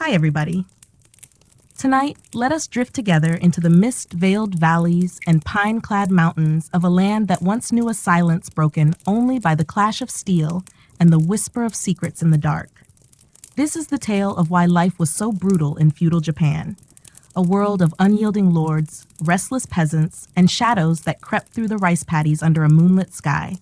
Hi, everybody. Tonight, let us drift together into the mist-veiled valleys and pine-clad mountains of a land that once knew a silence broken only by the clash of steel and the whisper of secrets in the dark. This is the tale of why life was so brutal in feudal Japan, a world of unyielding lords, restless peasants, and shadows that crept through the rice paddies under a moonlit sky.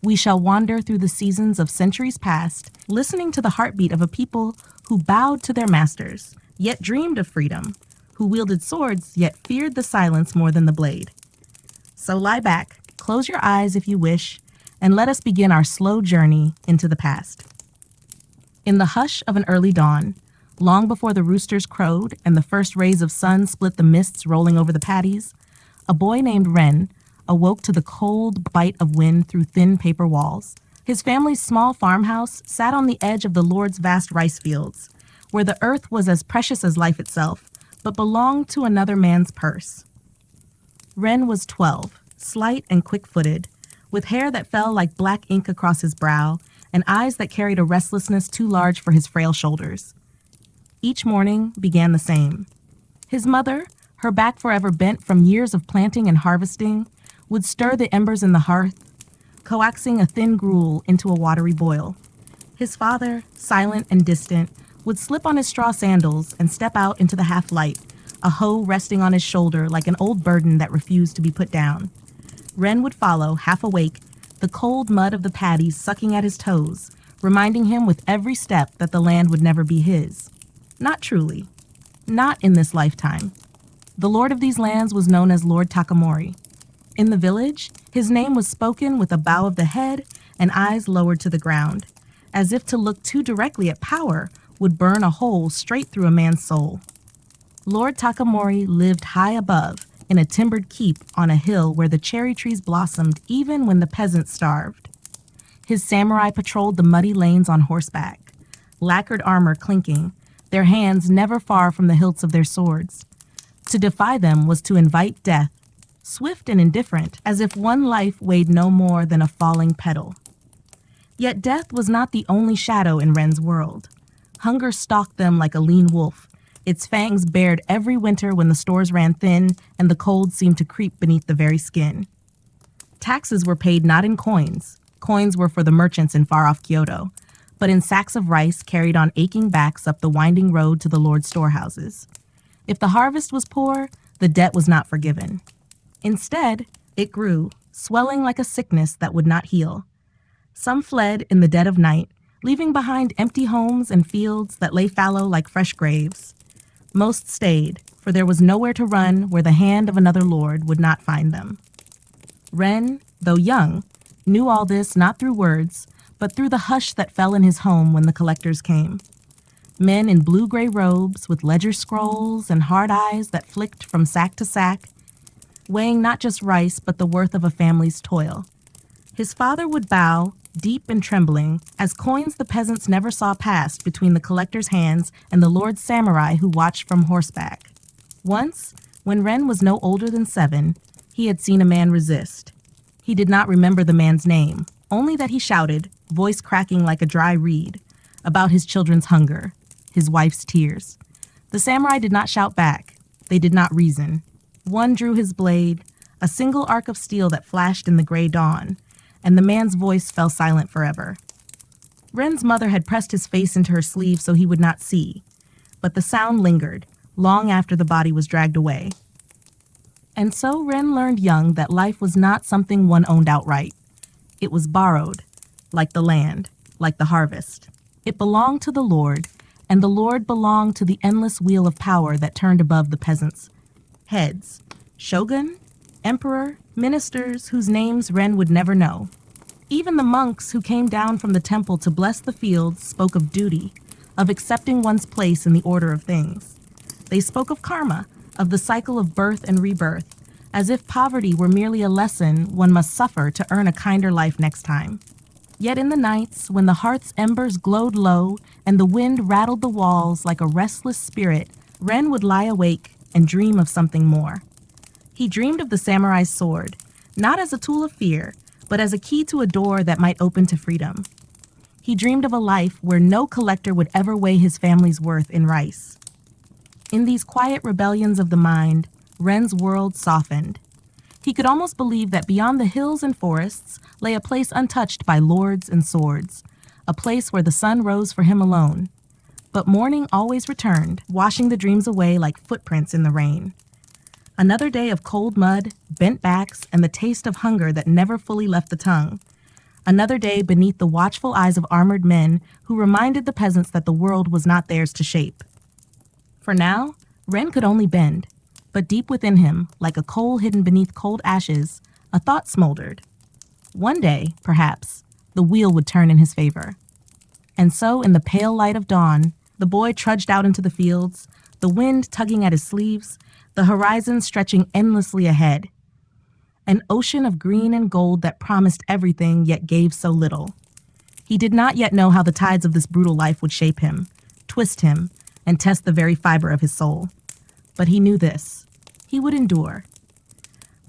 We shall wander through the seasons of centuries past, listening to the heartbeat of a people who bowed to their masters, yet dreamed of freedom, who wielded swords, yet feared the silence more than the blade. So lie back, close your eyes if you wish, and let us begin our slow journey into the past. In the hush of an early dawn, long before the roosters crowed and the first rays of sun split the mists rolling over the paddies, a boy named Ren awoke to the cold bite of wind through thin paper walls. His family's small farmhouse sat on the edge of the Lord's vast rice fields, where the earth was as precious as life itself, but belonged to another man's purse. Ren was 12, slight and quick-footed, with hair that fell like black ink across his brow and eyes that carried a restlessness too large for his frail shoulders. Each morning began the same. His mother, her back forever bent from years of planting and harvesting, would stir the embers in the hearth, coaxing a thin gruel into a watery boil. His father, silent and distant, would slip on his straw sandals and step out into the half-light, a hoe resting on his shoulder like an old burden that refused to be put down. Ren would follow, half awake, the cold mud of the paddies sucking at his toes, reminding him with every step that the land would never be his. Not truly. Not in this lifetime. The lord of these lands was known as Lord Takamori. In the village, his name was spoken with a bow of the head and eyes lowered to the ground, as if to look too directly at power would burn a hole straight through a man's soul. Lord Takamori lived high above, in a timbered keep on a hill where the cherry trees blossomed even when the peasants starved. His samurai patrolled the muddy lanes on horseback, lacquered armor clinking, their hands never far from the hilts of their swords. To defy them was to invite death, swift and indifferent, as if one life weighed no more than a falling petal. Yet death was not the only shadow in Ren's world. Hunger stalked them like a lean wolf, its fangs bared every winter when the stores ran thin and the cold seemed to creep beneath the very skin. Taxes were paid not in coins. Coins were for the merchants in far-off Kyoto, but in sacks of rice carried on aching backs up the winding road to the Lord's storehouses. If the harvest was poor, the debt was not forgiven. Instead, it grew, swelling like a sickness that would not heal. Some fled in the dead of night, leaving behind empty homes and fields that lay fallow like fresh graves. Most stayed, for there was nowhere to run where the hand of another lord would not find them. Ren, though young, knew all this not through words, but through the hush that fell in his home when the collectors came. Men in blue-gray robes with ledger scrolls and hard eyes that flicked from sack to sack, weighing not just rice but the worth of a family's toil. His father would bow, deep and trembling, as coins the peasants never saw passed between the collector's hands and the lord's samurai who watched from horseback. Once, when Ren was no older than 7, he had seen a man resist. He did not remember the man's name, only that he shouted, voice cracking like a dry reed, about his children's hunger, his wife's tears. The samurai did not shout back. They did not reason. One drew his blade, a single arc of steel that flashed in the gray dawn, and the man's voice fell silent forever. Ren's mother had pressed his face into her sleeve so he would not see, but the sound lingered, long after the body was dragged away. And so Ren learned young that life was not something one owned outright. It was borrowed, like the land, like the harvest. It belonged to the Lord, and the Lord belonged to the endless wheel of power that turned above the peasants' heads. Shogun, emperor, ministers whose names Ren would never know. Even the monks who came down from the temple to bless the fields spoke of duty, of accepting one's place in the order of things. They spoke of karma, of the cycle of birth and rebirth, as if poverty were merely a lesson one must suffer to earn a kinder life next time. Yet in the nights, when the hearth's embers glowed low and the wind rattled the walls like a restless spirit, Ren would lie awake and dream of something more. He dreamed of the samurai's sword, not as a tool of fear, but as a key to a door that might open to freedom. He dreamed of a life where no collector would ever weigh his family's worth in rice. In these quiet rebellions of the mind, Ren's world softened. He could almost believe that beyond the hills and forests lay a place untouched by lords and swords, a place where the sun rose for him alone. But morning always returned, washing the dreams away like footprints in the rain. Another day of cold mud, bent backs, and the taste of hunger that never fully left the tongue. Another day beneath the watchful eyes of armored men who reminded the peasants that the world was not theirs to shape. For now, Ren could only bend, but deep within him, like a coal hidden beneath cold ashes, a thought smoldered. One day, perhaps, the wheel would turn in his favor. And so, in the pale light of dawn, the boy trudged out into the fields, the wind tugging at his sleeves, the horizon stretching endlessly ahead. An ocean of green and gold that promised everything yet gave so little. He did not yet know how the tides of this brutal life would shape him, twist him, and test the very fiber of his soul. But he knew this. He would endure.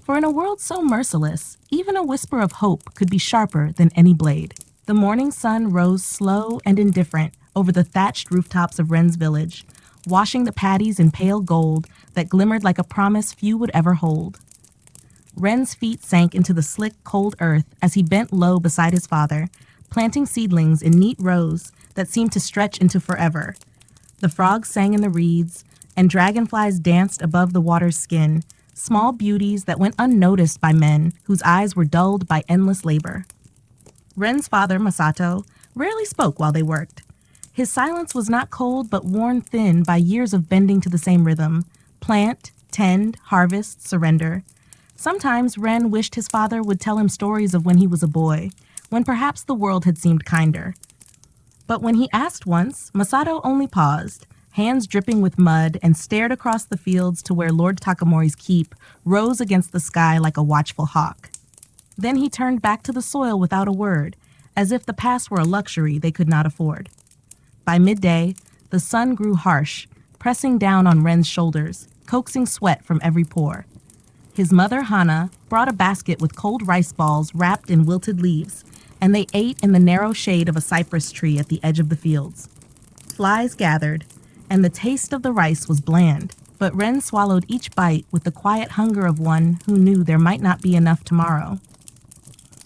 For in a world so merciless, even a whisper of hope could be sharper than any blade. The morning sun rose slow and indifferent over the thatched rooftops of Ren's village, washing the paddies in pale gold that glimmered like a promise few would ever hold. Ren's feet sank into the slick, cold earth as he bent low beside his father, planting seedlings in neat rows that seemed to stretch into forever. The frogs sang in the reeds, and dragonflies danced above the water's skin, small beauties that went unnoticed by men whose eyes were dulled by endless labor. Ren's father, Masato, rarely spoke while they worked. His silence was not cold but worn thin by years of bending to the same rhythm: plant, tend, harvest, surrender. Sometimes Ren wished his father would tell him stories of when he was a boy, when perhaps the world had seemed kinder. But when he asked once, Masato only paused, hands dripping with mud, and stared across the fields to where Lord Takamori's keep rose against the sky like a watchful hawk. Then he turned back to the soil without a word, as if the past were a luxury they could not afford. By midday, the sun grew harsh, pressing down on Ren's shoulders, coaxing sweat from every pore. His mother, Hana, brought a basket with cold rice balls wrapped in wilted leaves, and they ate in the narrow shade of a cypress tree at the edge of the fields. Flies gathered, and the taste of the rice was bland, but Ren swallowed each bite with the quiet hunger of one who knew there might not be enough tomorrow.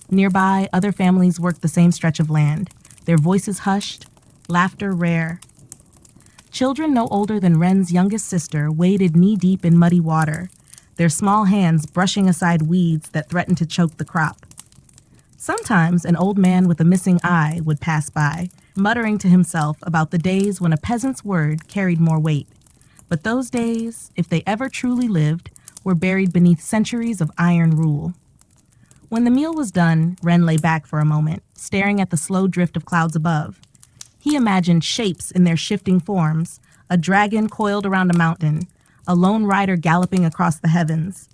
Nearby, other families worked the same stretch of land, their voices hushed, laughter rare. Children no older than Ren's youngest sister waded knee-deep in muddy water, their small hands brushing aside weeds that threatened to choke the crop. Sometimes an old man with a missing eye would pass by, muttering to himself about the days when a peasant's word carried more weight. But those days, if they ever truly lived, were buried beneath centuries of iron rule. When the meal was done, Ren lay back for a moment, staring at the slow drift of clouds above. He imagined shapes in their shifting forms, a dragon coiled around a mountain, a lone rider galloping across the heavens.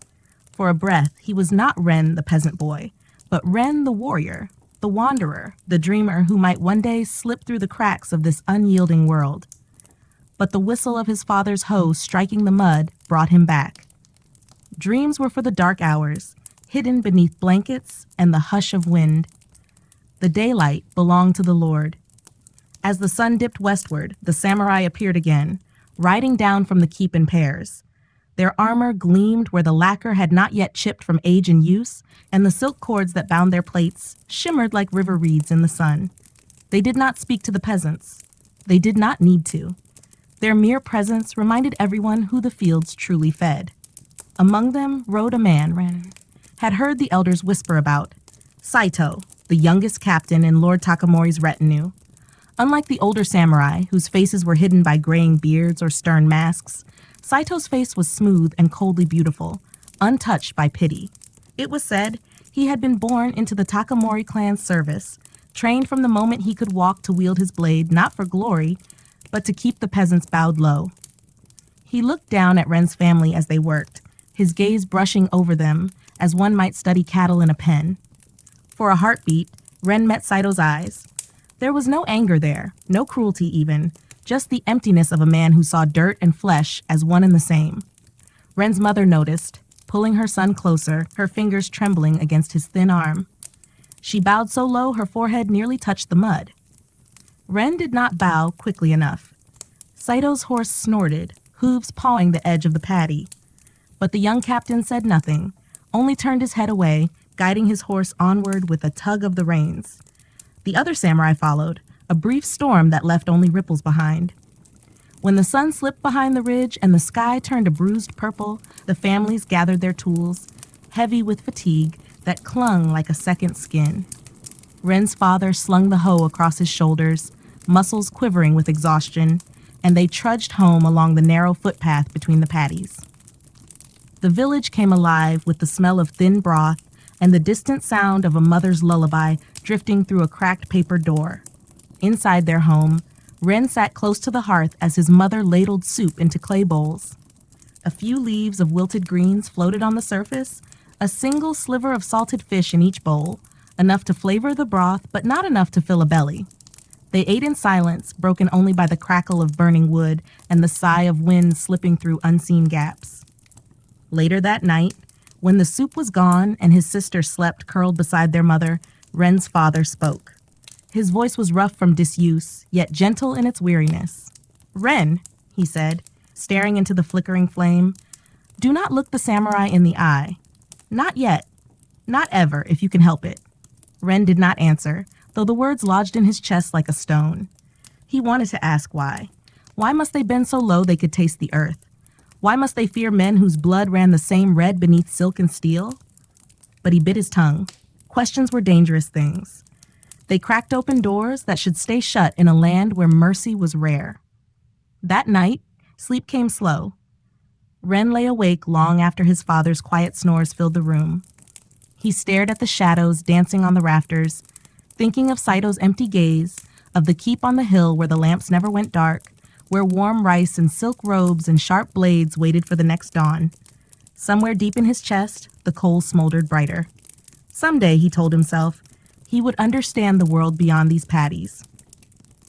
For a breath, he was not Ren the peasant boy, but Ren the warrior, the wanderer, the dreamer who might one day slip through the cracks of this unyielding world. But the whistle of his father's hoe striking the mud brought him back. Dreams were for the dark hours, hidden beneath blankets and the hush of wind. The daylight belonged to the Lord. As the sun dipped westward, the samurai appeared again, riding down from the keep in pairs. Their armor gleamed where the lacquer had not yet chipped from age and use, and the silk cords that bound their plates shimmered like river reeds in the sun. They did not speak to the peasants. They did not need to. Their mere presence reminded everyone who the fields truly fed. Among them rode a man Ren had heard the elders whisper about, Saito, the youngest captain in Lord Takamori's retinue. Unlike the older samurai, whose faces were hidden by graying beards or stern masks, Saito's face was smooth and coldly beautiful, untouched by pity. It was said he had been born into the Takamori clan's service, trained from the moment he could walk to wield his blade not for glory, but to keep the peasants bowed low. He looked down at Ren's family as they worked, his gaze brushing over them as one might study cattle in a pen. For a heartbeat, Ren met Saito's eyes. There was no anger there, no cruelty even, just the emptiness of a man who saw dirt and flesh as one and the same. Ren's mother noticed, pulling her son closer, her fingers trembling against his thin arm. She bowed so low her forehead nearly touched the mud. Ren did not bow quickly enough. Saito's horse snorted, hooves pawing the edge of the paddy. But the young captain said nothing, only turned his head away, guiding his horse onward with a tug of the reins. The other samurai followed, a brief storm that left only ripples behind. When the sun slipped behind the ridge and the sky turned a bruised purple, the families gathered their tools, heavy with fatigue that clung like a second skin. Ren's father slung the hoe across his shoulders, muscles quivering with exhaustion, and they trudged home along the narrow footpath between the paddies. The village came alive with the smell of thin broth and the distant sound of a mother's lullaby drifting through a cracked paper door. Inside their home, Ren sat close to the hearth as his mother ladled soup into clay bowls. A few leaves of wilted greens floated on the surface, a single sliver of salted fish in each bowl, enough to flavor the broth but not enough to fill a belly. They ate in silence, broken only by the crackle of burning wood and the sigh of wind slipping through unseen gaps. Later that night, when the soup was gone and his sister slept curled beside their mother, Ren's father spoke. His voice was rough from disuse, yet gentle in its weariness. "Ren," he said, staring into the flickering flame, "do not look the samurai in the eye. Not yet. Not ever, if you can help it." Ren did not answer, though the words lodged in his chest like a stone. He wanted to ask why. Why must they bend so low they could taste the earth? Why must they fear men whose blood ran the same red beneath silk and steel? But he bit his tongue. Questions were dangerous things. They cracked open doors that should stay shut in a land where mercy was rare. That night, sleep came slow. Ren lay awake long after his father's quiet snores filled the room. He stared at the shadows dancing on the rafters, thinking of Saito's empty gaze, of the keep on the hill where the lamps never went dark, where warm rice and silk robes and sharp blades waited for the next dawn. Somewhere deep in his chest, the coals smoldered brighter. Someday, he told himself, he would understand the world beyond these paddies.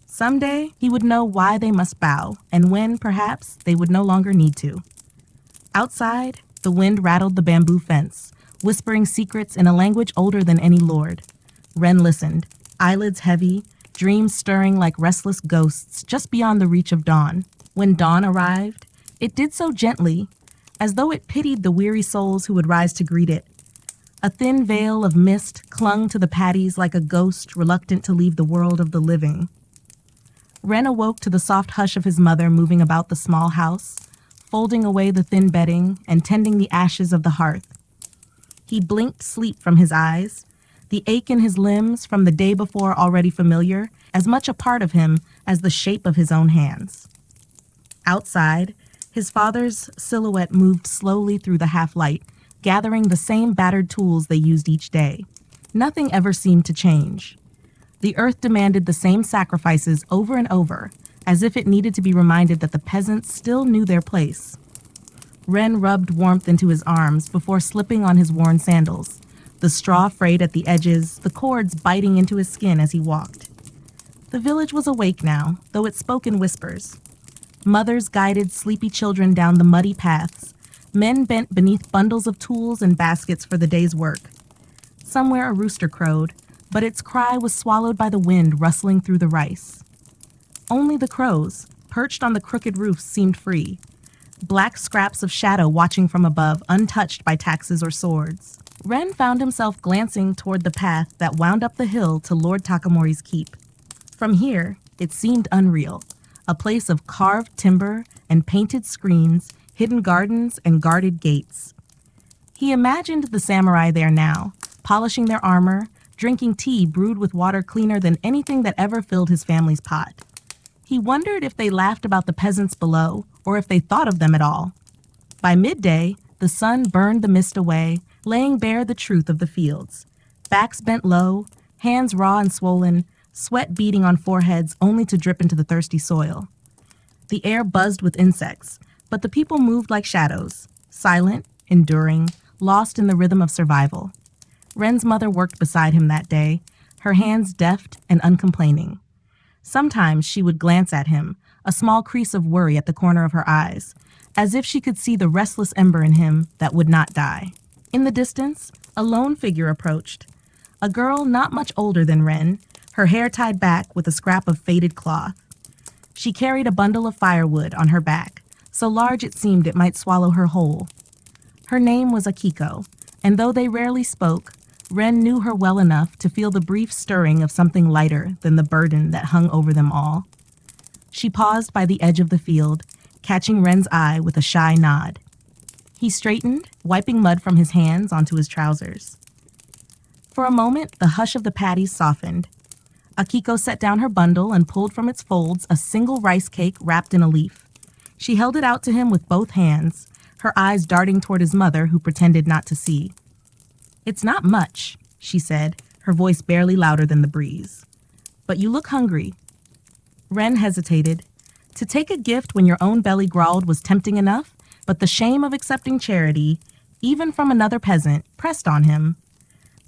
Someday, he would know why they must bow, and when, perhaps, they would no longer need to. Outside, the wind rattled the bamboo fence, whispering secrets in a language older than any lord. Ren listened, eyelids heavy, dreams stirring like restless ghosts just beyond the reach of dawn. When dawn arrived, it did so gently, as though it pitied the weary souls who would rise to greet it. A thin veil of mist clung to the paddies like a ghost reluctant to leave the world of the living. Ren awoke to the soft hush of his mother moving about the small house, folding away the thin bedding and tending the ashes of the hearth. He blinked sleep from his eyes, the ache in his limbs from the day before already familiar, as much a part of him as the shape of his own hands. Outside, his father's silhouette moved slowly through the half-light, gathering the same battered tools they used each day. Nothing ever seemed to change. The earth demanded the same sacrifices over and over, as if it needed to be reminded that the peasants still knew their place. Ren rubbed warmth into his arms before slipping on his worn sandals, the straw frayed at the edges, the cords biting into his skin as he walked. The village was awake now, though it spoke in whispers. Mothers guided sleepy children down the muddy paths, men bent beneath bundles of tools and baskets for the day's work. Somewhere a rooster crowed, but its cry was swallowed by the wind rustling through the rice. Only the crows, perched on the crooked roofs, seemed free, black scraps of shadow watching from above, untouched by taxes or swords. Ren found himself glancing toward the path that wound up the hill to Lord Takamori's keep. From here, it seemed unreal, a place of carved timber and painted screens, hidden gardens and guarded gates. He imagined the samurai there now, polishing their armor, drinking tea brewed with water cleaner than anything that ever filled his family's pot. He wondered if they laughed about the peasants below, or if they thought of them at all. By midday, the sun burned the mist away, laying bare the truth of the fields. Backs bent low, hands raw and swollen, sweat beading on foreheads only to drip into the thirsty soil. The air buzzed with insects, but the people moved like shadows, silent, enduring, lost in the rhythm of survival. Ren's mother worked beside him that day, her hands deft and uncomplaining. Sometimes she would glance at him, a small crease of worry at the corner of her eyes, as if she could see the restless ember in him that would not die. In the distance, a lone figure approached. A girl not much older than Ren, her hair tied back with a scrap of faded cloth. She carried a bundle of firewood on her back, so large it seemed it might swallow her whole. Her name was Akiko, and though they rarely spoke, Ren knew her well enough to feel the brief stirring of something lighter than the burden that hung over them all. She paused by the edge of the field, catching Ren's eye with a shy nod. He straightened, wiping mud from his hands onto his trousers. For a moment, the hush of the paddies softened. Akiko set down her bundle and pulled from its folds a single rice cake wrapped in a leaf. She held it out to him with both hands, her eyes darting toward his mother, who pretended not to see. "It's not much," she said, her voice barely louder than the breeze. "But you look hungry." Ren hesitated. To take a gift when your own belly growled was tempting enough, but the shame of accepting charity, even from another peasant, pressed on him.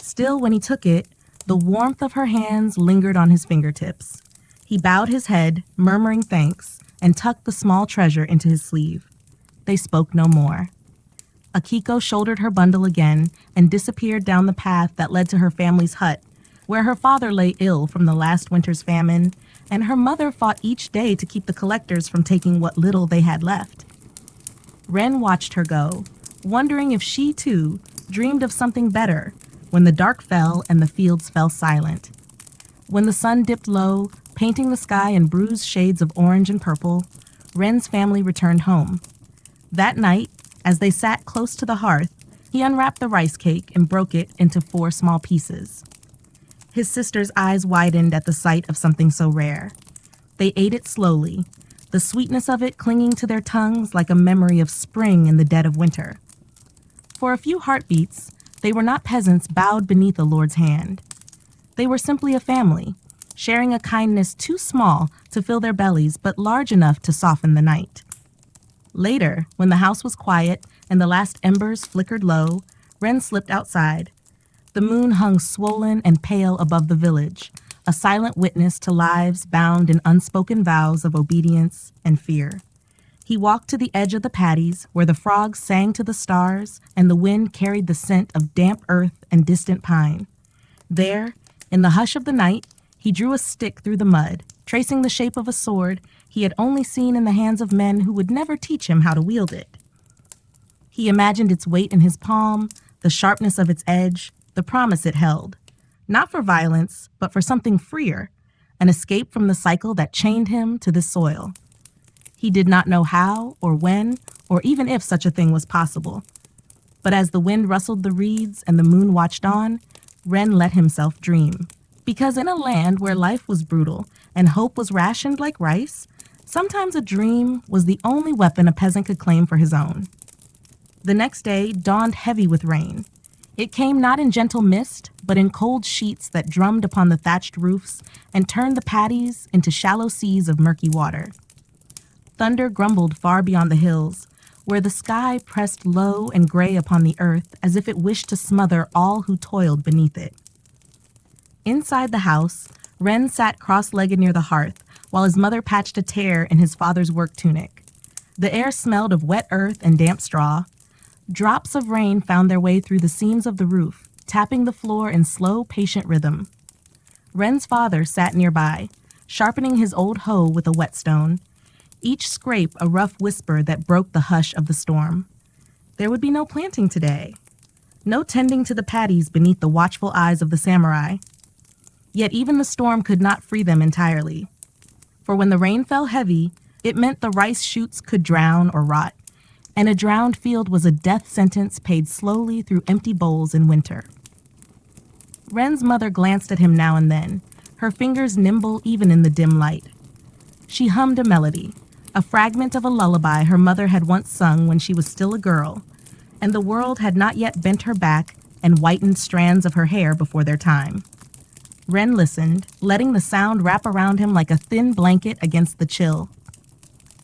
Still, when he took it, the warmth of her hands lingered on his fingertips. He bowed his head, murmuring thanks, and tucked the small treasure into his sleeve. They spoke no more. Akiko shouldered her bundle again and disappeared down the path that led to her family's hut, where her father lay ill from the last winter's famine, and her mother fought each day to keep the collectors from taking what little they had left. Ren watched her go, wondering if she, too, dreamed of something better, when the dark fell and the fields fell silent. When the sun dipped low, painting the sky in bruised shades of orange and purple, Ren's family returned home. That night, as they sat close to the hearth, he unwrapped the rice cake and broke it into 4 small pieces. His sister's eyes widened at the sight of something so rare. They ate it slowly, the sweetness of it clinging to their tongues like a memory of spring in the dead of winter. For a few heartbeats, they were not peasants bowed beneath a lord's hand. They were simply a family, sharing a kindness too small to fill their bellies but large enough to soften the night. Later, when the house was quiet and the last embers flickered low, Ren slipped outside. The moon hung swollen and pale above the village, a silent witness to lives bound in unspoken vows of obedience and fear. He walked to the edge of the paddies, where the frogs sang to the stars and the wind carried the scent of damp earth and distant pine. There, in the hush of the night, he drew a stick through the mud, tracing the shape of a sword he had only seen in the hands of men who would never teach him how to wield it. He imagined its weight in his palm, the sharpness of its edge, the promise it held, not for violence, but for something freer, an escape from the cycle that chained him to this soil. He did not know how or when, or even if such a thing was possible. But as the wind rustled the reeds and the moon watched on, Ren let himself dream. Because in a land where life was brutal and hope was rationed like rice, sometimes a dream was the only weapon a peasant could claim for his own. The next day dawned heavy with rain. It came not in gentle mist, but in cold sheets that drummed upon the thatched roofs and turned the paddies into shallow seas of murky water. Thunder grumbled far beyond the hills, where the sky pressed low and gray upon the earth as if it wished to smother all who toiled beneath it. Inside the house, Ren sat cross-legged near the hearth, while his mother patched a tear in his father's work tunic. The air smelled of wet earth and damp straw. Drops of rain found their way through the seams of the roof, tapping the floor in slow, patient rhythm. Ren's father sat nearby, sharpening his old hoe with a whetstone, each scrape a rough whisper that broke the hush of the storm. There would be no planting today, no tending to the paddies beneath the watchful eyes of the samurai. Yet even the storm could not free them entirely. For when the rain fell heavy, it meant the rice shoots could drown or rot, and a drowned field was a death sentence paid slowly through empty bowls in winter. Ren's mother glanced at him now and then, her fingers nimble even in the dim light. She hummed a melody, a fragment of a lullaby her mother had once sung when she was still a girl, and the world had not yet bent her back and whitened strands of her hair before their time. Ren listened, letting the sound wrap around him like a thin blanket against the chill.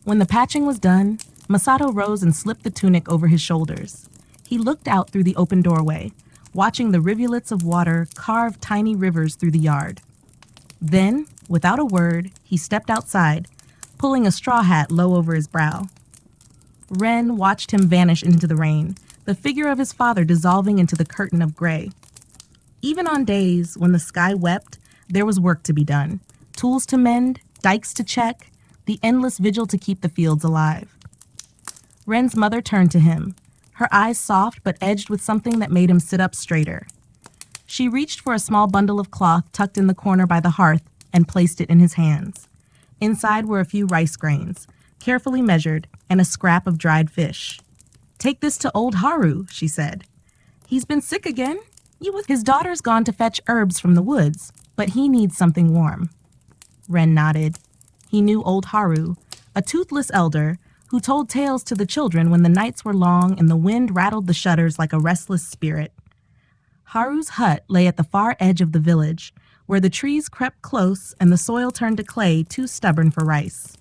When the patching was done, Masato rose and slipped the tunic over his shoulders. He looked out through the open doorway, watching the rivulets of water carve tiny rivers through the yard. Then, without a word, he stepped outside, pulling a straw hat low over his brow. Ren watched him vanish into the rain, the figure of his father dissolving into the curtain of gray. Even on days when the sky wept, There was work to be done. Tools to mend, dikes to check, the endless vigil to keep the fields alive. Wren's mother turned to him, her eyes soft but edged with something that made him sit up straighter. She reached for a small bundle of cloth tucked in the corner by the hearth and placed it in his hands. Inside were a few rice grains, carefully measured, and a scrap of dried fish. "Take this to old Haru," she said. "He's been sick again. His daughter's gone to fetch herbs from the woods, but he needs something warm." Wren nodded. He knew old Haru, a toothless elder who told tales to the children when the nights were long and the wind rattled the shutters like a restless spirit. Haru's hut lay at the far edge of the village, where the trees crept close and the soil turned to clay too stubborn for rice.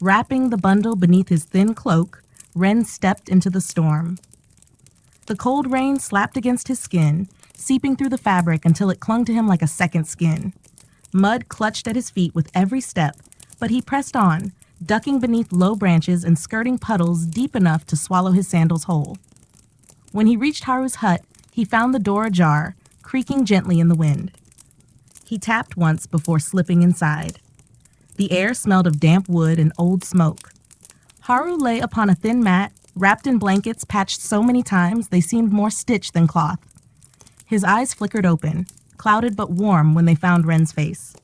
Wrapping the bundle beneath his thin cloak, Wren stepped into the storm. The cold rain slapped against his skin, seeping through the fabric until it clung to him like a second skin. Mud clutched at his feet with every step, but he pressed on, ducking beneath low branches and skirting puddles deep enough to swallow his sandals whole. When he reached Haru's hut, he found the door ajar, creaking gently in the wind. He tapped once before slipping inside. The air smelled of damp wood and old smoke. Haru lay upon a thin mat, wrapped in blankets patched so many times they seemed more stitched than cloth. His eyes flickered open, clouded but warm when they found Wren's face.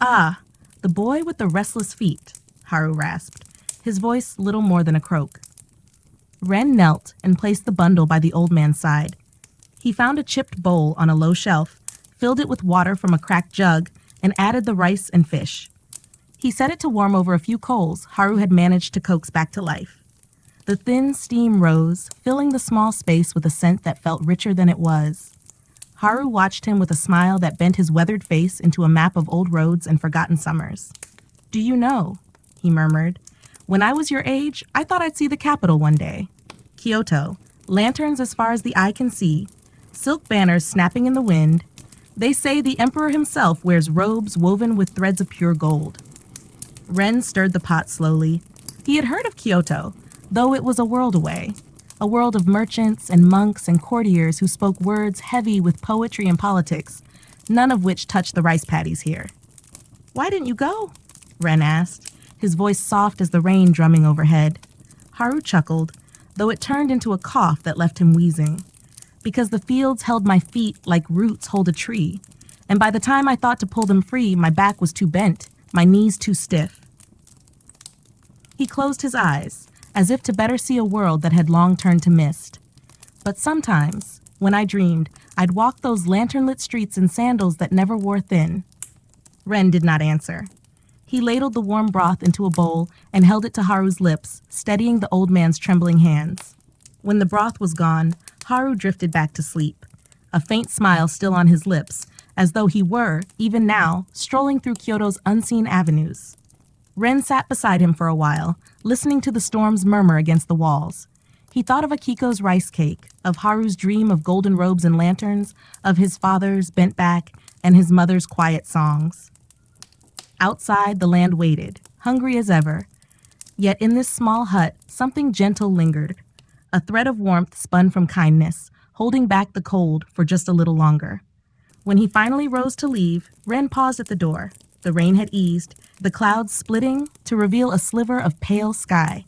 "Ah, the boy with the restless feet," Haru rasped, his voice little more than a croak. Wren knelt and placed the bundle by the old man's side. He found a chipped bowl on a low shelf, filled it with water from a cracked jug, and added the rice and fish. He set it to warm over a few coals Haru had managed to coax back to life. The thin steam rose, filling the small space with a scent that felt richer than it was. Haru watched him with a smile that bent his weathered face into a map of old roads and forgotten summers. "Do you know," he murmured, "when I was your age, I thought I'd see the capital one day. Kyoto, lanterns as far as the eye can see, silk banners snapping in the wind. They say the emperor himself wears robes woven with threads of pure gold." Wren stirred the pot slowly. He had heard of Kyoto, though it was a world away. A world of merchants and monks and courtiers who spoke words heavy with poetry and politics, none of which touched the rice paddies here. "Why didn't you go?" Wren asked, his voice soft as the rain drumming overhead. Haru chuckled, though it turned into a cough that left him wheezing. "Because the fields held my feet like roots hold a tree, and by the time I thought to pull them free, my back was too bent, my knees too stiff." He closed his eyes, as if to better see a world that had long turned to mist. "But sometimes, when I dreamed, I'd walk those lantern-lit streets in sandals that never wore thin." Wren did not answer. He ladled the warm broth into a bowl and held it to Haru's lips, steadying the old man's trembling hands. When the broth was gone, Haru drifted back to sleep, a faint smile still on his lips, as though he were, even now, strolling through Kyoto's unseen avenues. Wren sat beside him for a while, listening to the storm's murmur against the walls. He thought of Akiko's rice cake, of Haru's dream of golden robes and lanterns, of his father's bent back, and his mother's quiet songs. Outside, the land waited, hungry as ever. Yet in this small hut, something gentle lingered. A thread of warmth spun from kindness, holding back the cold for just a little longer. When he finally rose to leave, Wren paused at the door. The rain had eased, the clouds splitting to reveal a sliver of pale sky.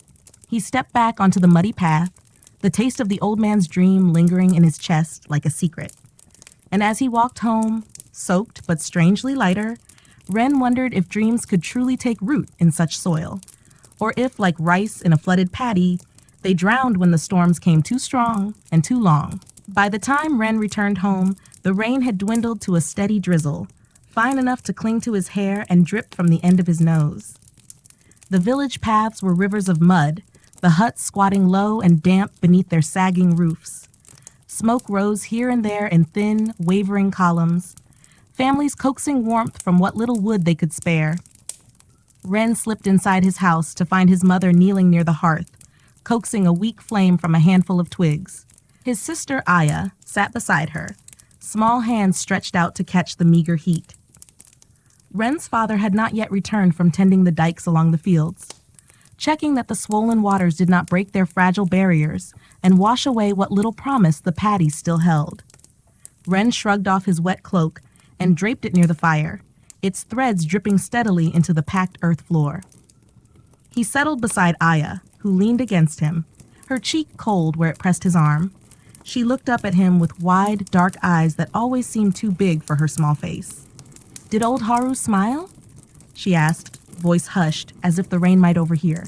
He stepped back onto the muddy path, the taste of the old man's dream lingering in his chest like a secret. And as he walked home, soaked but strangely lighter, Wren wondered if dreams could truly take root in such soil, or if, like rice in a flooded paddy, they drowned when the storms came too strong and too long. By the time Wren returned home, the rain had dwindled to a steady drizzle, fine enough to cling to his hair and drip from the end of his nose. The village paths were rivers of mud, the huts squatting low and damp beneath their sagging roofs. Smoke rose here and there in thin, wavering columns, families coaxing warmth from what little wood they could spare. Wren slipped inside his house to find his mother kneeling near the hearth, coaxing a weak flame from a handful of twigs. His sister, Aya, sat beside her, small hands stretched out to catch the meager heat. Wren's father had not yet returned from tending the dikes along the fields, checking that the swollen waters did not break their fragile barriers and wash away what little promise the paddies still held. Wren shrugged off his wet cloak and draped it near the fire, its threads dripping steadily into the packed earth floor. He settled beside Aya, who leaned against him, her cheek cold where it pressed his arm. She looked up at him with wide, dark eyes that always seemed too big for her small face. "Did old Haru smile?" she asked, voice hushed, as if the rain might overhear.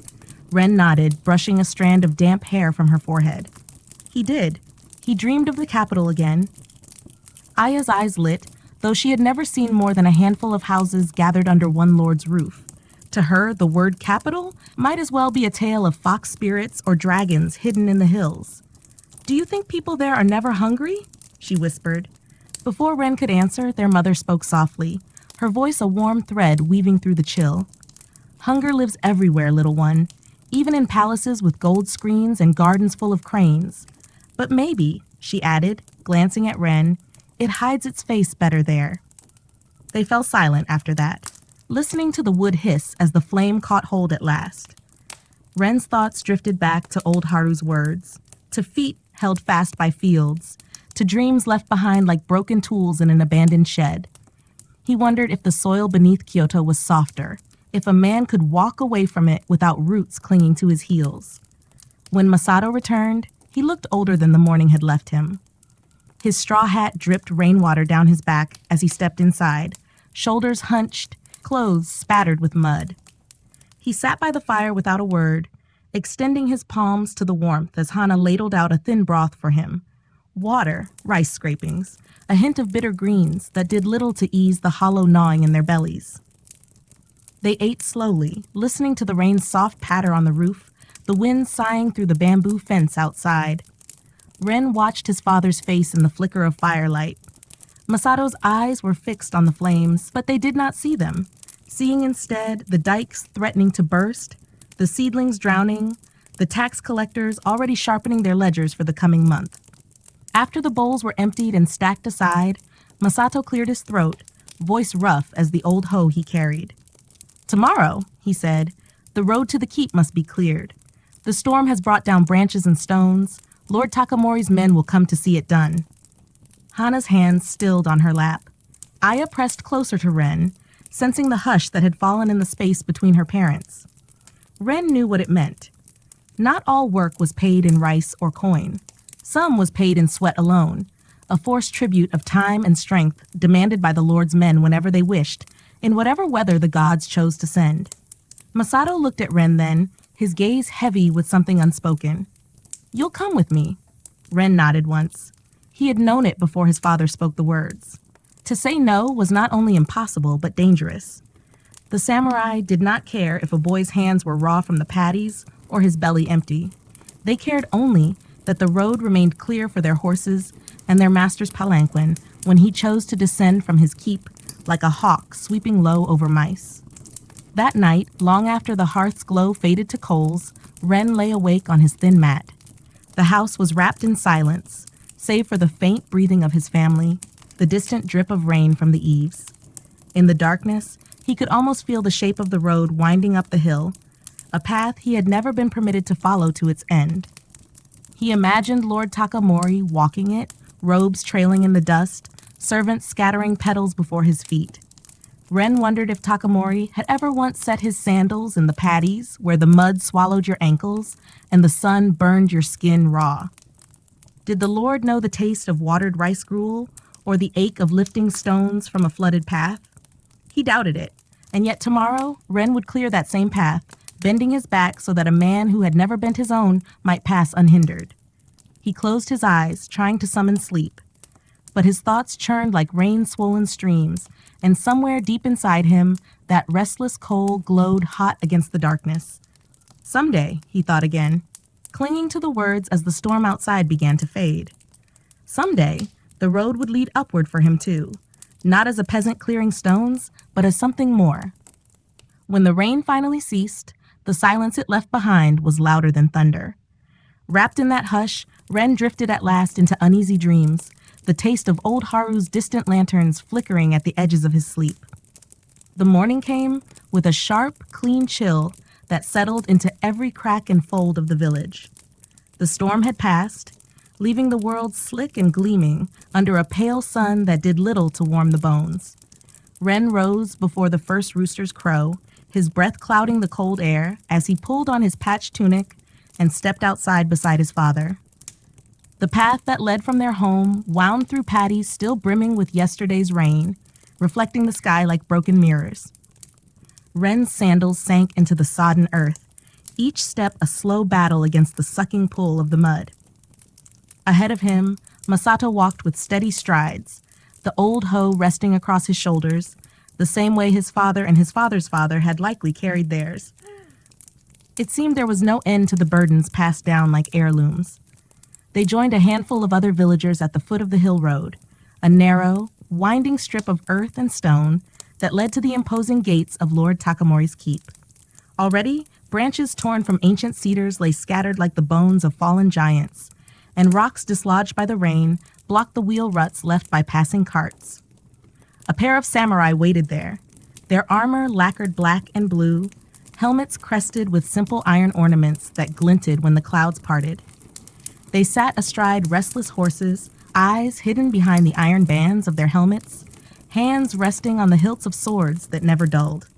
Ren nodded, brushing a strand of damp hair from her forehead. He did. He dreamed of the capital again. Aya's eyes lit, though she had never seen more than a handful of houses gathered under one lord's roof. To her, the word capital might as well be a tale of fox spirits or dragons hidden in the hills. "Do you think people there are never hungry?" she whispered. Before Ren could answer, their mother spoke softly, her voice a warm thread weaving through the chill. "Hunger lives everywhere, little one, even in palaces with gold screens and gardens full of cranes. But maybe," she added, glancing at Ren, "it hides its face better there." They fell silent after that, listening to the wood hiss as the flame caught hold at last. Ren's thoughts drifted back to old Haru's words, to feet held fast by fields, to dreams left behind like broken tools in an abandoned shed. He wondered if the soil beneath Kyoto was softer, if a man could walk away from it without roots clinging to his heels. When Masato returned, he looked older than the morning had left him. His straw hat dripped rainwater down his back as he stepped inside, shoulders hunched, clothes spattered with mud. He sat by the fire without a word, extending his palms to the warmth as Hana ladled out a thin broth for him. Water, rice scrapings, a hint of bitter greens that did little to ease the hollow gnawing in their bellies. They ate slowly, listening to the rain's soft patter on the roof, the wind sighing through the bamboo fence outside. Ren watched his father's face in the flicker of firelight. Masato's eyes were fixed on the flames, but they did not see them, seeing instead the dikes threatening to burst, the seedlings drowning, the tax collectors already sharpening their ledgers for the coming month. After the bowls were emptied and stacked aside, Masato cleared his throat, voice rough as the old hoe he carried. "Tomorrow," he said, "the road to the keep must be cleared. The storm has brought down branches and stones. Lord Takamori's men will come to see it done." Hana's hands stilled on her lap. Aya pressed closer to Ren, sensing the hush that had fallen in the space between her parents. Ren knew what it meant. Not all work was paid in rice or coin. Some was paid in sweat alone, a forced tribute of time and strength demanded by the Lord's men whenever they wished, in whatever weather the gods chose to send. Masato looked at Ren then, his gaze heavy with something unspoken. "You'll come with me." Ren nodded once. He had known it before his father spoke the words. To say no was not only impossible, but dangerous. The samurai did not care if a boy's hands were raw from the paddies or his belly empty. They cared only that the road remained clear for their horses and their master's palanquin when he chose to descend from his keep like a hawk sweeping low over mice. That night, long after the hearth's glow faded to coals, Ren lay awake on his thin mat. The house was wrapped in silence, save for the faint breathing of his family, the distant drip of rain from the eaves. In the darkness, he could almost feel the shape of the road winding up the hill, a path he had never been permitted to follow to its end. He imagined Lord Takamori walking it, robes trailing in the dust, servants scattering petals before his feet. Ren wondered if Takamori had ever once set his sandals in the paddies where the mud swallowed your ankles and the sun burned your skin raw. Did the Lord know the taste of watered rice gruel or the ache of lifting stones from a flooded path? He doubted it, and yet tomorrow Ren would clear that same path, bending his back so that a man who had never bent his own might pass unhindered. He closed his eyes, trying to summon sleep. But his thoughts churned like rain-swollen streams, and somewhere deep inside him, that restless coal glowed hot against the darkness. Someday, he thought again, clinging to the words as the storm outside began to fade. Someday, the road would lead upward for him too, not as a peasant clearing stones, but as something more. When the rain finally ceased, the silence it left behind was louder than thunder. Wrapped in that hush, Ren drifted at last into uneasy dreams, the taste of old Haru's distant lanterns flickering at the edges of his sleep. The morning came with a sharp, clean chill that settled into every crack and fold of the village. The storm had passed, leaving the world slick and gleaming under a pale sun that did little to warm the bones. Ren rose before the first rooster's crow, his breath clouding the cold air as he pulled on his patched tunic and stepped outside beside his father. The path that led from their home wound through paddies still brimming with yesterday's rain, reflecting the sky like broken mirrors. Ren's sandals sank into the sodden earth, each step a slow battle against the sucking pull of the mud. Ahead of him, Masato walked with steady strides, the old hoe resting across his shoulders, the same way his father and his father's father had likely carried theirs. It seemed there was no end to the burdens passed down like heirlooms. They joined a handful of other villagers at the foot of the hill road, a narrow, winding strip of earth and stone that led to the imposing gates of Lord Takamori's keep. Already, branches torn from ancient cedars lay scattered like the bones of fallen giants, and rocks dislodged by the rain blocked the wheel ruts left by passing carts. A pair of samurai waited there, their armor lacquered black and blue, helmets crested with simple iron ornaments that glinted when the clouds parted. They sat astride restless horses, eyes hidden behind the iron bands of their helmets, hands resting on the hilts of swords that never dulled.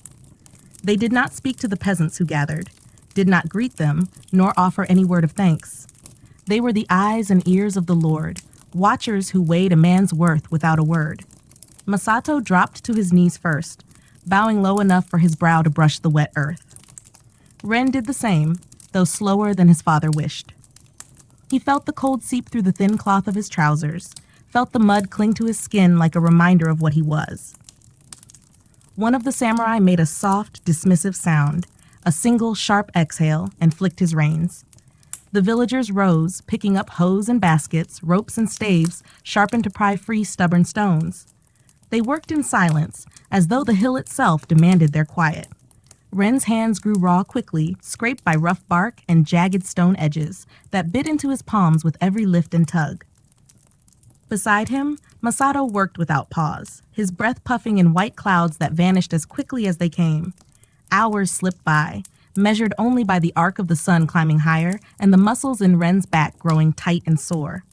They did not speak to the peasants who gathered, did not greet them, nor offer any word of thanks. They were the eyes and ears of the Lord, watchers who weighed a man's worth without a word. Masato dropped to his knees first, bowing low enough for his brow to brush the wet earth. Ren did the same, though slower than his father wished. He felt the cold seep through the thin cloth of his trousers, felt the mud cling to his skin like a reminder of what he was. One of the samurai made a soft, dismissive sound, a single sharp exhale, and flicked his reins. The villagers rose, picking up hoes and baskets, ropes and staves, sharpened to pry free stubborn stones. They worked in silence, as though the hill itself demanded their quiet. Ren's hands grew raw quickly, scraped by rough bark and jagged stone edges that bit into his palms with every lift and tug. Beside him, Masato worked without pause, his breath puffing in white clouds that vanished as quickly as they came. Hours slipped by, measured only by the arc of the sun climbing higher and the muscles in Ren's back growing tight and sore.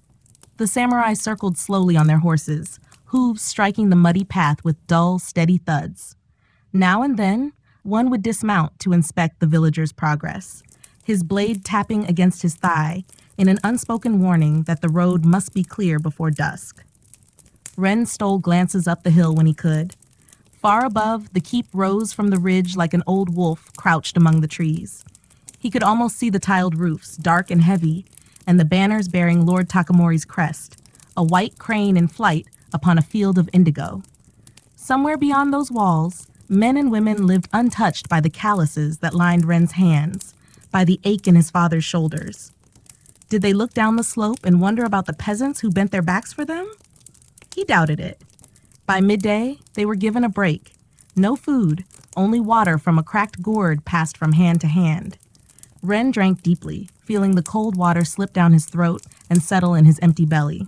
The samurai circled slowly on their horses, hooves striking the muddy path with dull, steady thuds. Now and then, one would dismount to inspect the villager's progress, his blade tapping against his thigh in an unspoken warning that the road must be clear before dusk. Ren stole glances up the hill when he could. Far above, the keep rose from the ridge like an old wolf crouched among the trees. He could almost see the tiled roofs, dark and heavy, and the banners bearing Lord Takamori's crest, a white crane in flight upon a field of indigo. Somewhere beyond those walls, men and women lived untouched by the calluses that lined Ren's hands, by the ache in his father's shoulders. Did they look down the slope and wonder about the peasants who bent their backs for them? He doubted it. By midday, they were given a break. No food, only water from a cracked gourd passed from hand to hand. Ren drank deeply, feeling the cold water slip down his throat and settle in his empty belly.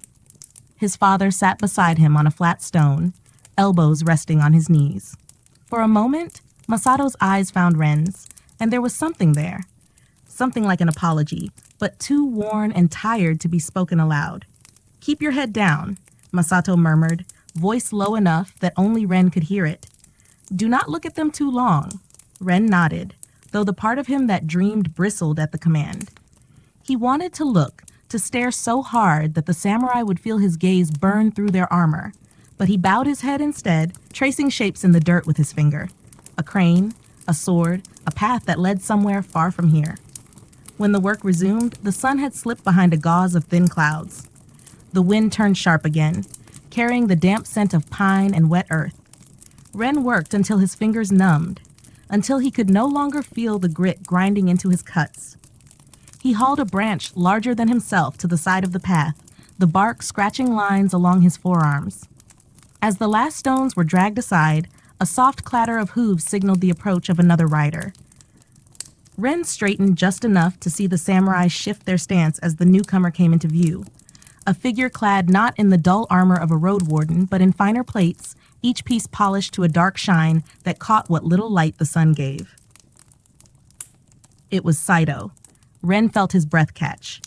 His father sat beside him on a flat stone, elbows resting on his knees. For a moment, Masato's eyes found Ren's, and there was something there. Something like an apology, but too worn and tired to be spoken aloud. "Keep your head down," Masato murmured, voice low enough that only Ren could hear it. "Do not look at them too long." Ren nodded, though the part of him that dreamed bristled at the command. He wanted to look, to stare so hard that the samurai would feel his gaze burn through their armor, but he bowed his head instead, tracing shapes in the dirt with his finger. A crane, a sword, a path that led somewhere far from here. When the work resumed, the sun had slipped behind a gauze of thin clouds. The wind turned sharp again, carrying the damp scent of pine and wet earth. Ren worked until his fingers numbed, until he could no longer feel the grit grinding into his cuts. He hauled a branch larger than himself to the side of the path, the bark scratching lines along his forearms. As the last stones were dragged aside, a soft clatter of hooves signaled the approach of another rider. Ren straightened just enough to see the samurai shift their stance as the newcomer came into view. A figure clad not in the dull armor of a road warden, but in finer plates, each piece polished to a dark shine that caught what little light the sun gave. It was Saito. Ren felt his breath catch.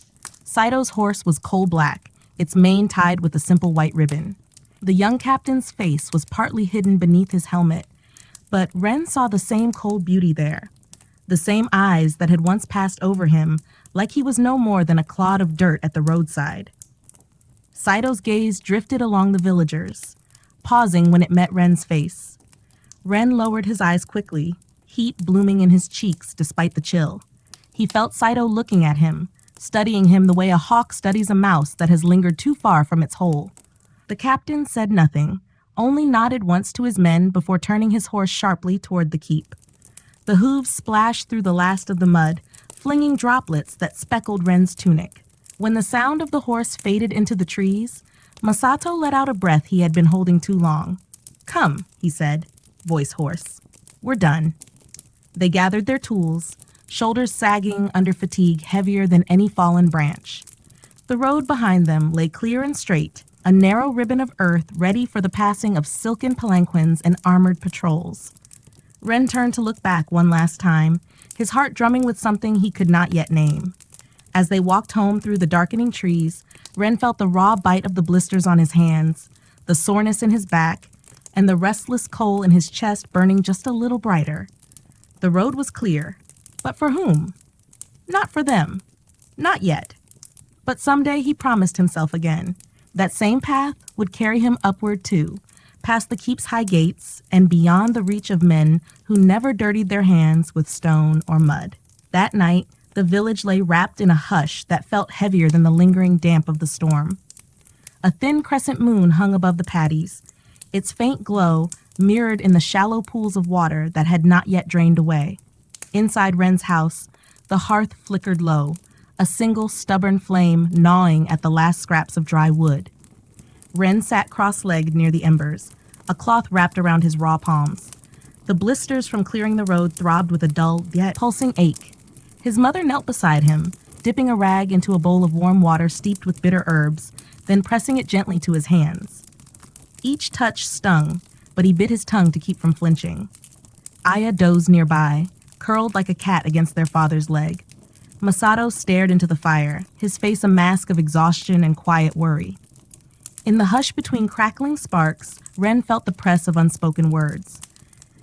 Saito's horse was coal black, its mane tied with a simple white ribbon. The young captain's face was partly hidden beneath his helmet, but Ren saw the same cold beauty there, the same eyes that had once passed over him like he was no more than a clod of dirt at the roadside. Saito's gaze drifted along the villagers, pausing when it met Ren's face. Ren lowered his eyes quickly, heat blooming in his cheeks despite the chill. He felt Saito looking at him, studying him the way a hawk studies a mouse that has lingered too far from its hole. The captain said nothing, only nodded once to his men before turning his horse sharply toward the keep. The hooves splashed through the last of the mud, flinging droplets that speckled Ren's tunic. When the sound of the horse faded into the trees, Masato let out a breath he had been holding too long. "Come," he said, voice hoarse. "We're done." They gathered their tools, shoulders sagging under fatigue heavier than any fallen branch. The road behind them lay clear and straight, a narrow ribbon of earth ready for the passing of silken palanquins and armored patrols. Ren turned to look back one last time, his heart drumming with something he could not yet name. As they walked home through the darkening trees, Ren felt the raw bite of the blisters on his hands, the soreness in his back, and the restless coal in his chest burning just a little brighter. The road was clear, but for whom? Not for them. Not yet. But someday he promised himself again. That same path would carry him upward too, past the keep's high gates and beyond the reach of men who never dirtied their hands with stone or mud. That night, the village lay wrapped in a hush that felt heavier than the lingering damp of the storm. A thin crescent moon hung above the paddies, its faint glow mirrored in the shallow pools of water that had not yet drained away. Inside Ren's house, the hearth flickered low, a single stubborn flame gnawing at the last scraps of dry wood. Ren sat cross-legged near the embers, a cloth wrapped around his raw palms. The blisters from clearing the road throbbed with a dull yet pulsing ache. His mother knelt beside him, dipping a rag into a bowl of warm water steeped with bitter herbs, then pressing it gently to his hands. Each touch stung, but he bit his tongue to keep from flinching. Aya dozed nearby, curled like a cat against their father's leg. Masato stared into the fire, his face a mask of exhaustion and quiet worry. In the hush between crackling sparks, Ren felt the press of unspoken words.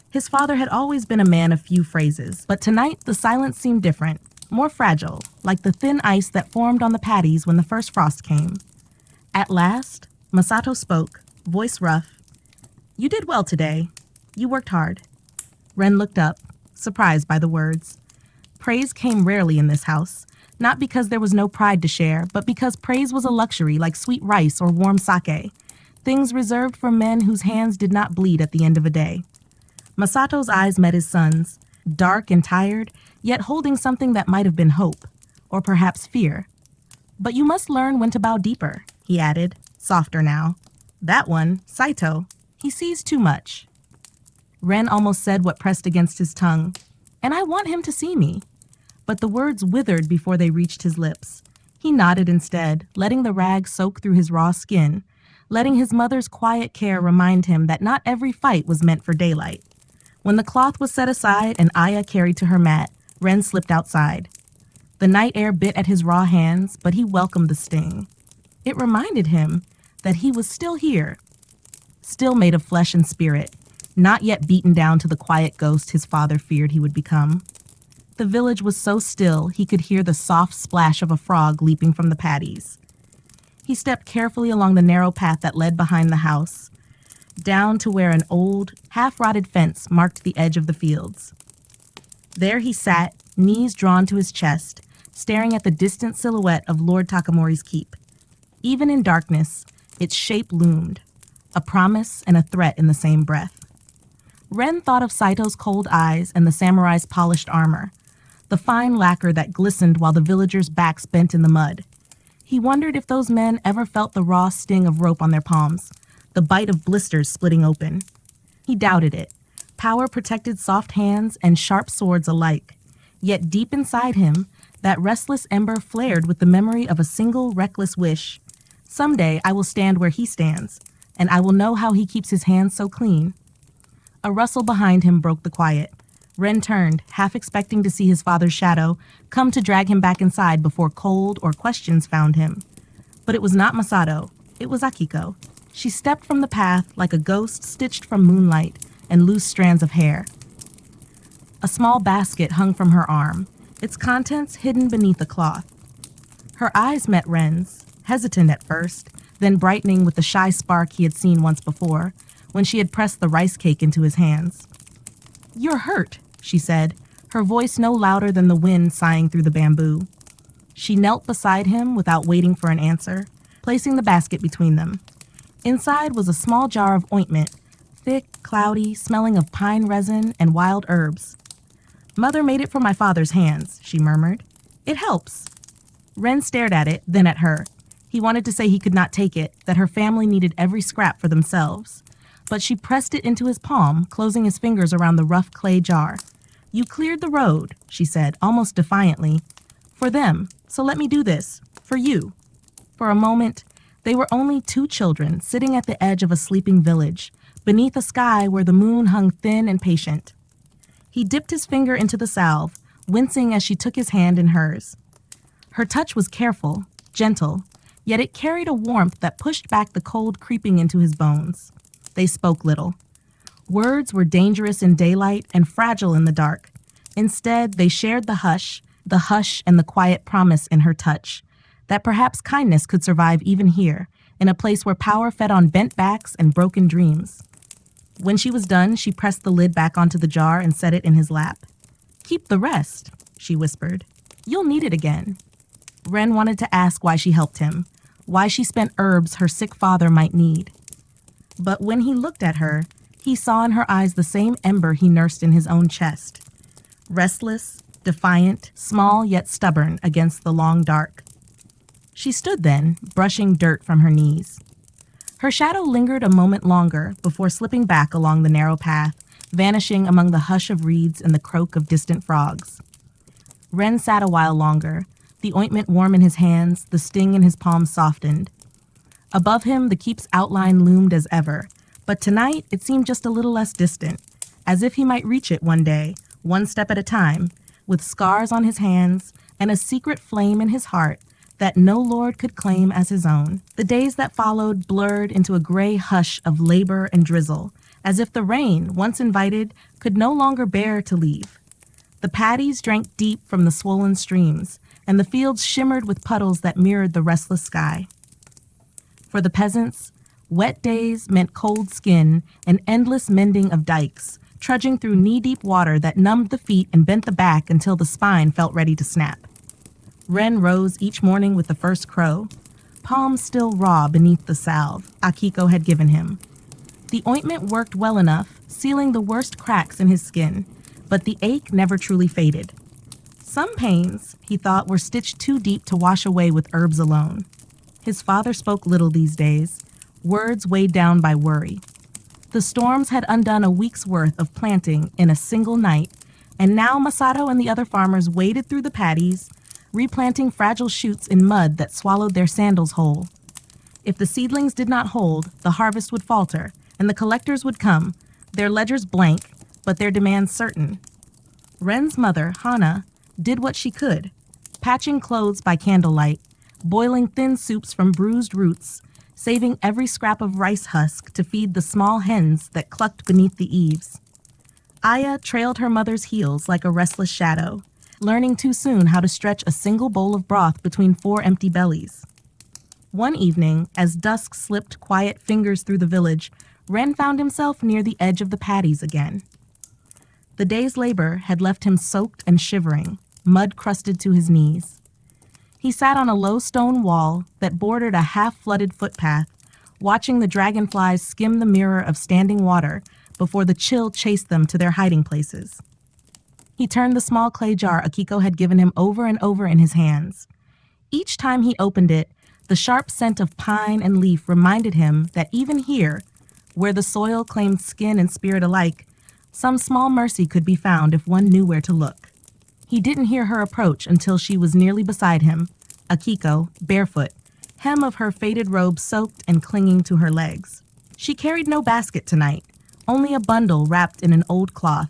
His father had always been a man of few phrases, but tonight the silence seemed different, more fragile, like the thin ice that formed on the paddies when the first frost came. At last, Masato spoke, voice rough. "You did well today. You worked hard." Ren looked up, surprised by the words. Praise came rarely in this house, not because there was no pride to share, but because praise was a luxury like sweet rice or warm sake, things reserved for men whose hands did not bleed at the end of a day. Masato's eyes met his son's, dark and tired, yet holding something that might have been hope, or perhaps fear. "But you must learn when to bow deeper," he added, softer now. "That one, Saito, he sees too much." Ren almost said what pressed against his tongue, "And I want him to see me." But the words withered before they reached his lips. He nodded instead, letting the rag soak through his raw skin, letting his mother's quiet care remind him that not every fight was meant for daylight. When the cloth was set aside and Aya carried to her mat, Ren slipped outside. The night air bit at his raw hands, but he welcomed the sting. It reminded him that he was still here, still made of flesh and spirit, not yet beaten down to the quiet ghost his father feared he would become. The village was so still he could hear the soft splash of a frog leaping from the paddies. He stepped carefully along the narrow path that led behind the house, down to where an old, half-rotted fence marked the edge of the fields. There he sat, knees drawn to his chest, staring at the distant silhouette of Lord Takamori's keep. Even in darkness, its shape loomed, a promise and a threat in the same breath. Ren thought of Saito's cold eyes and the samurai's polished armor, the fine lacquer that glistened while the villagers' backs bent in the mud. He wondered if those men ever felt the raw sting of rope on their palms, the bite of blisters splitting open. He doubted it. Power protected soft hands and sharp swords alike. Yet deep inside him, that restless ember flared with the memory of a single reckless wish. Someday I will stand where he stands, and I will know how he keeps his hands so clean. A rustle behind him broke the quiet. Ren turned, half expecting to see his father's shadow come to drag him back inside before cold or questions found him. But it was not Masato. It was Akiko. She stepped from the path like a ghost stitched from moonlight and loose strands of hair. A small basket hung from her arm, its contents hidden beneath a cloth. Her eyes met Ren's, hesitant at first, then brightening with the shy spark he had seen once before, when she had pressed the rice cake into his hands. "You're hurt," she said, her voice no louder than the wind sighing through the bamboo. She knelt beside him without waiting for an answer, placing the basket between them. Inside was a small jar of ointment, thick, cloudy, smelling of pine resin and wild herbs. "Mother made it from my father's hands," she murmured. "It helps." Ren stared at it, then at her. He wanted to say he could not take it, that her family needed every scrap for themselves. But she pressed it into his palm, closing his fingers around the rough clay jar. "You cleared the road," she said, almost defiantly. "For them, so let me do this. For you." For a moment, they were only two children sitting at the edge of a sleeping village, beneath a sky where the moon hung thin and patient. He dipped his finger into the salve, wincing as she took his hand in hers. Her touch was careful, gentle, yet it carried a warmth that pushed back the cold creeping into his bones. They spoke little. Words were dangerous in daylight and fragile in the dark. Instead, they shared the hush and the quiet promise in her touch, that perhaps kindness could survive even here, in a place where power fed on bent backs and broken dreams. When she was done, she pressed the lid back onto the jar and set it in his lap. "Keep the rest," she whispered. "You'll need it again." Ren wanted to ask why she helped him, why she spent herbs her sick father might need. But when he looked at her, he saw in her eyes the same ember he nursed in his own chest. Restless, defiant, small yet stubborn against the long dark. She stood then, brushing dirt from her knees. Her shadow lingered a moment longer before slipping back along the narrow path, vanishing among the hush of reeds and the croak of distant frogs. Ren sat a while longer, the ointment warm in his hands, the sting in his palms softened. Above him, the keep's outline loomed as ever, but tonight it seemed just a little less distant, as if he might reach it one day, one step at a time, with scars on his hands and a secret flame in his heart that no lord could claim as his own. The days that followed blurred into a gray hush of labor and drizzle, as if the rain, once invited, could no longer bear to leave. The paddies drank deep from the swollen streams, and the fields shimmered with puddles that mirrored the restless sky. For the peasants, wet days meant cold skin and endless mending of dikes, trudging through knee-deep water that numbed the feet and bent the back until the spine felt ready to snap. Ren rose each morning with the first crow, palms still raw beneath the salve Akiko had given him. The ointment worked well enough, sealing the worst cracks in his skin, but the ache never truly faded. Some pains, he thought, were stitched too deep to wash away with herbs alone. His father spoke little these days, words weighed down by worry. The storms had undone a week's worth of planting in a single night, and now Masato and the other farmers waded through the paddies, replanting fragile shoots in mud that swallowed their sandals whole. If the seedlings did not hold, the harvest would falter, and the collectors would come, their ledgers blank, but their demands certain. Ren's mother, Hana, did what she could, patching clothes by candlelight, boiling thin soups from bruised roots, saving every scrap of rice husk to feed the small hens that clucked beneath the eaves. Aya trailed her mother's heels like a restless shadow, learning too soon how to stretch a single bowl of broth between 4 empty bellies. One evening, as dusk slipped quiet fingers through the village, Ren found himself near the edge of the paddies again. The day's labor had left him soaked and shivering, mud crusted to his knees. He sat on a low stone wall that bordered a half-flooded footpath, watching the dragonflies skim the mirror of standing water before the chill chased them to their hiding places. He turned the small clay jar Akiko had given him over and over in his hands. Each time he opened it, the sharp scent of pine and leaf reminded him that even here, where the soil claimed skin and spirit alike, some small mercy could be found if one knew where to look. He didn't hear her approach until she was nearly beside him, Akiko, barefoot, hem of her faded robe soaked and clinging to her legs. She carried no basket tonight, only a bundle wrapped in an old cloth.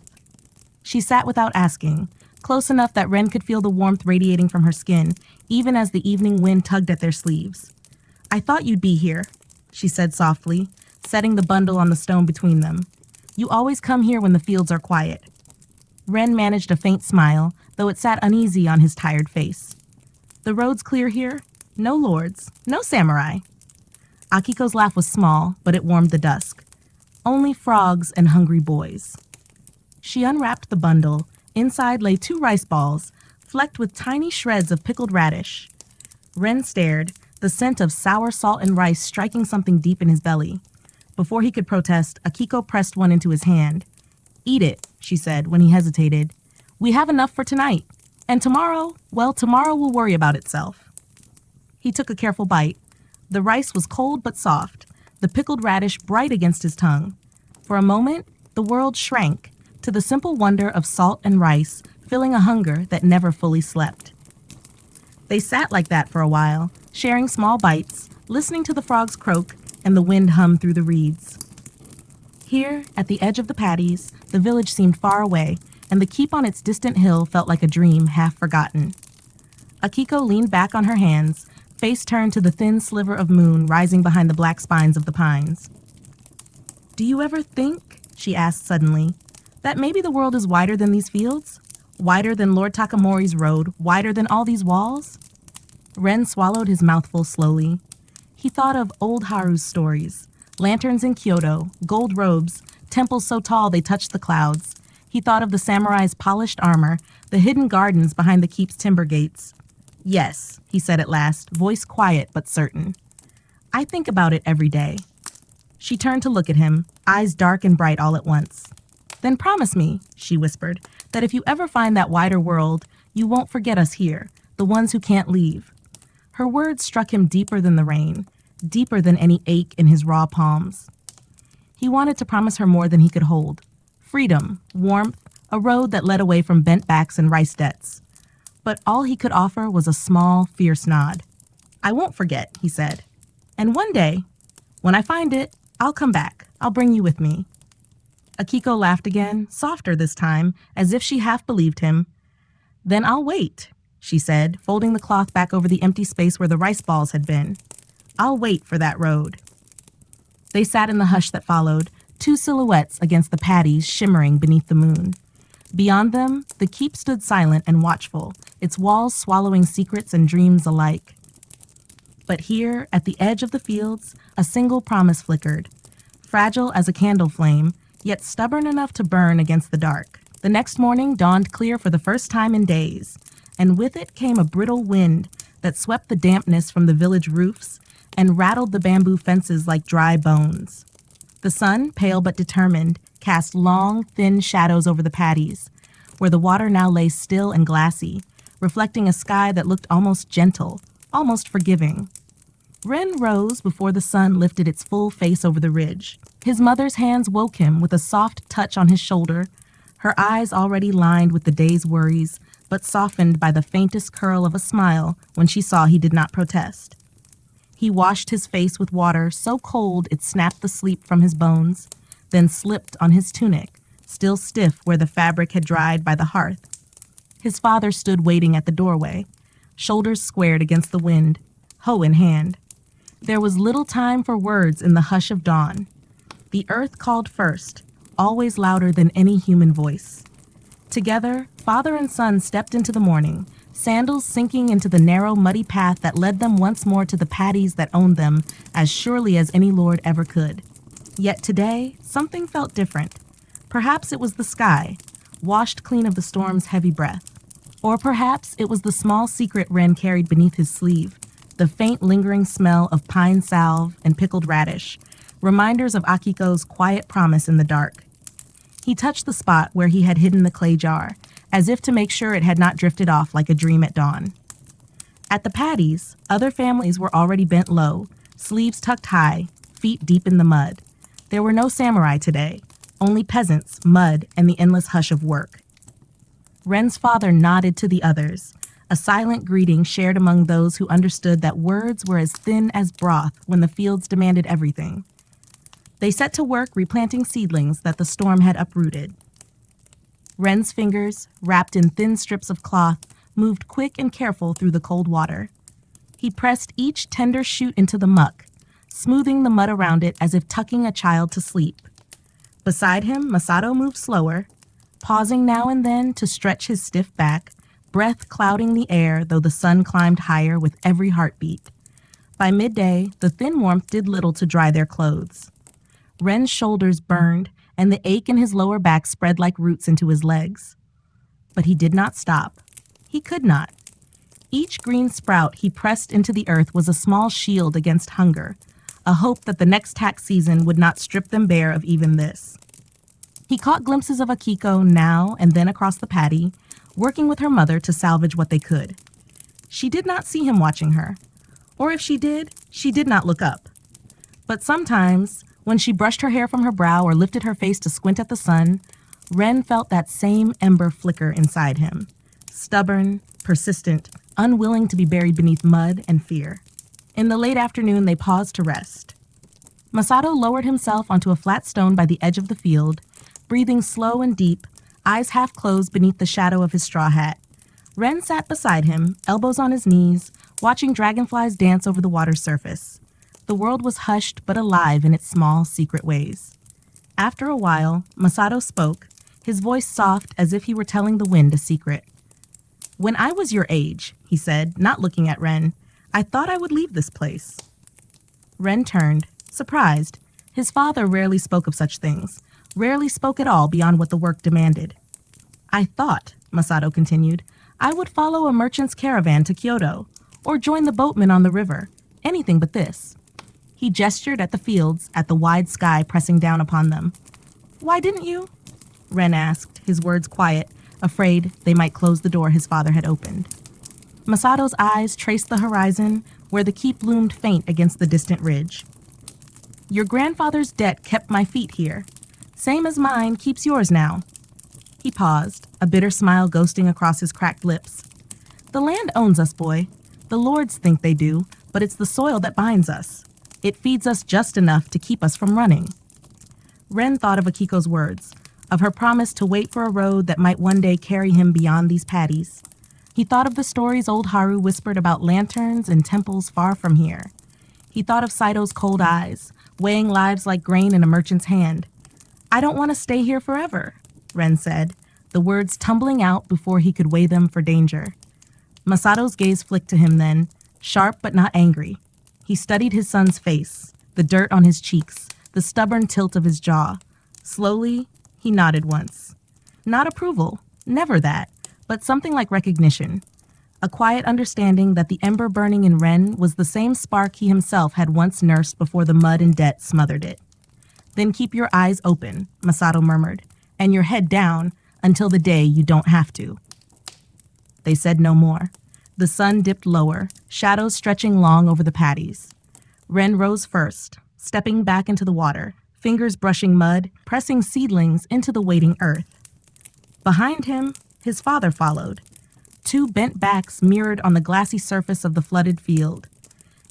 She sat without asking, close enough that Ren could feel the warmth radiating from her skin, even as the evening wind tugged at their sleeves. "I thought you'd be here." she said softly, setting the bundle on the stone between them. "You always come here when the fields are quiet." Ren managed a faint smile, though it sat uneasy on his tired face. "The road's clear here? No lords, no samurai." Akiko's laugh was small, but it warmed the dusk. "Only frogs and hungry boys." She unwrapped the bundle. Inside lay 2 rice balls, flecked with tiny shreds of pickled radish. Ren stared, the scent of sour salt and rice striking something deep in his belly. Before he could protest, Akiko pressed one into his hand. "Eat it," she said when he hesitated. "We have enough for tonight. And tomorrow, well, tomorrow will worry about itself." He took a careful bite. The rice was cold but soft, the pickled radish bright against his tongue. For a moment, the world shrank to the simple wonder of salt and rice filling a hunger that never fully slept. They sat like that for a while, sharing small bites, listening to the frogs croak and the wind hum through the reeds. Here, at the edge of the paddies, the village seemed far away, and the keep on its distant hill felt like a dream half forgotten. Akiko leaned back on her hands, face turned to the thin sliver of moon rising behind the black spines of the pines. "Do you ever think," she asked suddenly, "that maybe the world is wider than these fields? Wider than Lord Takamori's road, wider than all these walls?" Ren swallowed his mouthful slowly. He thought of old Haru's stories, lanterns in Kyoto, gold robes, temples so tall they touched the clouds. He thought of the samurai's polished armor, the hidden gardens behind the keep's timber gates. "Yes," he said at last, voice quiet but certain. "I think about it every day." She turned to look at him, eyes dark and bright all at once. "Then promise me," she whispered, "that if you ever find that wider world, you won't forget us here, the ones who can't leave." Her words struck him deeper than the rain, deeper than any ache in his raw palms. He wanted to promise her more than he could hold. Freedom, warmth, a road that led away from bent backs and rice debts. But all he could offer was a small, fierce nod. "I won't forget," he said. "And one day, when I find it, I'll come back. I'll bring you with me." Akiko laughed again, softer this time, as if she half believed him. "Then I'll wait," she said, folding the cloth back over the empty space where the rice balls had been. "I'll wait for that road." They sat in the hush that followed, 2 silhouettes against the paddies shimmering beneath the moon. Beyond them, the keep stood silent and watchful, its walls swallowing secrets and dreams alike. But here, at the edge of the fields, a single promise flickered. Fragile as a candle flame, yet stubborn enough to burn against the dark. The next morning dawned clear for the first time in days, and with it came a brittle wind that swept the dampness from the village roofs and rattled the bamboo fences like dry bones. The sun, pale but determined, cast long, thin shadows over the paddies, where the water now lay still and glassy, reflecting a sky that looked almost gentle, almost forgiving. Ren rose before the sun lifted its full face over the ridge. His mother's hands woke him with a soft touch on his shoulder, her eyes already lined with the day's worries, but softened by the faintest curl of a smile when she saw he did not protest. He washed his face with water so cold it snapped the sleep from his bones, then slipped on his tunic, still stiff where the fabric had dried by the hearth. His father stood waiting at the doorway, shoulders squared against the wind, hoe in hand. There was little time for words in the hush of dawn. The earth called first, always louder than any human voice. Together, father and son stepped into the morning, sandals sinking into the narrow, muddy path that led them once more to the paddies that owned them as surely as any lord ever could. Yet today, something felt different. Perhaps it was the sky, washed clean of the storm's heavy breath. Or perhaps it was the small secret Ren carried beneath his sleeve, the faint lingering smell of pine salve and pickled radish, reminders of Akiko's quiet promise in the dark. He touched the spot where he had hidden the clay jar, as if to make sure it had not drifted off like a dream at dawn. At the paddies, other families were already bent low, sleeves tucked high, feet deep in the mud. There were no samurai today, only peasants, mud, and the endless hush of work. Ren's father nodded to the others, a silent greeting shared among those who understood that words were as thin as broth when the fields demanded everything. They set to work replanting seedlings that the storm had uprooted. Ren's fingers, wrapped in thin strips of cloth, moved quick and careful through the cold water. He pressed each tender shoot into the muck, smoothing the mud around it as if tucking a child to sleep. Beside him, Masato moved slower, pausing now and then to stretch his stiff back, breath clouding the air though the sun climbed higher with every heartbeat. By midday, the thin warmth did little to dry their clothes. Ren's shoulders burned, and the ache in his lower back spread like roots into his legs. But he did not stop. He could not. Each green sprout he pressed into the earth was a small shield against hunger, a hope that the next tax season would not strip them bare of even this. He caught glimpses of Akiko now and then across the paddy, working with her mother to salvage what they could. She did not see him watching her, or if she did not look up. But sometimes, when she brushed her hair from her brow or lifted her face to squint at the sun, Ren felt that same ember flicker inside him, stubborn, persistent, unwilling to be buried beneath mud and fear. In the late afternoon, they paused to rest. Masato lowered himself onto a flat stone by the edge of the field, breathing slow and deep, eyes half closed beneath the shadow of his straw hat. Ren sat beside him, elbows on his knees, watching dragonflies dance over the water's surface. The world was hushed but alive in its small, secret ways. After a while, Masato spoke, his voice soft as if he were telling the wind a secret. "When I was your age," he said, not looking at Ren, "I thought I would leave this place." Ren turned, surprised. His father rarely spoke of such things, rarely spoke at all beyond what the work demanded. "I thought," Masato continued, "I would follow a merchant's caravan to Kyoto, or join the boatmen on the river, anything but this." He gestured at the fields, at the wide sky pressing down upon them. "Why didn't you?" Ren asked, his words quiet, afraid they might close the door his father had opened. Masato's eyes traced the horizon, where the keep loomed faint against the distant ridge. "Your grandfather's debt kept my feet here. Same as mine keeps yours now." He paused, a bitter smile ghosting across his cracked lips. "The land owns us, boy. The lords think they do, but it's the soil that binds us. It feeds us just enough to keep us from running." Ren thought of Akiko's words, of her promise to wait for a road that might one day carry him beyond these paddies. He thought of the stories old Haru whispered about lanterns and temples far from here. He thought of Saito's cold eyes, weighing lives like grain in a merchant's hand. "I don't want to stay here forever," Ren said, the words tumbling out before he could weigh them for danger. Masato's gaze flicked to him then, sharp but not angry. He studied his son's face, the dirt on his cheeks, the stubborn tilt of his jaw. Slowly, he nodded once. Not approval, never that, but something like recognition. A quiet understanding that the ember burning in Ren was the same spark he himself had once nursed before the mud and debt smothered it. "Then keep your eyes open," Masato murmured, "and your head down until the day you don't have to." They said no more. The sun dipped lower, shadows stretching long over the paddies. Ren rose first, stepping back into the water, fingers brushing mud, pressing seedlings into the waiting earth. Behind him, his father followed. Two bent backs mirrored on the glassy surface of the flooded field.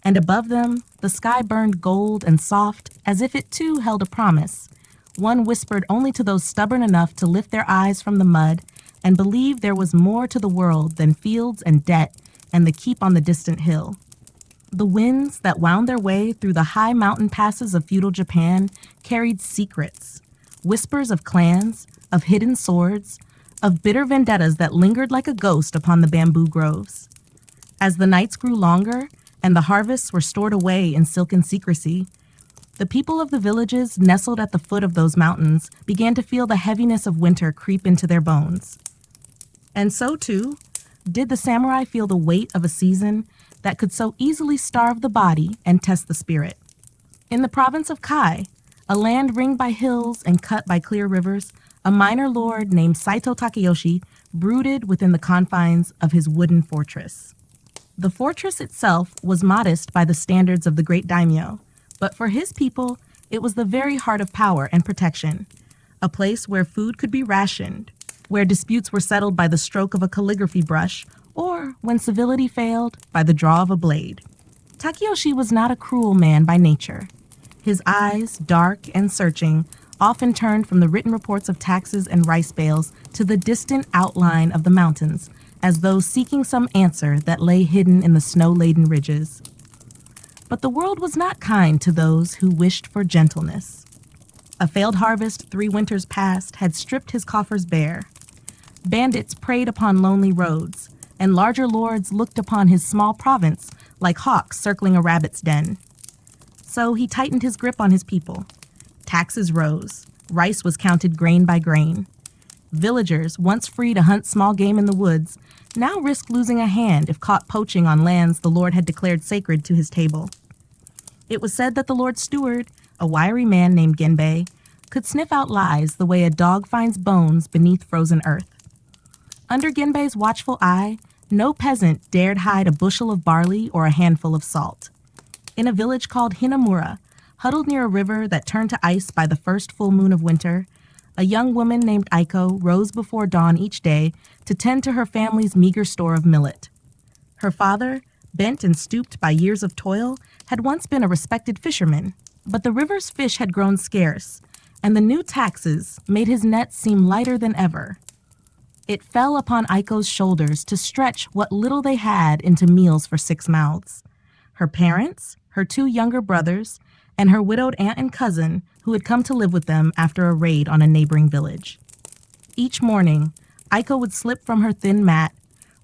And above them, the sky burned gold and soft, as if it too held a promise, one whispered only to those stubborn enough to lift their eyes from the mud and believe there was more to the world than fields and debt and the keep on the distant hill. The winds that wound their way through the high mountain passes of feudal Japan carried secrets, whispers of clans, of hidden swords, of bitter vendettas that lingered like a ghost upon the bamboo groves. As the nights grew longer and the harvests were stored away in silken secrecy, the people of the villages nestled at the foot of those mountains began to feel the heaviness of winter creep into their bones. And so, too, did the samurai feel the weight of a season that could so easily starve the body and test the spirit. In the province of Kai, a land ringed by hills and cut by clear rivers, a minor lord named Saito Takeyoshi brooded within the confines of his wooden fortress. The fortress itself was modest by the standards of the great daimyo, but for his people, it was the very heart of power and protection, a place where food could be rationed, where disputes were settled by the stroke of a calligraphy brush, or, when civility failed, by the draw of a blade. Takeyoshi was not a cruel man by nature. His eyes, dark and searching, often turned from the written reports of taxes and rice bales to the distant outline of the mountains, as though seeking some answer that lay hidden in the snow-laden ridges. But the world was not kind to those who wished for gentleness. A failed harvest 3 winters past had stripped his coffers bare. Bandits preyed upon lonely roads, and larger lords looked upon his small province like hawks circling a rabbit's den. So he tightened his grip on his people. Taxes rose. Rice was counted grain by grain. Villagers, once free to hunt small game in the woods, now risked losing a hand if caught poaching on lands the Lord had declared sacred to his table. It was said that the Lord's steward, a wiry man named Genbei, could sniff out lies the way a dog finds bones beneath frozen earth. Under Genbei's watchful eye, no peasant dared hide a bushel of barley or a handful of salt. In a village called Hinamura, huddled near a river that turned to ice by the first full moon of winter, a young woman named Aiko rose before dawn each day to tend to her family's meager store of millet. Her father, bent and stooped by years of toil, had once been a respected fisherman, but the river's fish had grown scarce, and the new taxes made his nets seem lighter than ever. It fell upon Aiko's shoulders to stretch what little they had into meals for 6 mouths. Her parents, her 2 younger brothers, and her widowed aunt and cousin who had come to live with them after a raid on a neighboring village. Each morning, Aiko would slip from her thin mat,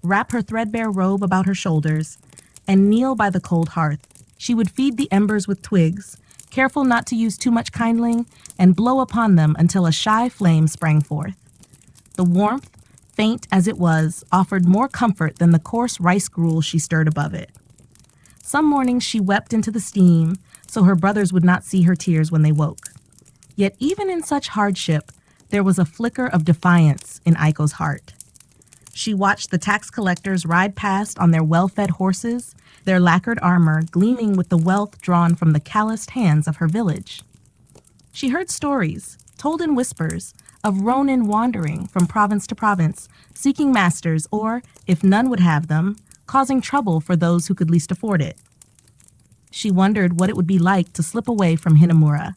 wrap her threadbare robe about her shoulders, and kneel by the cold hearth. She would feed the embers with twigs, careful not to use too much kindling, and blow upon them until a shy flame sprang forth. The warmth, faint as it was, offered more comfort than the coarse rice gruel she stirred above it. Some mornings she wept into the steam, so her brothers would not see her tears when they woke. Yet even in such hardship, there was a flicker of defiance in Aiko's heart. She watched the tax collectors ride past on their well-fed horses, their lacquered armor gleaming with the wealth drawn from the calloused hands of her village. She heard stories, told in whispers, of ronin wandering from province to province, seeking masters or, if none would have them, causing trouble for those who could least afford it. She wondered what it would be like to slip away from Hinamura,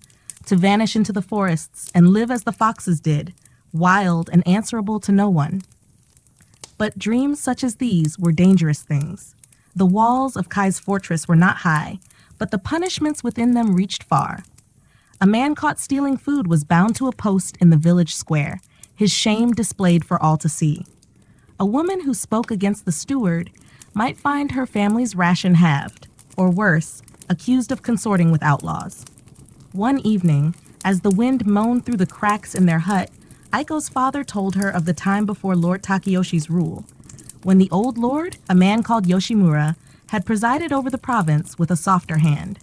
to vanish into the forests and live as the foxes did, wild and answerable to no one. But dreams such as these were dangerous things. The walls of Kai's fortress were not high, but the punishments within them reached far. A man caught stealing food was bound to a post in the village square, his shame displayed for all to see. A woman who spoke against the steward might find her family's ration halved, or worse, accused of consorting with outlaws. One evening, as the wind moaned through the cracks in their hut, Aiko's father told her of the time before Lord Takeyoshi's rule, when the old lord, a man called Yoshimura, had presided over the province with a softer hand.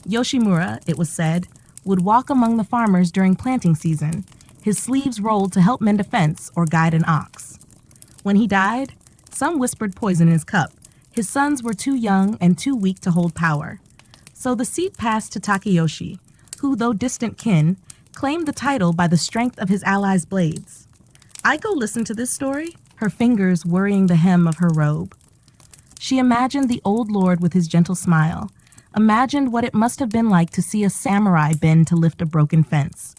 Yoshimura, it was said, would walk among the farmers during planting season, his sleeves rolled to help mend a fence or guide an ox. When he died, some whispered poison in his cup. His sons were too young and too weak to hold power. So the seat passed to Takeyoshi, who, though distant kin, claimed the title by the strength of his allies' blades. Aiko listened to this story, her fingers worrying the hem of her robe. She imagined the old lord with his gentle smile, imagined what it must have been like to see a samurai bend to lift a broken fence.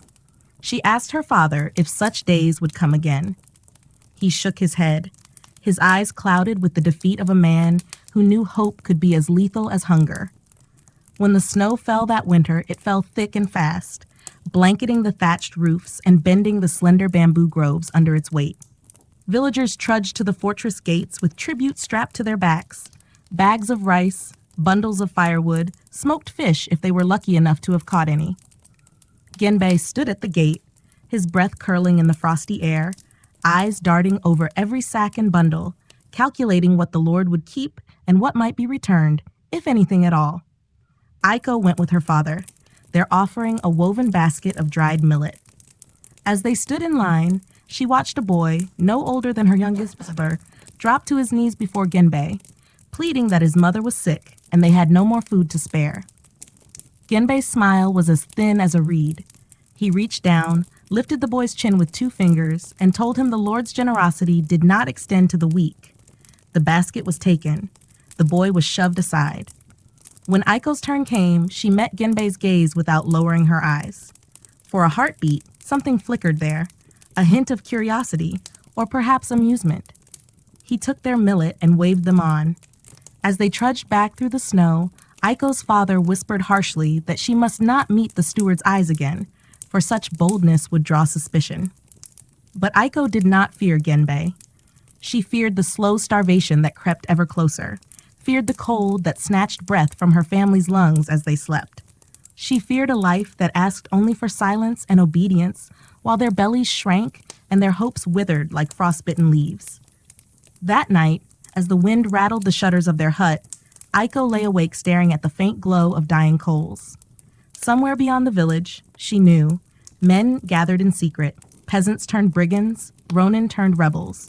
She asked her father if such days would come again. He shook his head, his eyes clouded with the defeat of a man who knew hope could be as lethal as hunger. When the snow fell that winter, it fell thick and fast, blanketing the thatched roofs and bending the slender bamboo groves under its weight. Villagers trudged to the fortress gates with tribute strapped to their backs, bags of rice, bundles of firewood, smoked fish if they were lucky enough to have caught any. Genbei stood at the gate, his breath curling in the frosty air, eyes darting over every sack and bundle, calculating what the Lord would keep and what might be returned, if anything at all. Aiko went with her father, their offering a woven basket of dried millet. As they stood in line, she watched a boy, no older than her youngest brother, drop to his knees before Genbei, pleading that his mother was sick and they had no more food to spare. Genbei's smile was as thin as a reed. He reached down, lifted the boy's chin with 2 fingers, and told him the Lord's generosity did not extend to the weak. The basket was taken. The boy was shoved aside. When Aiko's turn came, she met Genbei's gaze without lowering her eyes. For a heartbeat, something flickered there, a hint of curiosity, or perhaps amusement. He took their millet and waved them on. As they trudged back through the snow, Aiko's father whispered harshly that she must not meet the steward's eyes again, for such boldness would draw suspicion. But Aiko did not fear Genbei. She feared the slow starvation that crept ever closer, feared the cold that snatched breath from her family's lungs as they slept. She feared a life that asked only for silence and obedience while their bellies shrank and their hopes withered like frostbitten leaves. That night, as the wind rattled the shutters of their hut, Aiko lay awake staring at the faint glow of dying coals. Somewhere beyond the village, she knew, men gathered in secret, peasants turned brigands, ronin turned rebels.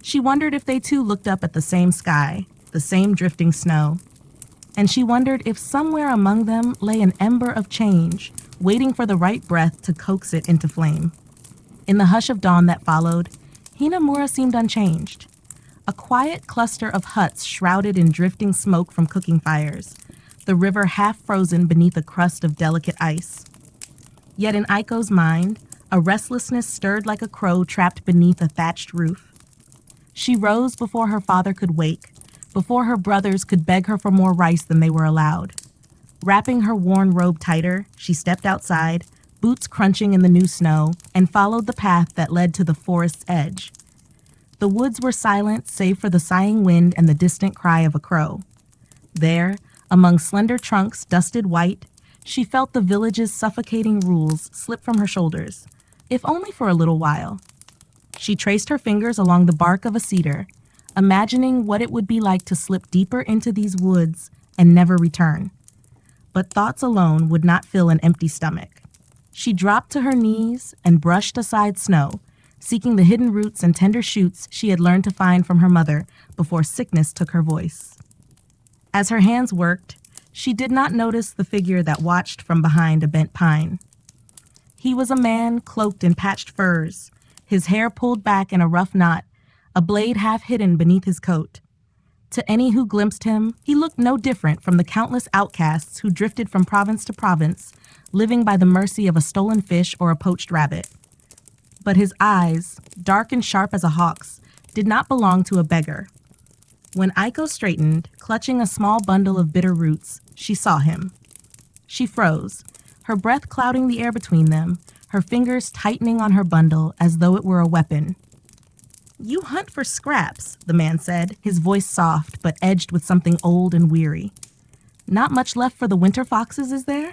She wondered if they too looked up at the same sky, the same drifting snow. And she wondered if somewhere among them lay an ember of change, waiting for the right breath to coax it into flame. In the hush of dawn that followed, Hinamura seemed unchanged. A quiet cluster of huts shrouded in drifting smoke from cooking fires, the river half frozen beneath a crust of delicate ice. Yet in Aiko's mind, a restlessness stirred like a crow trapped beneath a thatched roof. She rose before her father could wake, before her brothers could beg her for more rice than they were allowed. Wrapping her worn robe tighter, she stepped outside, boots crunching in the new snow, and followed the path that led to the forest's edge. The woods were silent save for the sighing wind and the distant cry of a crow. There, among slender trunks dusted white, she felt the village's suffocating rules slip from her shoulders, if only for a little while. She traced her fingers along the bark of a cedar, imagining what it would be like to slip deeper into these woods and never return. But thoughts alone would not fill an empty stomach. She dropped to her knees and brushed aside snow, seeking the hidden roots and tender shoots she had learned to find from her mother before sickness took her voice. As her hands worked, she did not notice the figure that watched from behind a bent pine. He was a man cloaked in patched furs, his hair pulled back in a rough knot, a blade half hidden beneath his coat. To any who glimpsed him, he looked no different from the countless outcasts who drifted from province to province, living by the mercy of a stolen fish or a poached rabbit. But his eyes, dark and sharp as a hawk's, did not belong to a beggar. When Aiko straightened, clutching a small bundle of bitter roots, she saw him. She froze, her breath clouding the air between them, her fingers tightening on her bundle as though it were a weapon. "You hunt for scraps," the man said, his voice soft but edged with something old and weary. "Not much left for the winter foxes, is there?"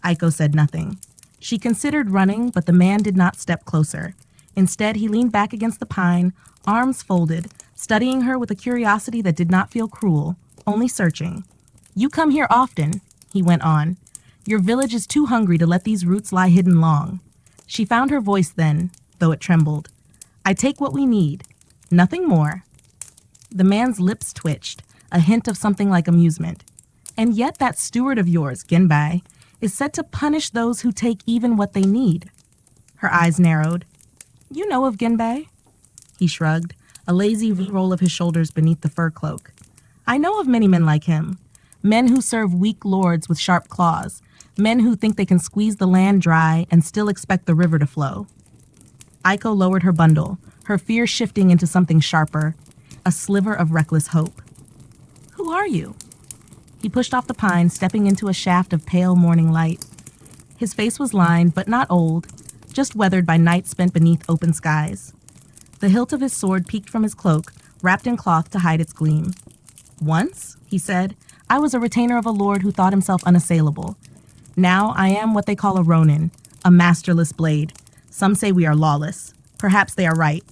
Aiko said nothing. She considered running, but the man did not step closer. Instead, he leaned back against the pine, arms folded, studying her with a curiosity that did not feel cruel, only searching. "You come here often," he went on. "Your village is too hungry to let these roots lie hidden long." She found her voice then, though it trembled. "I take what we need. Nothing more." The man's lips twitched, a hint of something like amusement. "And yet that steward of yours, Genbei, is said to punish those who take even what they need." Her eyes narrowed. "You know of Genbei?" He shrugged, a lazy roll of his shoulders beneath the fur cloak. "I know of many men like him. Men who serve weak lords with sharp claws. Men who think they can squeeze the land dry and still expect the river to flow." Aiko lowered her bundle, her fear shifting into something sharper, a sliver of reckless hope. "Who are you?" He pushed off the pine, stepping into a shaft of pale morning light. His face was lined, but not old, just weathered by nights spent beneath open skies. The hilt of his sword peeked from his cloak, wrapped in cloth to hide its gleam. "Once," he said, "I was a retainer of a lord who thought himself unassailable. Now I am what they call a ronin, a masterless blade. Some say we are lawless. Perhaps they are right."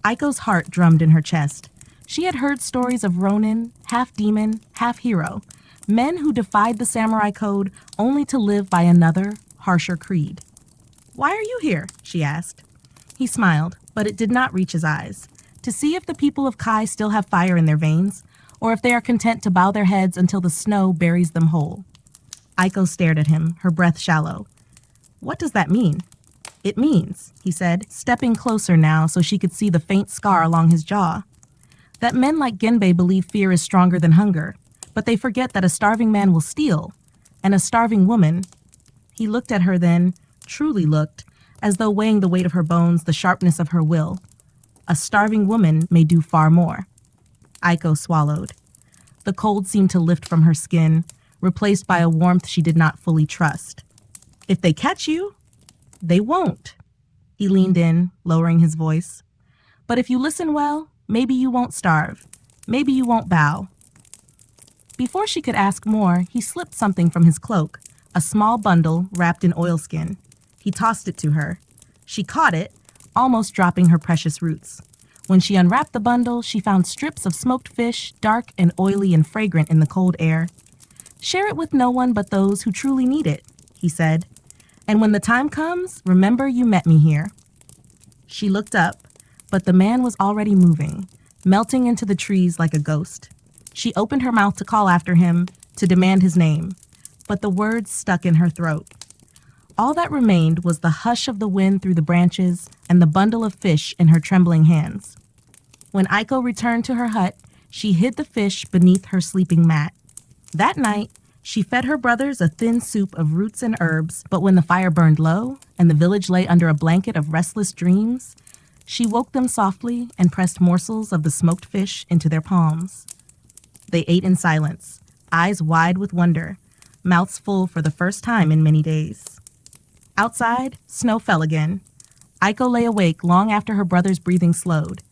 Aiko's heart drummed in her chest. She had heard stories of ronin, half demon, half hero, men who defied the samurai code only to live by another, harsher creed. "Why are you here?" she asked. He smiled, but it did not reach his eyes. To see if the people of Kai still have fire in their veins, or if they are content to bow their heads until the snow buries them whole. Aiko stared at him, her breath shallow. "What does that mean?" "It means," he said, stepping closer now so she could see the faint scar along his jaw, "that men like Genbei believe fear is stronger than hunger, but they forget that a starving man will steal, and a starving woman—" He looked at her then, truly looked, as though weighing the weight of her bones, the sharpness of her will. "A starving woman may do far more." Aiko swallowed. The cold seemed to lift from her skin. replaced by a warmth she did not fully trust. If they catch you, they won't. He leaned in, lowering his voice. But if you listen well, maybe you won't starve. Maybe you won't bow. Before she could ask more, he slipped something from his cloak, a small bundle wrapped in oilskin. He tossed it to her. She caught it, almost dropping her precious roots. When she unwrapped the bundle, she found strips of smoked fish, dark and oily and fragrant in the cold air. Share it with no one but those who truly need it, he said. And when the time comes, remember you met me here. She looked up, but the man was already moving, melting into the trees like a ghost. She opened her mouth to call after him, to demand his name, but the words stuck in her throat. All that remained was the hush of the wind through the branches and the bundle of fish in her trembling hands. When Aiko returned to her hut, she hid the fish beneath her sleeping mat. That night, she fed her brothers a thin soup of roots and herbs, but when the fire burned low and the village lay under a blanket of restless dreams, she woke them softly and pressed morsels of the smoked fish into their palms. They ate in silence, eyes wide with wonder, mouths full for the first time in many days. Outside, snow fell again. Aiko lay awake long after her brother's breathing slowed.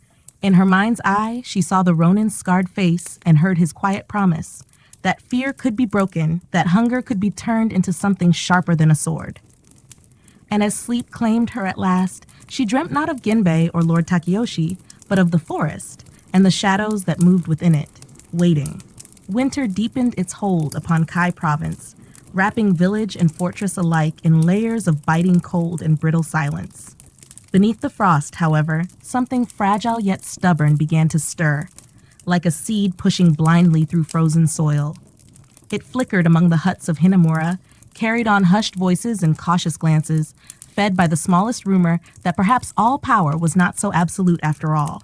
In her mind's eye, she saw the Ronin's scarred face and heard his quiet promise that fear could be broken, that hunger could be turned into something sharper than a sword. And as sleep claimed her at last, she dreamt not of Genbei or Lord Takeyoshi, but of the forest and the shadows that moved within it, waiting. Winter deepened its hold upon Kai Province, wrapping village and fortress alike in layers of biting cold and brittle silence. Beneath the frost, however, something fragile yet stubborn began to stir, like a seed pushing blindly through frozen soil. It flickered among the huts of Hinamura, carried on hushed voices and cautious glances, fed by the smallest rumor that perhaps all power was not so absolute after all.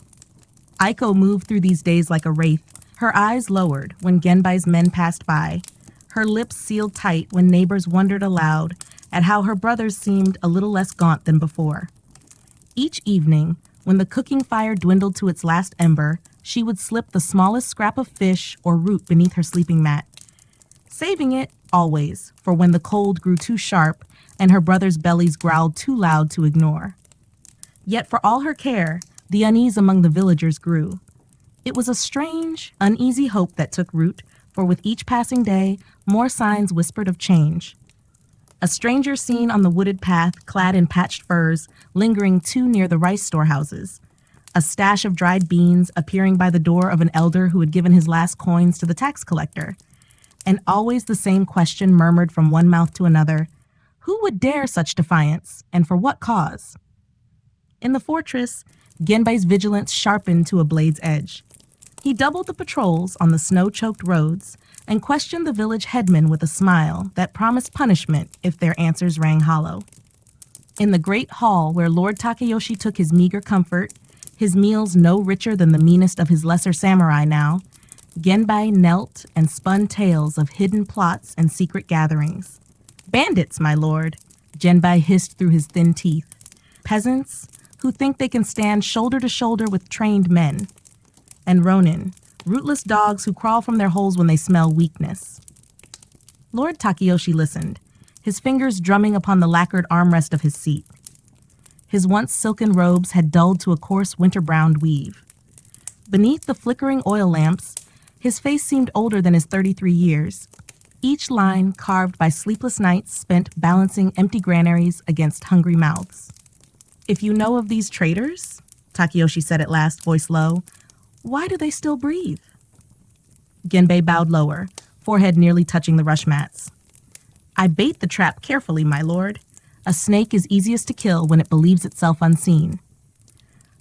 Aiko moved through these days like a wraith, her eyes lowered when Genbai's men passed by, her lips sealed tight when neighbors wondered aloud at how her brothers seemed a little less gaunt than before. Each evening, when the cooking fire dwindled to its last ember, she would slip the smallest scrap of fish or root beneath her sleeping mat, saving it, always, for when the cold grew too sharp and her brothers' bellies growled too loud to ignore. Yet for all her care, the unease among the villagers grew. It was a strange, uneasy hope that took root, for with each passing day, more signs whispered of change. A stranger seen on the wooded path, clad in patched furs, lingering too near the rice storehouses. A stash of dried beans appearing by the door of an elder who had given his last coins to the tax collector. And always the same question murmured from one mouth to another. Who would dare such defiance, and for what cause? In the fortress, Genbai's vigilance sharpened to a blade's edge. He doubled the patrols on the snow-choked roads and questioned the village headmen with a smile that promised punishment if their answers rang hollow. In the great hall where Lord Takeyoshi took his meager comfort, his meals no richer than the meanest of his lesser samurai now, Genbai knelt and spun tales of hidden plots and secret gatherings. Bandits, my lord, Genbai hissed through his thin teeth. Peasants who think they can stand shoulder to shoulder with trained men. And Ronin, rootless dogs who crawl from their holes when they smell weakness. Lord Takeyoshi listened, his fingers drumming upon the lacquered armrest of his seat. His once silken robes had dulled to a coarse winter-browned weave. Beneath the flickering oil lamps, his face seemed older than his 33 years, each line carved by sleepless nights spent balancing empty granaries against hungry mouths. If you know of these traitors, Takeyoshi said at last, voice low, why do they still breathe? Genbei bowed lower, forehead nearly touching the rush mats. I bait the trap carefully, my lord. A snake is easiest to kill when it believes itself unseen.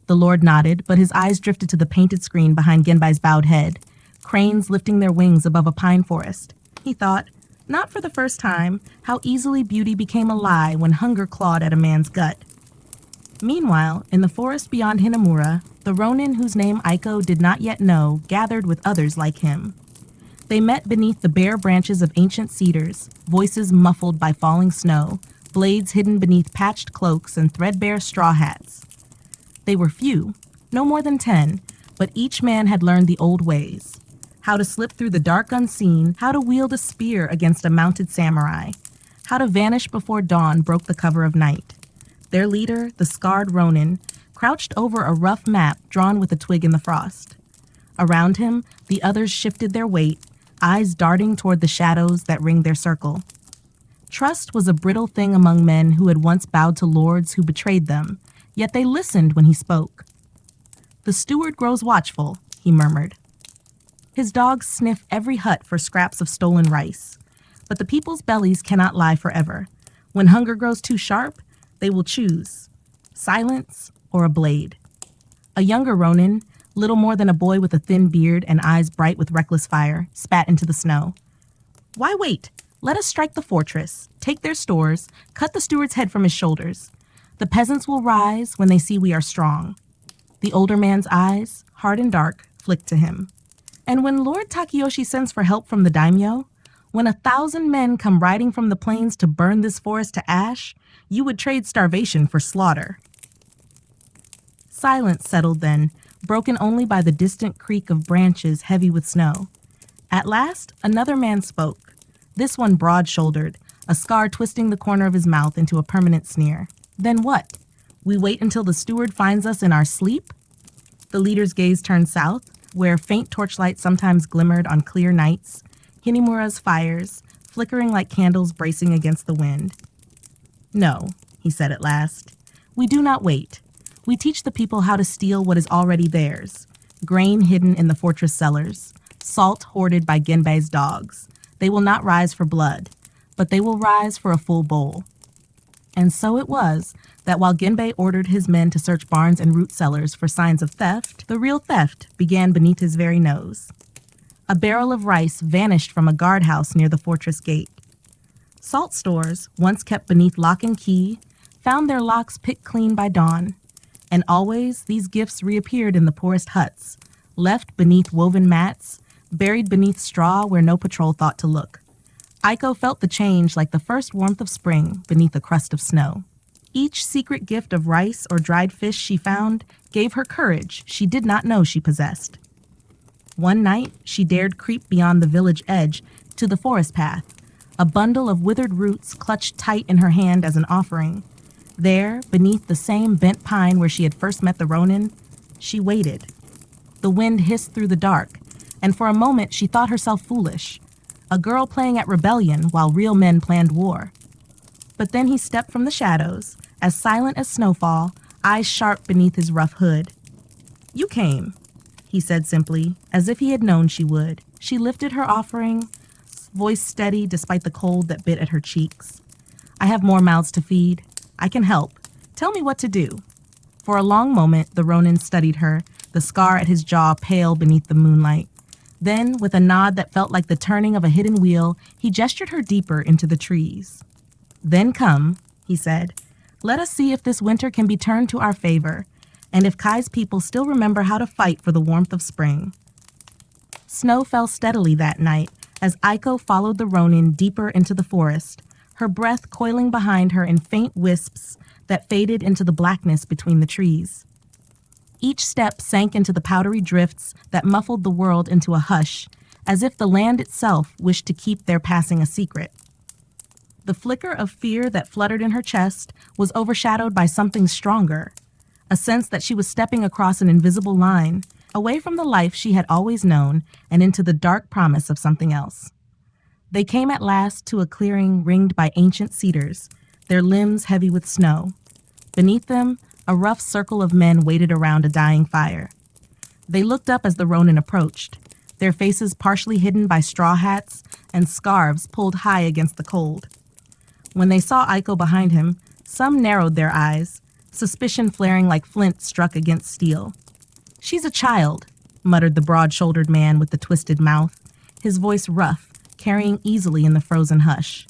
The lord nodded, but his eyes drifted to the painted screen behind Genbai's bowed head, cranes lifting their wings above a pine forest. He thought, not for the first time, how easily beauty became a lie when hunger clawed at a man's gut. Meanwhile, in the forest beyond Hinamura, the Ronin whose name Aiko did not yet know gathered with others like him. They met beneath the bare branches of ancient cedars, voices muffled by falling snow, blades hidden beneath patched cloaks and threadbare straw hats. They were few, no more than 10, but each man had learned the old ways, how to slip through the dark unseen, how to wield a spear against a mounted samurai, how to vanish before dawn broke the cover of night. Their leader, the scarred Ronin, crouched over a rough map drawn with a twig in the frost. Around him, the others shifted their weight, eyes darting toward the shadows that ringed their circle. Trust was a brittle thing among men who had once bowed to lords who betrayed them, yet they listened when he spoke. "The steward grows watchful," he murmured. "His dogs sniff every hut for scraps of stolen rice. But the people's bellies cannot lie forever. When hunger grows too sharp, they will choose silence or a blade." A younger Ronin, little more than a boy with a thin beard and eyes bright with reckless fire, spat into the snow. "Why wait? Let us strike the fortress, take their stores, cut the steward's head from his shoulders. The peasants will rise when they see we are strong." The older man's eyes, hard and dark, flicked to him. "And when Lord Takeyoshi sends for help from the daimyo, when 1,000 men come riding from the plains to burn this forest to ash, you would trade starvation for slaughter." Silence settled then, broken only by the distant creak of branches heavy with snow. At last, another man spoke, this one broad-shouldered, a scar twisting the corner of his mouth into a permanent sneer. "Then what? We wait until the steward finds us in our sleep?" The leader's gaze turned south, where faint torchlight sometimes glimmered on clear nights, Hinimura's fires, flickering like candles bracing against the wind. "No," he said at last. "We do not wait. We teach the people how to steal what is already theirs. Grain hidden in the fortress cellars, salt hoarded by Genbei's dogs. They will not rise for blood, but they will rise for a full bowl." And so it was that while Genbei ordered his men to search barns and root cellars for signs of theft, the real theft began beneath his very nose. A barrel of rice vanished from a guardhouse near the fortress gate. Salt stores, once kept beneath lock and key, found their locks picked clean by dawn. And always these gifts reappeared in the poorest huts, left beneath woven mats, buried beneath straw where no patrol thought to look. Aiko felt the change like the first warmth of spring beneath a crust of snow. Each secret gift of rice or dried fish she found gave her courage she did not know she possessed. One night, she dared creep beyond the village edge to the forest path, a bundle of withered roots clutched tight in her hand as an offering. There, beneath the same bent pine where she had first met the Ronin, she waited. The wind hissed through the dark, and for a moment she thought herself foolish, a girl playing at rebellion while real men planned war. But then he stepped from the shadows, as silent as snowfall, eyes sharp beneath his rough hood. "You came," he said simply, as if he had known she would. She lifted her offering, voice steady despite the cold that bit at her cheeks. "I have more mouths to feed. I can help. Tell me what to do." For a long moment, the Ronin studied her, the scar at his jaw pale beneath the moonlight. Then, with a nod that felt like the turning of a hidden wheel, he gestured her deeper into the trees. "Then come," he said. "Let us see if this winter can be turned to our favor, and if Kai's people still remember how to fight for the warmth of spring." Snow fell steadily that night as Aiko followed the Ronin deeper into the forest, her breath coiling behind her in faint wisps that faded into the blackness between the trees. Each step sank into the powdery drifts that muffled the world into a hush, as if the land itself wished to keep their passing a secret. The flicker of fear that fluttered in her chest was overshadowed by something stronger, a sense that she was stepping across an invisible line, away from the life she had always known and into the dark promise of something else. They came at last to a clearing ringed by ancient cedars, their limbs heavy with snow. Beneath them, a rough circle of men waited around a dying fire. They looked up as the Ronin approached, their faces partially hidden by straw hats and scarves pulled high against the cold. When they saw Aiko behind him, some narrowed their eyes, suspicion flaring like flint struck against steel. "She's a child," muttered the broad-shouldered man with the twisted mouth, his voice rough, carrying easily in the frozen hush.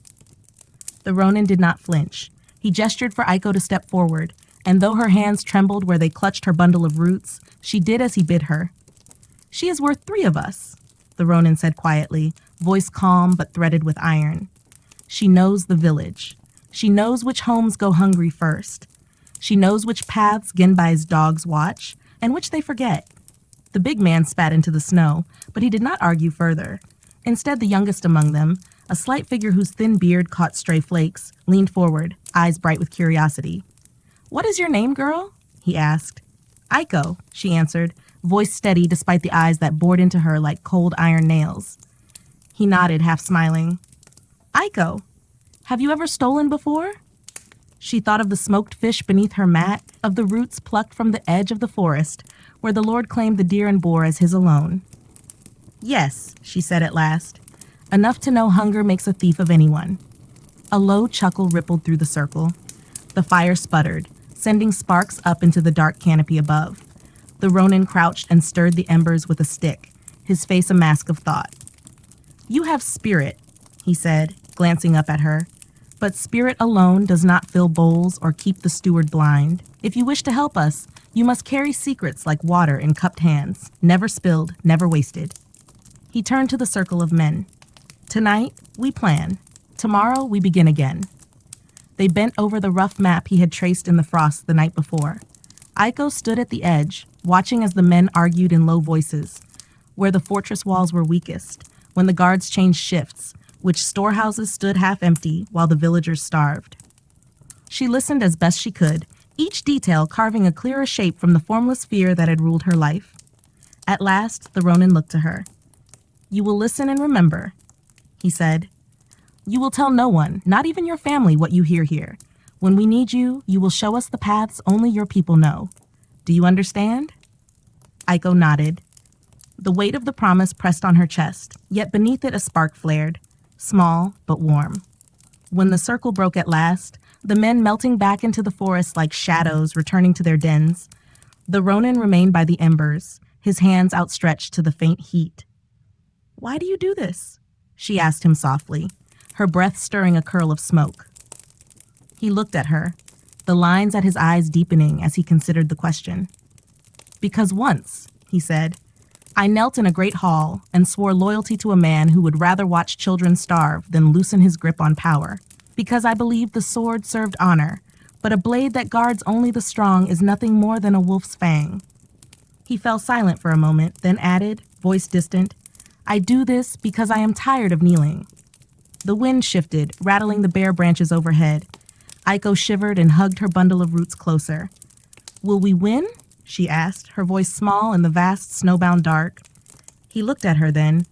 The Ronin did not flinch. He gestured for Aiko to step forward, and though her hands trembled where they clutched her bundle of roots, she did as he bid her. "She is worth 3 of us," the Ronin said quietly, voice calm but threaded with iron. "She knows the village. She knows which homes go hungry first. She knows which paths Genbai's dogs watch, and which they forget. The big man spat into the snow, but he did not argue further. Instead, the youngest among them, a slight figure whose thin beard caught stray flakes, leaned forward, eyes bright with curiosity. "What is your name, girl?" he asked. "Aiko," she answered, voice steady despite the eyes that bored into her like cold iron nails. He nodded, half smiling. "Aiko, have you ever stolen before?" She thought of the smoked fish beneath her mat, of the roots plucked from the edge of the forest, where the Lord claimed the deer and boar as his alone. "Yes," she said at last, enough to know hunger makes a thief of anyone. A low chuckle rippled through the circle. The fire sputtered, sending sparks up into the dark canopy above. The Ronin crouched and stirred the embers with a stick, his face a mask of thought. "You have spirit," he said, glancing up at her. "But spirit alone does not fill bowls or keep the steward blind. If you wish to help us, you must carry secrets like water in cupped hands, never spilled, never wasted." He turned to the circle of men. "Tonight, we plan. Tomorrow, we begin again." They bent over the rough map he had traced in the frost the night before. Aiko stood at the edge, watching as the men argued in low voices, where the fortress walls were weakest, when the guards changed shifts, which storehouses stood half empty while the villagers starved. She listened as best she could, each detail carving a clearer shape from the formless fear that had ruled her life. At last, the Ronin looked to her. "You will listen and remember," he said. "You will tell no one, not even your family, what you hear here. When we need you, you will show us the paths only your people know. Do you understand?" Aiko nodded. The weight of the promise pressed on her chest, yet beneath it a spark flared, small but warm. When the circle broke at last, the men melting back into the forest like shadows returning to their dens, the Ronin remained by the embers, his hands outstretched to the faint heat. "Why do you do this?" she asked him softly, her breath stirring a curl of smoke. He looked at her, the lines at his eyes deepening as he considered the question. "Because once," he said, "I knelt in a great hall and swore loyalty to a man who would rather watch children starve than loosen his grip on power. Because I believed the sword served honor, but a blade that guards only the strong is nothing more than a wolf's fang." He fell silent for a moment, then added, voice distant, "I do this because I am tired of kneeling." The wind shifted, rattling the bare branches overhead. Aiko shivered and hugged her bundle of roots closer. "Will we win?" she asked, her voice small in the vast snowbound dark. He looked at her then,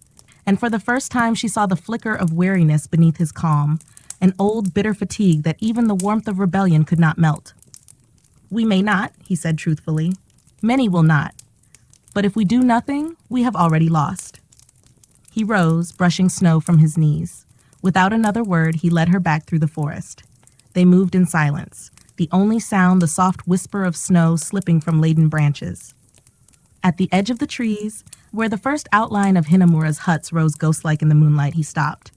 and for the first time she saw the flicker of weariness beneath his calm, an old bitter fatigue that even the warmth of rebellion could not melt. "We may not," he said truthfully. "Many will not. But if we do nothing, we have already lost." He rose, brushing snow from his knees. Without another word, he led her back through the forest. They moved in silence, the only sound the soft whisper of snow slipping from laden branches. At the edge of the trees, where the first outline of Hinamura's huts rose ghost-like in the moonlight, he stopped.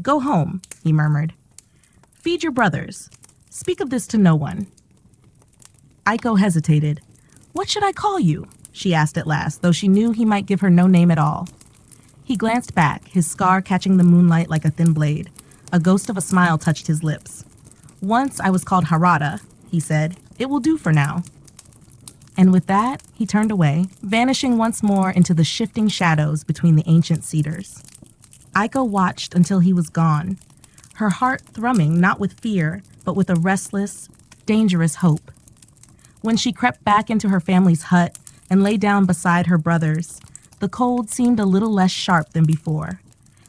"Go home," he murmured. "Feed your brothers. Speak of this to no one." Aiko hesitated. "What should I call you?" she asked at last, though she knew he might give her no name at all. He glanced back, his scar catching the moonlight like a thin blade. A ghost of a smile touched his lips. "Once I was called Harada," he said. "It will do for now." And with that, he turned away, vanishing once more into the shifting shadows between the ancient cedars. Aiko watched until he was gone, her heart thrumming not with fear, but with a restless, dangerous hope. When she crept back into her family's hut and lay down beside her brothers, the cold seemed a little less sharp than before.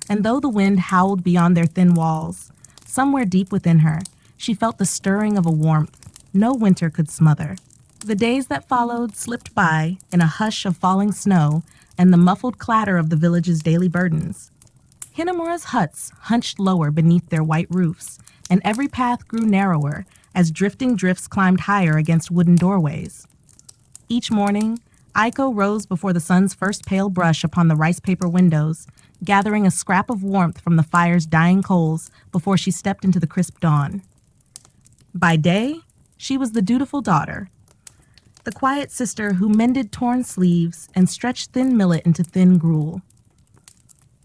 And though the wind howled beyond their thin walls, somewhere deep within her, she felt the stirring of a warmth no winter could smother. The days that followed slipped by in a hush of falling snow and the muffled clatter of the village's daily burdens. Hinamura's huts hunched lower beneath their white roofs, and every path grew narrower as drifting drifts climbed higher against wooden doorways. Each morning, Aiko rose before the sun's first pale brush upon the rice paper windows, gathering a scrap of warmth from the fire's dying coals before she stepped into the crisp dawn. By day, she was the dutiful daughter, the quiet sister who mended torn sleeves and stretched thin millet into thin gruel.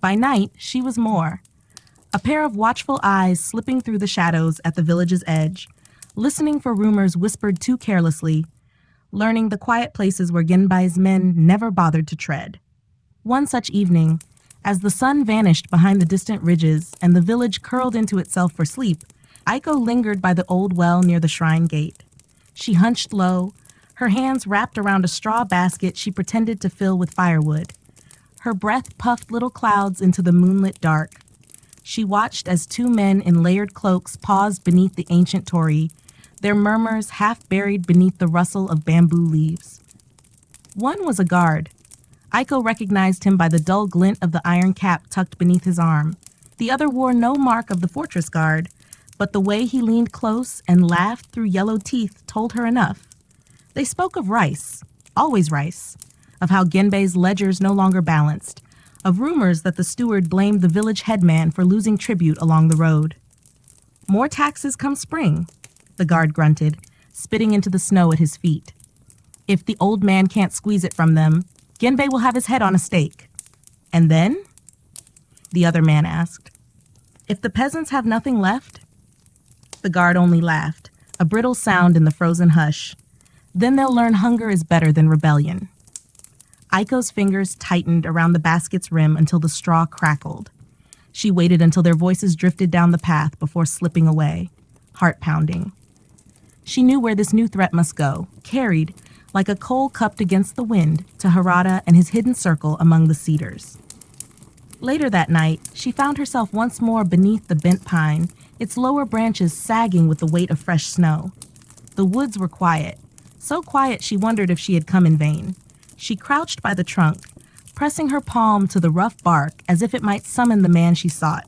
By night, she was more, a pair of watchful eyes slipping through the shadows at the village's edge, listening for rumors whispered too carelessly, learning the quiet places where Genbai's men never bothered to tread. One such evening, as the sun vanished behind the distant ridges and the village curled into itself for sleep, Aiko lingered by the old well near the shrine gate. She hunched low, her hands wrapped around a straw basket she pretended to fill with firewood. Her breath puffed little clouds into the moonlit dark. She watched as two men in layered cloaks paused beneath the ancient torii, their murmurs half buried beneath the rustle of bamboo leaves. One was a guard. Aiko recognized him by the dull glint of the iron cap tucked beneath his arm. The other wore no mark of the fortress guard, but the way he leaned close and laughed through yellow teeth told her enough. They spoke of rice, always rice, of how Genbei's ledgers no longer balanced, of rumors that the steward blamed the village headman for losing tribute along the road. More taxes come spring, the guard grunted, spitting into the snow at his feet. If the old man can't squeeze it from them, Genbei will have his head on a stake. And then? The other man asked. If the peasants have nothing left? The guard only laughed, a brittle sound in the frozen hush. Then they'll learn hunger is better than rebellion. Aiko's fingers tightened around the basket's rim until the straw crackled. She waited until their voices drifted down the path before slipping away, heart pounding. She knew where this new threat must go, carried, like a coal cupped against the wind, to Harada and his hidden circle among the cedars. Later that night, she found herself once more beneath the bent pine, its lower branches sagging with the weight of fresh snow. The woods were quiet, so quiet she wondered if she had come in vain. She crouched by the trunk, pressing her palm to the rough bark as if it might summon the man she sought.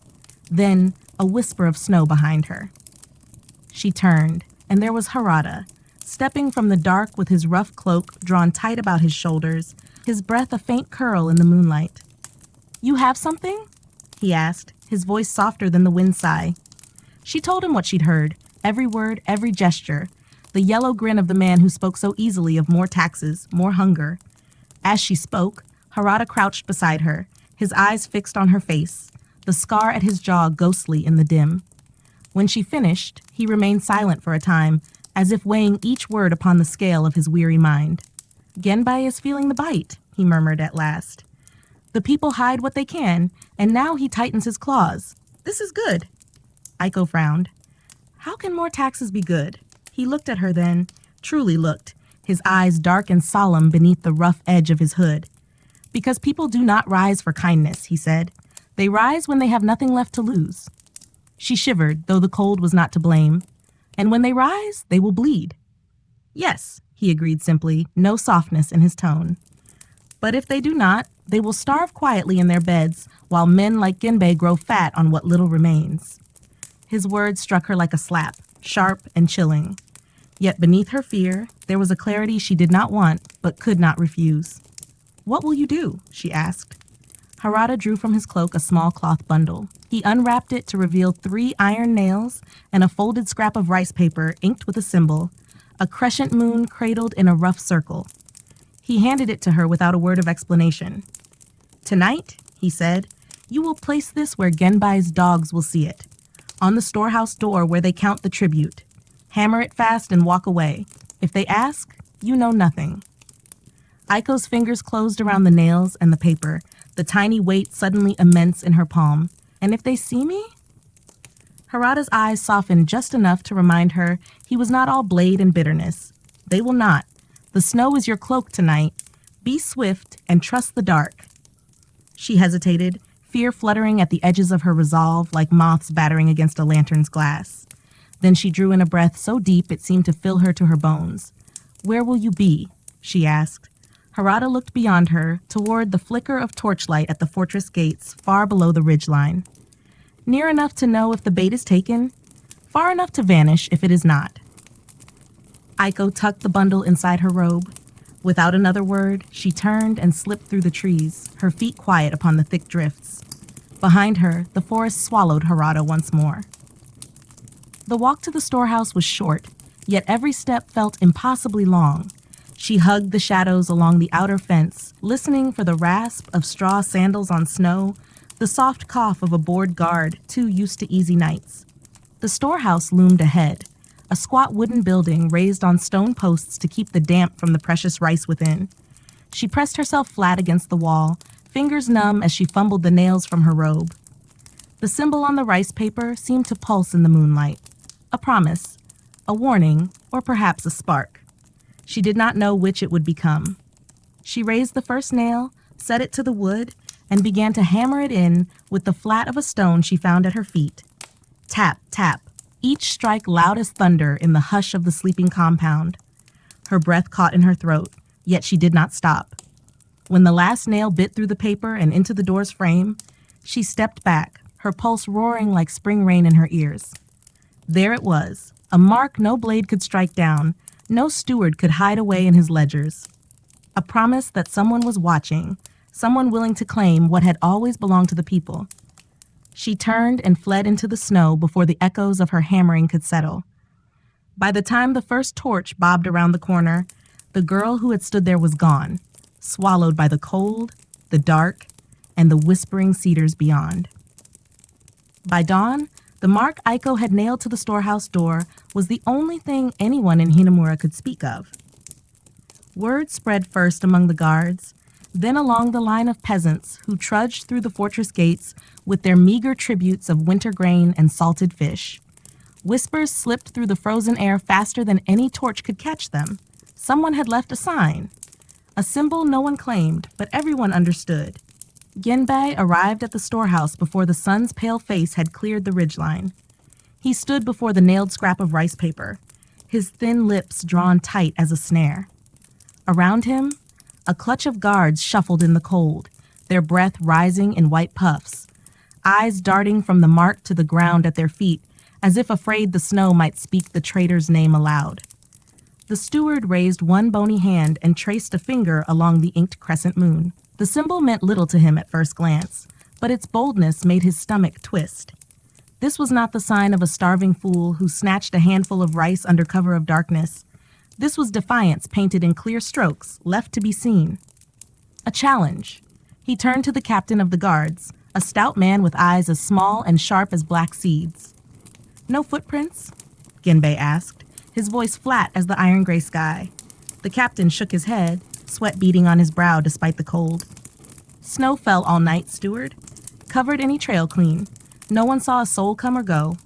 Then, a whisper of snow behind her. She turned, and there was Harada, stepping from the dark with his rough cloak drawn tight about his shoulders, his breath a faint curl in the moonlight. "You have something?" he asked, his voice softer than the wind sigh. She told him what she'd heard, every word, every gesture, the yellow grin of the man who spoke so easily of more taxes, more hunger. As she spoke, Harada crouched beside her, his eyes fixed on her face, the scar at his jaw ghostly in the dim. When she finished, he remained silent for a time, as if weighing each word upon the scale of his weary mind. "Genbai is feeling the bite," he murmured at last. "The people hide what they can, and now he tightens his claws. This is good." Aiko frowned. How can more taxes be good? He looked at her then, truly looked, his eyes dark and solemn beneath the rough edge of his hood. "Because people do not rise for kindness," he said. "They rise when they have nothing left to lose." She shivered, though the cold was not to blame. "And when they rise, they will bleed." "Yes," he agreed simply, no softness in his tone. "But if they do not, they will starve quietly in their beds, while men like Genbei grow fat on what little remains." His words struck her like a slap, sharp and chilling. Yet beneath her fear, there was a clarity she did not want, but could not refuse. "What will you do?" she asked. Harada drew from his cloak a small cloth bundle. He unwrapped it to reveal 3 iron nails and a folded scrap of rice paper inked with a symbol, a crescent moon cradled in a rough circle. He handed it to her without a word of explanation. "Tonight," he said, "you will place this where Genbai's dogs will see it, on the storehouse door where they count the tribute. Hammer it fast and walk away. If they ask, you know nothing." Aiko's fingers closed around the nails and the paper, the tiny weight suddenly immense in her palm. "And if they see me?" Harada's eyes softened just enough to remind her he was not all blade and bitterness. "They will not. The snow is your cloak tonight. Be swift and trust the dark." She hesitated, fear fluttering at the edges of her resolve like moths battering against a lantern's glass. Then she drew in a breath so deep it seemed to fill her to her bones. "Where will you be?" she asked. Harada looked beyond her, toward the flicker of torchlight at the fortress gates, far below the ridgeline. "Near enough to know if the bait is taken, far enough to vanish if it is not." Aiko tucked the bundle inside her robe. Without another word, she turned and slipped through the trees, her feet quiet upon the thick drifts. Behind her, the forest swallowed Harada once more. The walk to the storehouse was short, yet every step felt impossibly long. She hugged the shadows along the outer fence, listening for the rasp of straw sandals on snow, the soft cough of a bored guard too used to easy nights. The storehouse loomed ahead, a squat wooden building raised on stone posts to keep the damp from the precious rice within. She pressed herself flat against the wall, fingers numb as she fumbled the nails from her robe. The symbol on the rice paper seemed to pulse in the moonlight. A promise, a warning, or perhaps a spark. She did not know which it would become. She raised the first nail, set it to the wood, and began to hammer it in with the flat of a stone she found at her feet. Tap, tap, each strike loud as thunder in the hush of the sleeping compound. Her breath caught in her throat, yet she did not stop. When the last nail bit through the paper and into the door's frame, she stepped back, her pulse roaring like spring rain in her ears. There it was, a mark no blade could strike down, no steward could hide away in his ledgers. A promise that someone was watching, someone willing to claim what had always belonged to the people. She turned and fled into the snow before the echoes of her hammering could settle. By the time the first torch bobbed around the corner, the girl who had stood there was gone, swallowed by the cold, the dark, and the whispering cedars beyond. By dawn, the mark Aiko had nailed to the storehouse door was the only thing anyone in Hinamura could speak of. Word spread first among the guards, then along the line of peasants who trudged through the fortress gates with their meager tributes of winter grain and salted fish. Whispers slipped through the frozen air faster than any torch could catch them. Someone had left a sign. A symbol no one claimed, but everyone understood. Genbei arrived at the storehouse before the sun's pale face had cleared the ridgeline. He stood before the nailed scrap of rice paper, his thin lips drawn tight as a snare. Around him, a clutch of guards shuffled in the cold, their breath rising in white puffs, eyes darting from the mark to the ground at their feet, as if afraid the snow might speak the traitor's name aloud. The steward raised one bony hand and traced a finger along the inked crescent moon. The symbol meant little to him at first glance, but its boldness made his stomach twist. This was not the sign of a starving fool who snatched a handful of rice under cover of darkness. This was defiance painted in clear strokes, left to be seen. A challenge. He turned to the captain of the guards, a stout man with eyes as small and sharp as black seeds. "No footprints?" Genbei asked, his voice flat as the iron-gray sky. The captain shook his head, sweat beading on his brow despite the cold. "Snow fell all night, steward. Covered any trail clean. No one saw a soul come or go."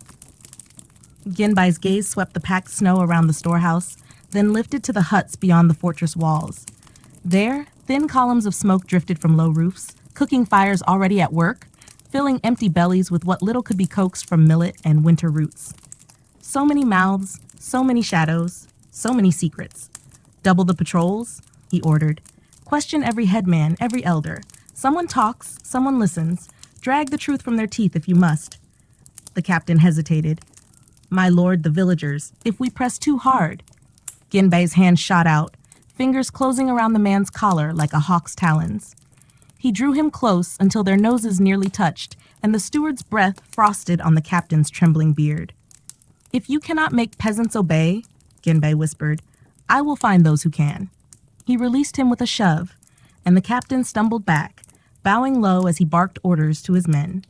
Genbai's gaze swept the packed snow around the storehouse, then lifted to the huts beyond the fortress walls. There, thin columns of smoke drifted from low roofs, cooking fires already at work, filling empty bellies with what little could be coaxed from millet and winter roots. So many mouths, so many shadows, so many secrets. "Double the patrols," he ordered. "Question every headman, every elder. Someone talks, someone listens. Drag the truth from their teeth if you must." The captain hesitated. "My lord, the villagers, if we press too hard." Genbei's hand shot out, fingers closing around the man's collar like a hawk's talons. He drew him close until their noses nearly touched, and the steward's breath frosted on the captain's trembling beard. "If you cannot make peasants obey," Genbei whispered, "I will find those who can." He released him with a shove, and the captain stumbled back, bowing low as he barked orders to his men.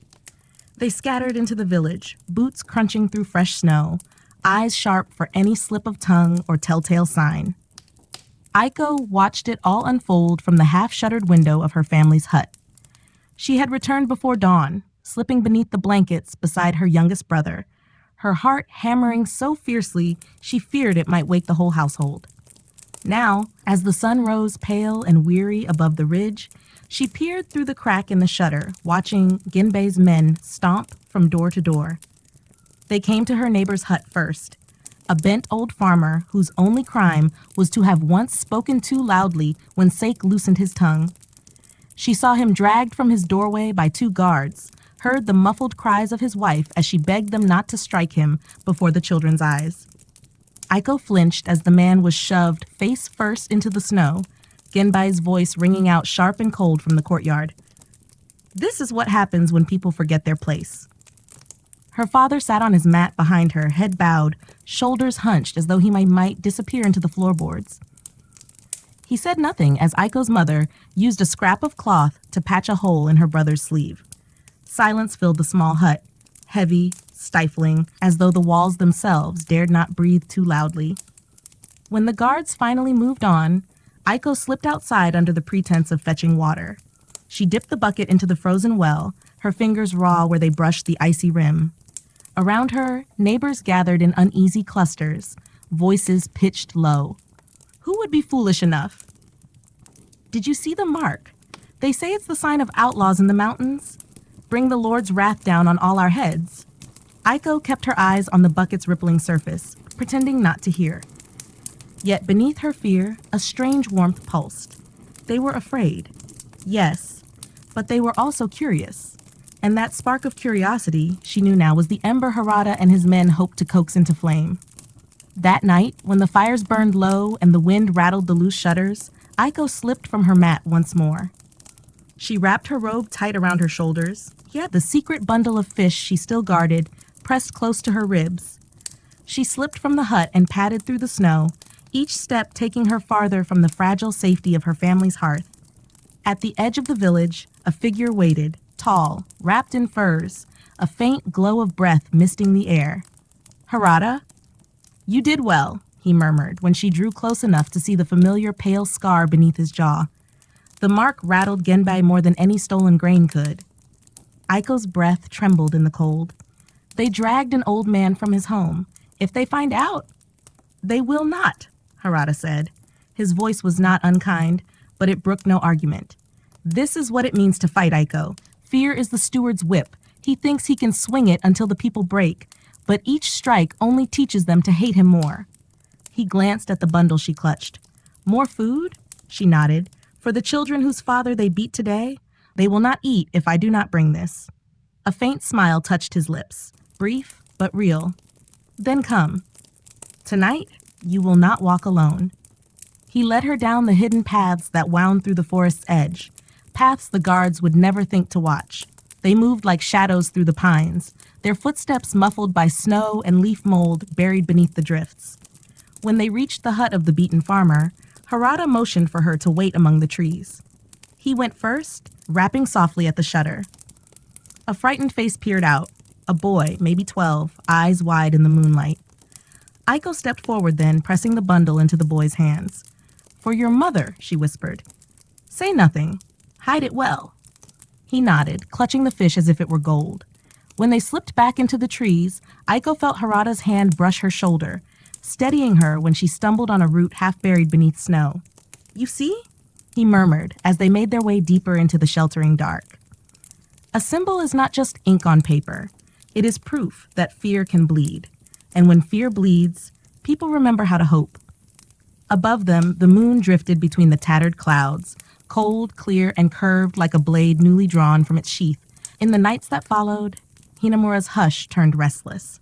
They scattered into the village, boots crunching through fresh snow, eyes sharp for any slip of tongue or telltale sign. Aiko watched it all unfold from the half-shuttered window of her family's hut. She had returned before dawn, slipping beneath the blankets beside her youngest brother, her heart hammering so fiercely she feared it might wake the whole household. Now, as the sun rose pale and weary above the ridge, she peered through the crack in the shutter, watching Genbei's men stomp from door to door. They came to her neighbor's hut first, a bent old farmer whose only crime was to have once spoken too loudly when Sake loosened his tongue. She saw him dragged from his doorway by two guards, heard the muffled cries of his wife as she begged them not to strike him before the children's eyes. Aiko flinched as the man was shoved face first into the snow, Genbai's voice ringing out sharp and cold from the courtyard. "This is what happens when people forget their place." Her father sat on his mat behind her, head bowed, shoulders hunched as though he might disappear into the floorboards. He said nothing as Aiko's mother used a scrap of cloth to patch a hole in her brother's sleeve. Silence filled the small hut, heavy, stifling, as though the walls themselves dared not breathe too loudly. When the guards finally moved on, Aiko slipped outside under the pretense of fetching water. She dipped the bucket into the frozen well, her fingers raw where they brushed the icy rim. Around her, neighbors gathered in uneasy clusters, voices pitched low. Who would be foolish enough? Did you see the mark? They say it's the sign of outlaws in the mountains. Bring the Lord's wrath down on all our heads. Aiko kept her eyes on the bucket's rippling surface, pretending not to hear. Yet beneath her fear, a strange warmth pulsed. They were afraid. Yes, but they were also curious. And that spark of curiosity, she knew now, was the ember Harada and his men hoped to coax into flame. That night, when the fires burned low and the wind rattled the loose shutters, Aiko slipped from her mat once more. She wrapped her robe tight around her shoulders, yet the secret bundle of fish she still guarded pressed close to her ribs. She slipped from the hut and padded through the snow, each step taking her farther from the fragile safety of her family's hearth. At the edge of the village, a figure waited, tall, wrapped in furs, a faint glow of breath misting the air. Harada? You did well, he murmured when she drew close enough to see the familiar pale scar beneath his jaw. The mark rattled Genbai more than any stolen grain could. Aiko's breath trembled in the cold. They dragged an old man from his home. If they find out, they will not, Harada said. His voice was not unkind, but it brooked no argument. This is what it means to fight, Aiko. Fear is the steward's whip. He thinks he can swing it until the people break, but each strike only teaches them to hate him more. He glanced at the bundle she clutched. More food? She nodded. For the children whose father they beat today, they will not eat if I do not bring this. A faint smile touched his lips, brief but real. Then come. Tonight, you will not walk alone. He led her down the hidden paths that wound through the forest's edge, paths the guards would never think to watch. They moved like shadows through the pines, their footsteps muffled by snow and leaf mold buried beneath the drifts. When they reached the hut of the beaten farmer, Harada motioned for her to wait among the trees. He went first, rapping softly at the shutter. A frightened face peered out, a boy, maybe 12, eyes wide in the moonlight. Aiko stepped forward then, pressing the bundle into the boy's hands. For your mother, she whispered. Say nothing. Hide it well. He nodded, clutching the fish as if it were gold. When they slipped back into the trees, Aiko felt Harada's hand brush her shoulder, steadying her when she stumbled on a root half buried beneath snow. You see? He murmured as they made their way deeper into the sheltering dark. A symbol is not just ink on paper. It is proof that fear can bleed. And when fear bleeds, people remember how to hope. Above them, the moon drifted between the tattered clouds, cold, clear, and curved like a blade newly drawn from its sheath. In the nights that followed, Hinamura's hush turned restless.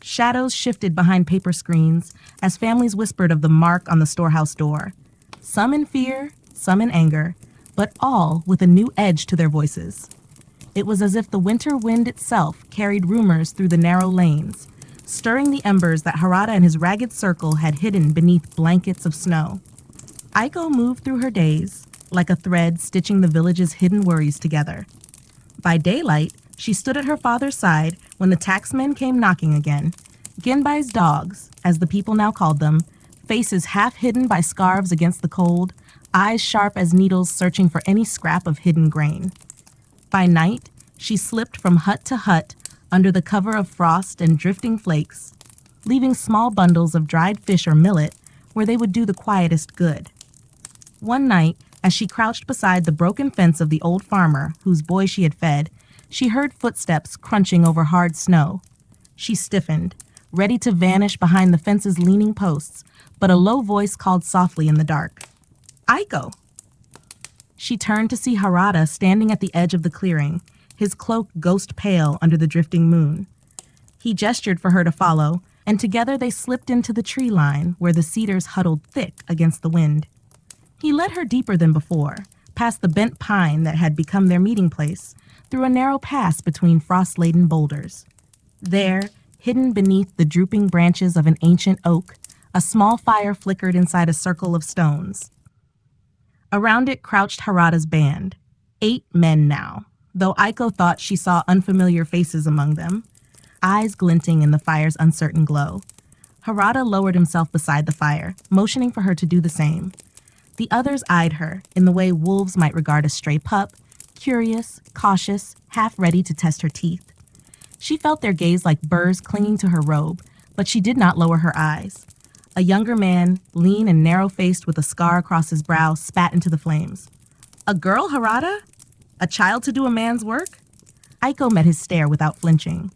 Shadows shifted behind paper screens as families whispered of the mark on the storehouse door. Some in fear, some in anger, but all with a new edge to their voices. It was as if the winter wind itself carried rumors through the narrow lanes, stirring the embers that Harada and his ragged circle had hidden beneath blankets of snow. Aiko moved through her days, like a thread stitching the village's hidden worries together. By daylight, she stood at her father's side when the taxmen came knocking again. Genbai's dogs, as the people now called them, faces half hidden by scarves against the cold, eyes sharp as needles searching for any scrap of hidden grain. By night, she slipped from hut to hut under the cover of frost and drifting flakes, leaving small bundles of dried fish or millet where they would do the quietest good. One night, as she crouched beside the broken fence of the old farmer whose boy she had fed, she heard footsteps crunching over hard snow. She stiffened, ready to vanish behind the fence's leaning posts, but a low voice called softly in the dark. Aiko! She turned to see Harada standing at the edge of the clearing, his cloak ghost pale under the drifting moon. He gestured for her to follow, and together they slipped into the tree line where the cedars huddled thick against the wind. He led her deeper than before, past the bent pine that had become their meeting place, through a narrow pass between frost-laden boulders. There, hidden beneath the drooping branches of an ancient oak, a small fire flickered inside a circle of stones. Around it crouched Harada's band, 8 men now, though Aiko thought she saw unfamiliar faces among them. eyes glinting in the fire's uncertain glow. Harada lowered himself beside the fire, motioning for her to do the same. The others eyed her in the way wolves might regard a stray pup, curious, cautious, half ready to test her teeth. She felt their gaze like burrs clinging to her robe, but she did not lower her eyes. A younger man, lean and narrow-faced with a scar across his brow, spat into the flames. "A girl, Harada? A child to do a man's work?" Aiko met his stare without flinching.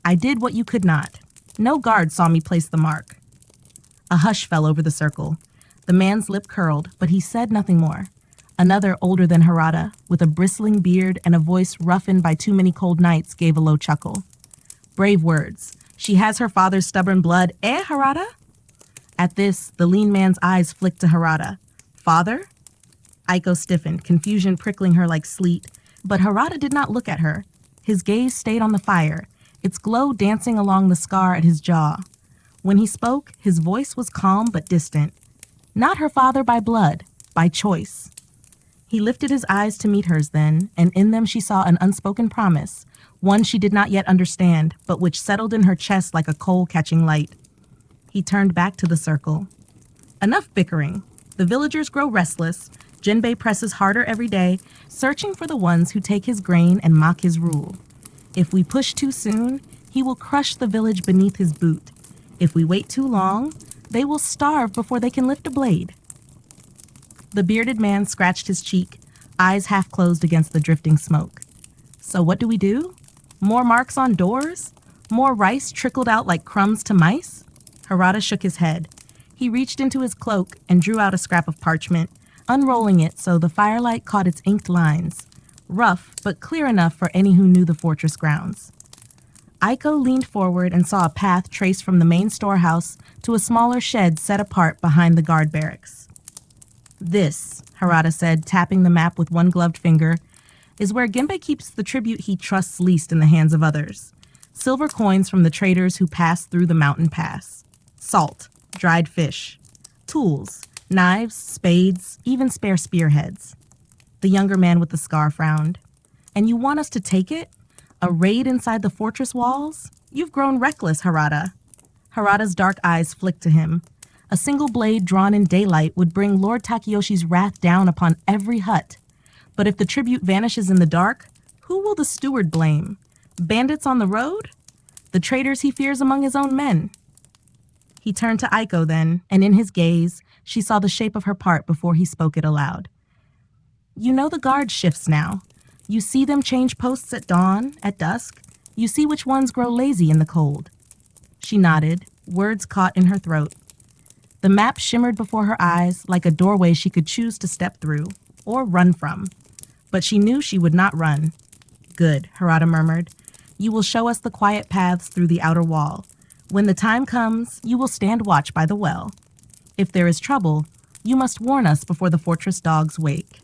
"I did what you could not. No guard saw me place the mark." A hush fell over the circle. The man's lip curled, but he said nothing more. Another, older than Harada, with a bristling beard and a voice roughened by too many cold nights, gave a low chuckle. "Brave words. She has her father's stubborn blood, eh, Harada?" At this, the lean man's eyes flicked to Harada. "Father?" Aiko stiffened, confusion prickling her like sleet, but Harada did not look at her. His gaze stayed on the fire, its glow dancing along the scar at his jaw. When he spoke, his voice was calm but distant. Not her father by blood, by choice. He lifted his eyes to meet hers then, and in them she saw an unspoken promise, one she did not yet understand, but which settled in her chest like a coal catching light. He turned back to the circle. "Enough bickering. The villagers grow restless. Jinbei presses harder every day, searching for the ones who take his grain and mock his rule. If we push too soon, he will crush the village beneath his boot. If we wait too long, they will starve before they can lift a blade." The bearded man scratched his cheek, eyes half closed against the drifting smoke. "So what do we do? More marks on doors? More rice trickled out like crumbs to mice?" Harada shook his head. He reached into his cloak and drew out a scrap of parchment, unrolling it so the firelight caught its inked lines, rough but clear enough for any who knew the fortress grounds. Aiko leaned forward and saw a path traced from the main storehouse to a smaller shed set apart behind the guard barracks. "This," Harada said, tapping the map with one gloved finger, "is where Genbei keeps the tribute he trusts least in the hands of others. Silver coins from the traders who pass through the mountain pass. Salt, dried fish, tools, knives, spades, even spare spearheads." The younger man with the scar frowned. "And you want us to take it? A raid inside the fortress walls? You've grown reckless, Harada." Harada's dark eyes flicked to him. A single blade drawn in daylight would bring Lord Takeyoshi's wrath down upon every hut. But if the tribute vanishes in the dark, who will the steward blame? Bandits on the road? The traitors he fears among his own men? He turned to Aiko then, and in his gaze, she saw the shape of her part before he spoke it aloud. "You know the guard shifts now. You see them change posts at dawn, at dusk. You see which ones grow lazy in the cold." She nodded, words caught in her throat. The map shimmered before her eyes like a doorway she could choose to step through, or run from. But she knew she would not run. "Good," Harada murmured. "You will show us the quiet paths through the outer wall. When the time comes, you will stand watch by the well. If there is trouble, you must warn us before the fortress dogs wake."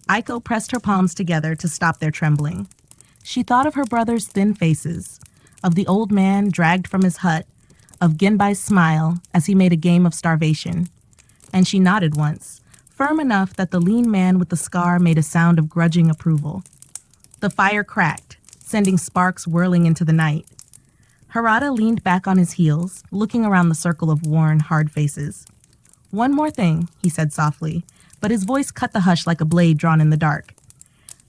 Aiko pressed her palms together to stop their trembling. She thought of her brothers' thin faces, of the old man dragged from his hut, of Genbai's smile as he made a game of starvation. And she nodded once, firm enough that the lean man with the scar made a sound of grudging approval. The fire cracked, sending sparks whirling into the night. Harada leaned back on his heels, looking around the circle of worn, hard faces. "One more thing," he said softly, but his voice cut the hush like a blade drawn in the dark.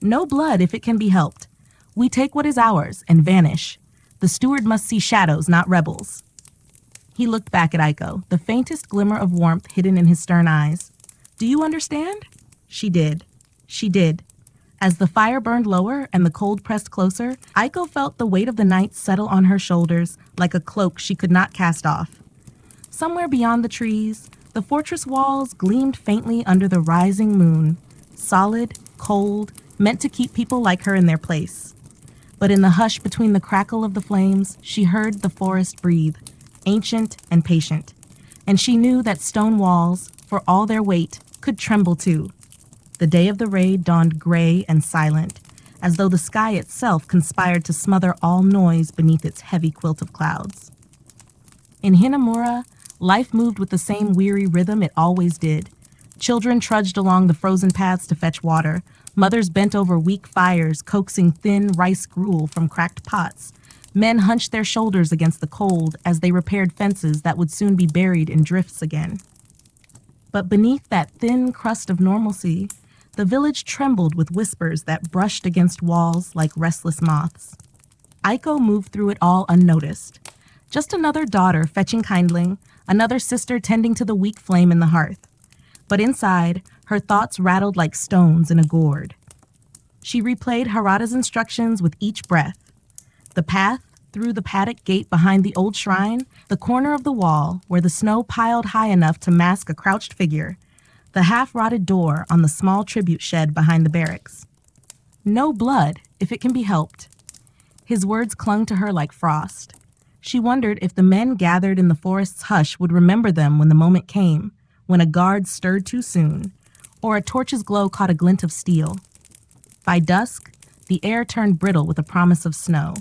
"No blood if it can be helped. We take what is ours and vanish. The steward must see shadows, not rebels." He looked back at Aiko, the faintest glimmer of warmth hidden in his stern eyes. "Do you understand?" She did. She did. As the fire burned lower and the cold pressed closer, Aiko felt the weight of the night settle on her shoulders like a cloak she could not cast off. Somewhere beyond the trees, the fortress walls gleamed faintly under the rising moon, solid, cold, meant to keep people like her in their place. But in the hush between the crackle of the flames, she heard the forest breathe, ancient and patient. And she knew that stone walls, for all their weight, could tremble too. The day of the raid dawned gray and silent, as though the sky itself conspired to smother all noise beneath its heavy quilt of clouds. In Hinamura, life moved with the same weary rhythm it always did. Children trudged along the frozen paths to fetch water. Mothers bent over weak fires, coaxing thin rice gruel from cracked pots. Men hunched their shoulders against the cold as they repaired fences that would soon be buried in drifts again. But beneath that thin crust of normalcy, the village trembled with whispers that brushed against walls like restless moths. Aiko moved through it all unnoticed. Just another daughter fetching kindling, another sister tending to the weak flame in the hearth. But inside, her thoughts rattled like stones in a gourd. She replayed Harada's instructions with each breath. The path through the paddock gate behind the old shrine, the corner of the wall where the snow piled high enough to mask a crouched figure, the half-rotted door on the small tribute shed behind the barracks. No blood, if it can be helped. His words clung to her like frost. She wondered if the men gathered in the forest's hush would remember them when the moment came, when a guard stirred too soon, or a torch's glow caught a glint of steel. By dusk, the air turned brittle with a promise of snow.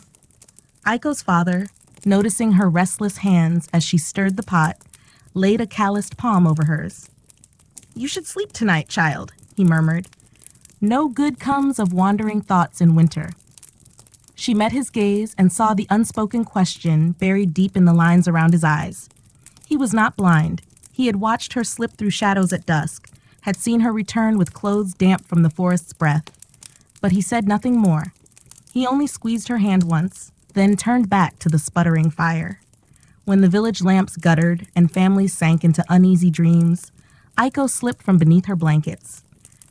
Aiko's father, noticing her restless hands as she stirred the pot, laid a calloused palm over hers. "You should sleep tonight, child," he murmured. "No good comes of wandering thoughts in winter." She met his gaze and saw the unspoken question buried deep in the lines around his eyes. He was not blind. He had watched her slip through shadows at dusk, had seen her return with clothes damp from the forest's breath. But he said nothing more. He only squeezed her hand once, then turned back to the sputtering fire. When the village lamps guttered and families sank into uneasy dreams, Aiko slipped from beneath her blankets.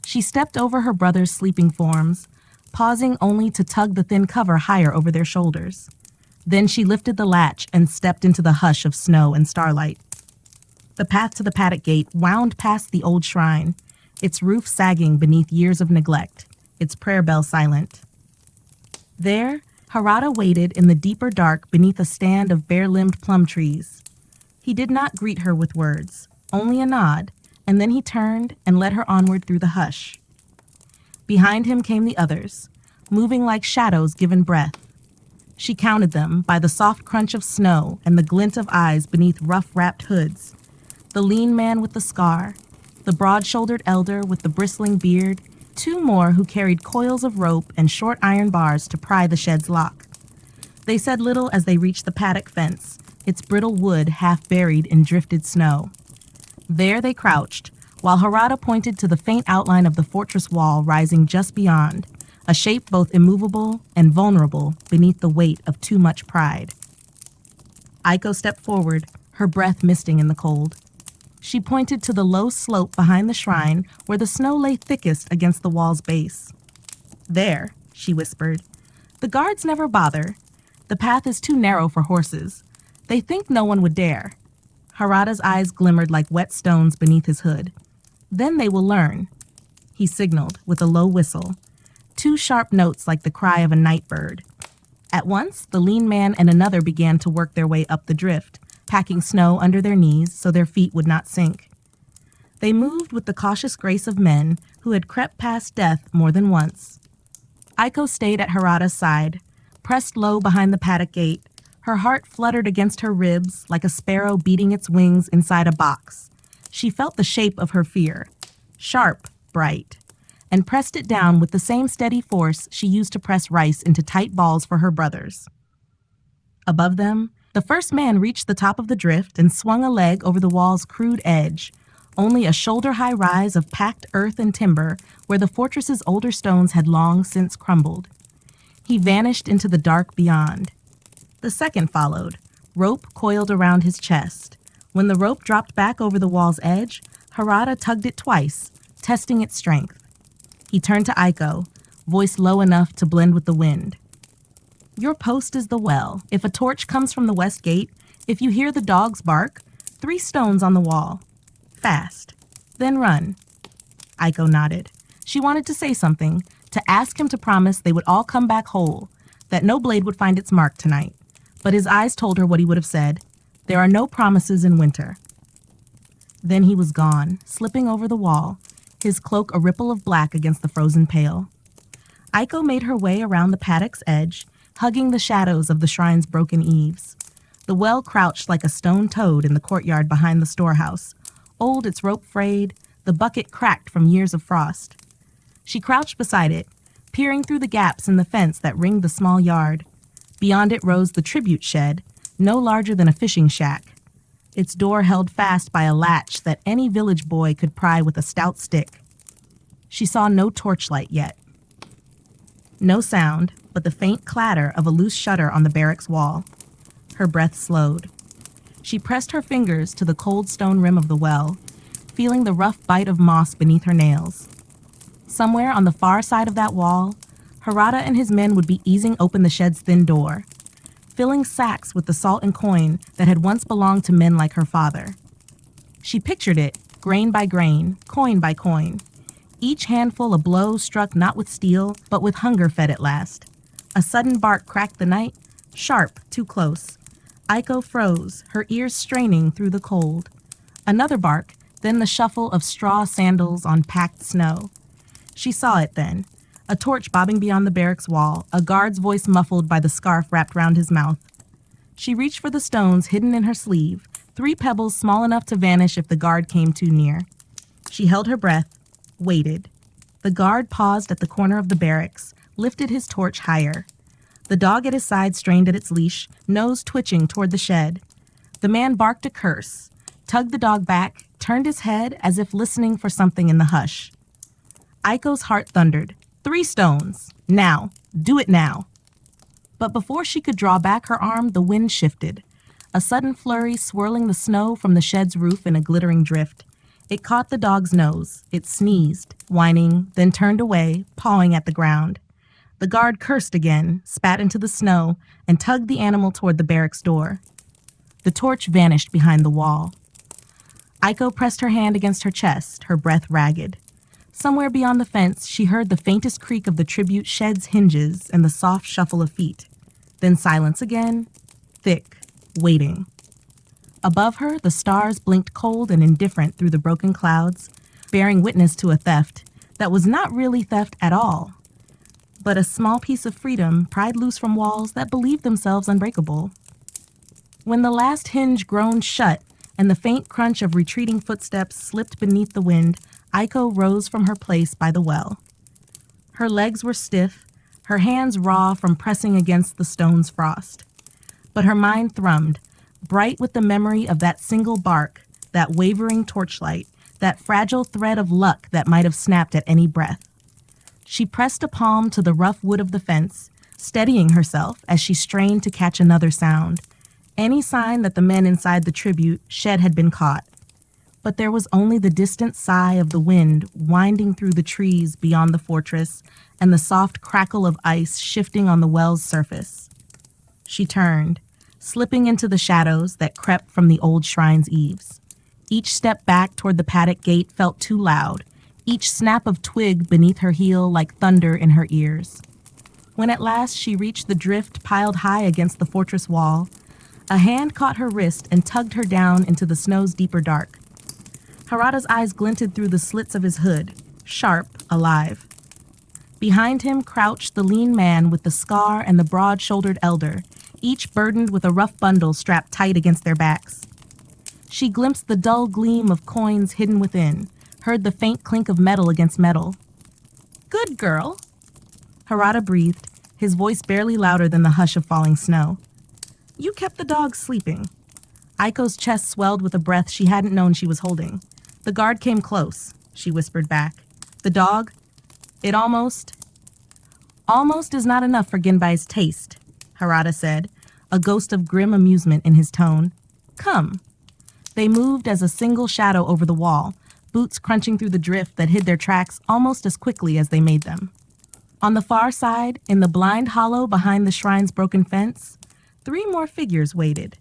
She stepped over her brother's sleeping forms, pausing only to tug the thin cover higher over their shoulders. Then she lifted the latch and stepped into the hush of snow and starlight. The path to the paddock gate wound past the old shrine, its roof sagging beneath years of neglect, its prayer bell silent. There, Harada waited in the deeper dark beneath a stand of bare-limbed plum trees. He did not greet her with words, only a nod, and then he turned and led her onward through the hush. Behind him came the others, moving like shadows given breath. She counted them by the soft crunch of snow and the glint of eyes beneath rough-wrapped hoods. The lean man with the scar, the broad-shouldered elder with the bristling beard, two more who carried coils of rope and short iron bars to pry the shed's lock. They said little as they reached the paddock fence, its brittle wood half buried in drifted snow. There they crouched, while Harada pointed to the faint outline of the fortress wall rising just beyond, a shape both immovable and vulnerable beneath the weight of too much pride. Aiko stepped forward, her breath misting in the cold. She pointed to the low slope behind the shrine where the snow lay thickest against the wall's base. "There," she whispered. "The guards never bother. The path is too narrow for horses. They think no one would dare." Harada's eyes glimmered like wet stones beneath his hood. "Then they will learn." He signaled with a low whistle, two sharp notes like the cry of a night bird. At once, the lean man and another began to work their way up the drift, packing snow under their knees so their feet would not sink. They moved with the cautious grace of men who had crept past death more than once. Aiko stayed at Harada's side, pressed low behind the paddock gate. Her heart fluttered against her ribs like a sparrow beating its wings inside a box. She felt the shape of her fear, sharp, bright, and pressed it down with the same steady force she used to press rice into tight balls for her brothers. Above them, the first man reached the top of the drift and swung a leg over the wall's crude edge, only a shoulder-high rise of packed earth and timber where the fortress's older stones had long since crumbled. He vanished into the dark beyond. The second followed, rope coiled around his chest. When the rope dropped back over the wall's edge, Harada tugged it twice, testing its strength. He turned to Aiko, voice low enough to blend with the wind. "Your post is the well. If a torch comes from the west gate, if you hear the dogs bark, 3 stones on the wall. Fast. Then run." Aiko nodded. She wanted to say something, to ask him to promise they would all come back whole, that no blade would find its mark tonight. But his eyes told her what he would have said. There are no promises in winter. Then he was gone, slipping over the wall, his cloak a ripple of black against the frozen pale. Aiko made her way around the paddock's edge, hugging the shadows of the shrine's broken eaves. The well crouched like a stone toad in the courtyard behind the storehouse, old its rope frayed, the bucket cracked from years of frost. She crouched beside it, peering through the gaps in the fence that ringed the small yard. Beyond it rose the tribute shed, no larger than a fishing shack, its door held fast by a latch that any village boy could pry with a stout stick. She saw no torchlight yet. No sound, but the faint clatter of a loose shutter on the barracks wall. Her breath slowed. She pressed her fingers to the cold stone rim of the well, feeling the rough bite of moss beneath her nails. Somewhere on the far side of that wall, Harada and his men would be easing open the shed's thin door, filling sacks with the salt and coin that had once belonged to men like her father. She pictured it, grain by grain, coin by coin, each handful a blow struck not with steel, but with hunger fed at last. A sudden bark cracked the night, sharp, too close. Aiko froze, her ears straining through the cold. Another bark, then the shuffle of straw sandals on packed snow. She saw it then, a torch bobbing beyond the barracks wall, a guard's voice muffled by the scarf wrapped round his mouth. She reached for the stones hidden in her sleeve, 3 pebbles small enough to vanish if the guard came too near. She held her breath, waited. The guard paused at the corner of the barracks, lifted his torch higher. The dog at his side strained at its leash, nose twitching toward the shed. The man barked a curse, tugged the dog back, turned his head as if listening for something in the hush. Aiko's heart thundered. 3 stones. Now. Do it now. But before she could draw back her arm, the wind shifted. A sudden flurry swirling the snow from the shed's roof in a glittering drift. It caught the dog's nose. It sneezed, whining, then turned away, pawing at the ground. The guard cursed again, spat into the snow, and tugged the animal toward the barracks door. The torch vanished behind the wall. Aiko pressed her hand against her chest, her breath ragged. Somewhere beyond the fence, she heard the faintest creak of the tribute shed's hinges and the soft shuffle of feet. Then silence again, thick, waiting. Above her, the stars blinked cold and indifferent through the broken clouds, bearing witness to a theft that was not really theft at all, but a small piece of freedom pried loose from walls that believed themselves unbreakable. When the last hinge groaned shut and the faint crunch of retreating footsteps slipped beneath the wind, Aiko rose from her place by the well. Her legs were stiff, her hands raw from pressing against the stone's frost. But her mind thrummed, bright with the memory of that single bark, that wavering torchlight, that fragile thread of luck that might have snapped at any breath. She pressed a palm to the rough wood of the fence, steadying herself as she strained to catch another sound, any sign that the men inside the tribute shed had been caught. But there was only the distant sigh of the wind winding through the trees beyond the fortress and the soft crackle of ice shifting on the well's surface. She turned, slipping into the shadows that crept from the old shrine's eaves. Each step back toward the paddock gate felt too loud, each snap of twig beneath her heel like thunder in her ears. When at last she reached the drift piled high against the fortress wall, a hand caught her wrist and tugged her down into the snow's deeper dark. Harada's eyes glinted through the slits of his hood, sharp, alive. Behind him crouched the lean man with the scar and the broad-shouldered elder, each burdened with a rough bundle strapped tight against their backs. She glimpsed the dull gleam of coins hidden within, heard the faint clink of metal against metal. "Good girl," Harada breathed, his voice barely louder than the hush of falling snow. "You kept the dog sleeping." Aiko's chest swelled with a breath she hadn't known she was holding. "The guard came close," she whispered back. "The dog, it almost is not enough for Genbai's taste," Harada said, a ghost of grim amusement in his tone. "Come." They moved as a single shadow over the wall, boots crunching through the drift that hid their tracks almost as quickly as they made them. On the far side, in the blind hollow behind the shrine's broken fence, 3 more figures waited.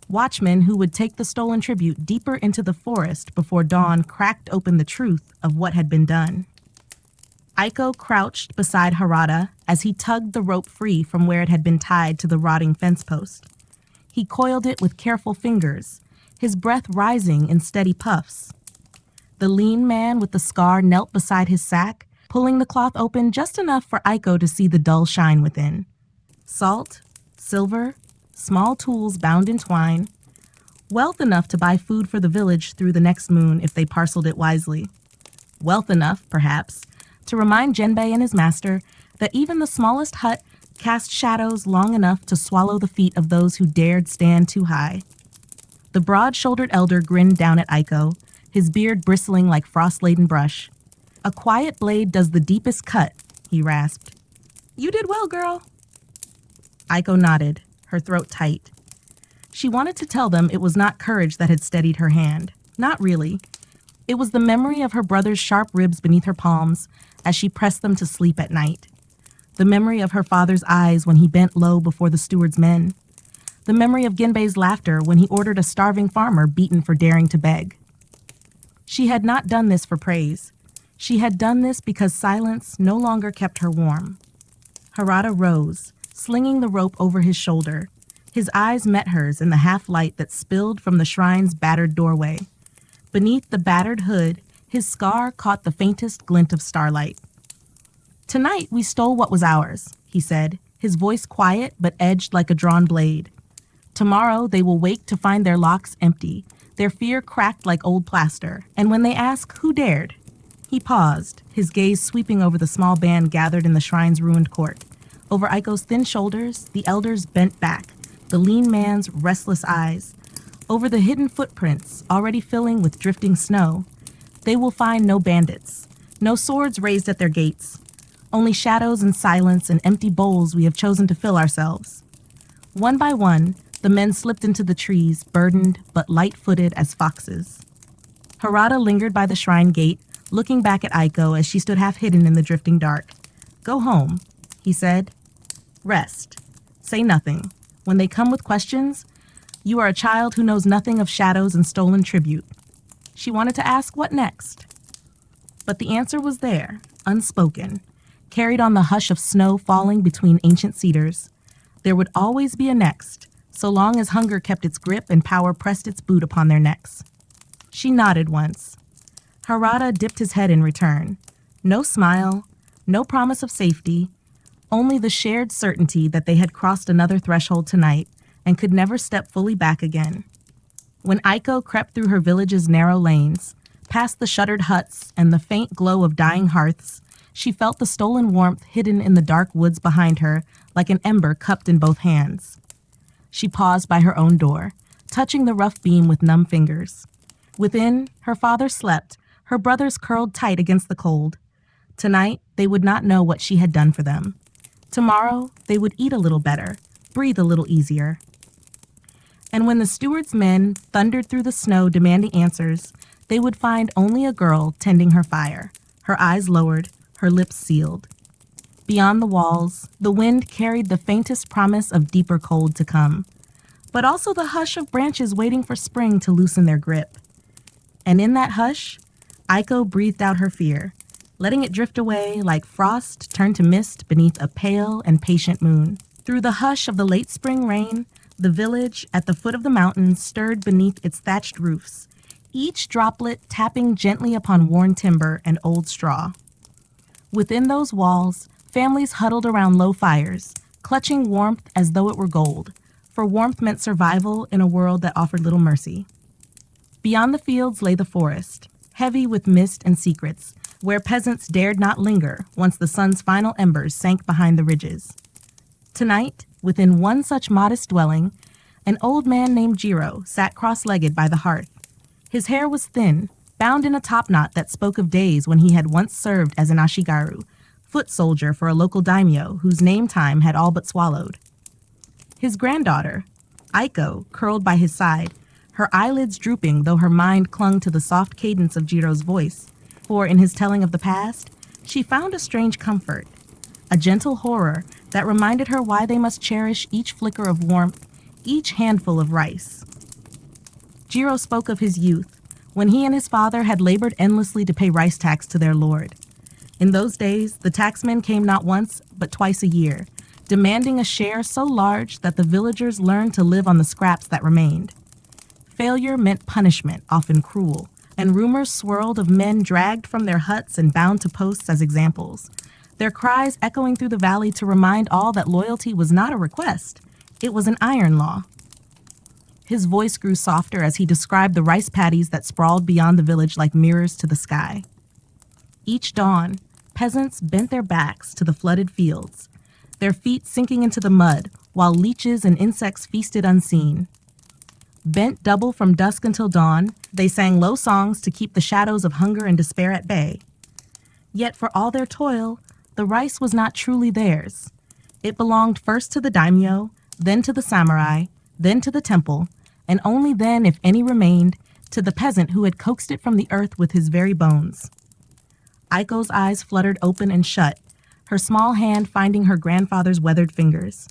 Watchmen who would take the stolen tribute deeper into the forest before dawn cracked open the truth of what had been done. Aiko crouched beside Harada as he tugged the rope free from where it had been tied to the rotting fence post. He coiled it with careful fingers, his breath rising in steady puffs. The lean man with the scar knelt beside his sack, pulling the cloth open just enough for Aiko to see the dull shine within. Salt, silver, small tools bound in twine, wealth enough to buy food for the village through the next moon if they parceled it wisely. Wealth enough, perhaps, to remind Genbei and his master that even the smallest hut cast shadows long enough to swallow the feet of those who dared stand too high. The broad-shouldered elder grinned down at Aiko, his beard bristling like frost-laden brush. "A quiet blade does the deepest cut," he rasped. "You did well, girl." Aiko nodded, her throat tight. She wanted to tell them it was not courage that had steadied her hand. Not really. It was the memory of her brother's sharp ribs beneath her palms as she pressed them to sleep at night. The memory of her father's eyes when he bent low before the steward's men. The memory of Genbei's laughter when he ordered a starving farmer beaten for daring to beg. She had not done this for praise. She had done this because silence no longer kept her warm. Harada rose, slinging the rope over his shoulder. His eyes met hers in the half-light that spilled from the shrine's battered doorway. Beneath the battered hood, his scar caught the faintest glint of starlight. "Tonight we stole what was ours," he said, his voice quiet but edged like a drawn blade. "Tomorrow they will wake to find their locks empty, their fear cracked like old plaster, and when they ask who dared..." He paused, his gaze sweeping over the small band gathered in the shrine's ruined court. Over Aiko's thin shoulders, the elders bent back, the lean man's restless eyes. Over the hidden footprints, already filling with drifting snow, they will find no bandits, no swords raised at their gates, only shadows and silence and empty bowls we have chosen to fill ourselves. One by one, the men slipped into the trees, burdened but light-footed as foxes. Harada lingered by the shrine gate, looking back at Aiko as she stood half-hidden in the drifting dark. "Go home," he said. "Rest. Say nothing. When they come with questions, you are a child who knows nothing of shadows and stolen tribute." She wanted to ask what next. But the answer was there, unspoken, carried on the hush of snow falling between ancient cedars. There would always be a next, so long as hunger kept its grip and power pressed its boot upon their necks. She nodded once. Harada dipped his head in return. No smile, no promise of safety, only the shared certainty that they had crossed another threshold tonight and could never step fully back again. When Aiko crept through her village's narrow lanes, past the shuttered huts and the faint glow of dying hearths, she felt the stolen warmth hidden in the dark woods behind her like an ember cupped in both hands. She paused by her own door, touching the rough beam with numb fingers. Within, her father slept, her brothers curled tight against the cold. Tonight, they would not know what she had done for them. Tomorrow, they would eat a little better, breathe a little easier. And when the steward's men thundered through the snow demanding answers, they would find only a girl tending her fire, her eyes lowered, her lips sealed. Beyond the walls, the wind carried the faintest promise of deeper cold to come, but also the hush of branches waiting for spring to loosen their grip. And in that hush, Aiko breathed out her fear, letting it drift away like frost turned to mist beneath a pale and patient moon. Through the hush of the late spring rain, the village at the foot of the mountains stirred beneath its thatched roofs, each droplet tapping gently upon worn timber and old straw. Within those walls, families huddled around low fires, clutching warmth as though it were gold, for warmth meant survival in a world that offered little mercy. Beyond the fields lay the forest, heavy with mist and secrets, where peasants dared not linger once the sun's final embers sank behind the ridges. Tonight, within one such modest dwelling, an old man named Jiro sat cross-legged by the hearth. His hair was thin, bound in a topknot that spoke of days when he had once served as an ashigaru, foot soldier for a local daimyo whose name time had all but swallowed. His granddaughter, Aiko, curled by his side, her eyelids drooping though her mind clung to the soft cadence of Jiro's voice, for in his telling of the past, she found a strange comfort, a gentle horror that reminded her why they must cherish each flicker of warmth, each handful of rice. Jiro spoke of his youth, when he and his father had labored endlessly to pay rice tax to their lord. In those days, the taxmen came not once, but twice a year, demanding a share so large that the villagers learned to live on the scraps that remained. Failure meant punishment, often cruel, and rumors swirled of men dragged from their huts and bound to posts as examples, their cries echoing through the valley to remind all that loyalty was not a request, it was an iron law. His voice grew softer as he described the rice paddies that sprawled beyond the village like mirrors to the sky. Each dawn, peasants bent their backs to the flooded fields, their feet sinking into the mud while leeches and insects feasted unseen. Bent double from dusk until dawn, they sang low songs to keep the shadows of hunger and despair at bay. Yet for all their toil, the rice was not truly theirs. It belonged first to the daimyo, then to the samurai, then to the temple, and only then, if any remained, to the peasant who had coaxed it from the earth with his very bones. Aiko's eyes fluttered open and shut, her small hand finding her grandfather's weathered fingers.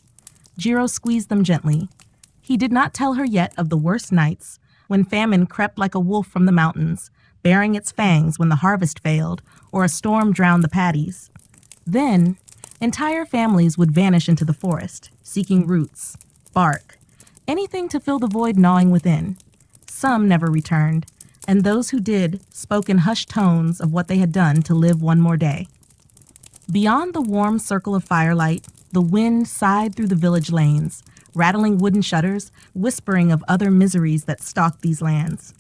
Jiro squeezed them gently. He did not tell her yet of the worst nights, when famine crept like a wolf from the mountains, baring its fangs when the harvest failed, or a storm drowned the paddies. Then, entire families would vanish into the forest, seeking roots, bark, anything to fill the void gnawing within. Some never returned, and those who did spoke in hushed tones of what they had done to live one more day. Beyond the warm circle of firelight, the wind sighed through the village lanes, rattling wooden shutters, whispering of other miseries that stalked these lands.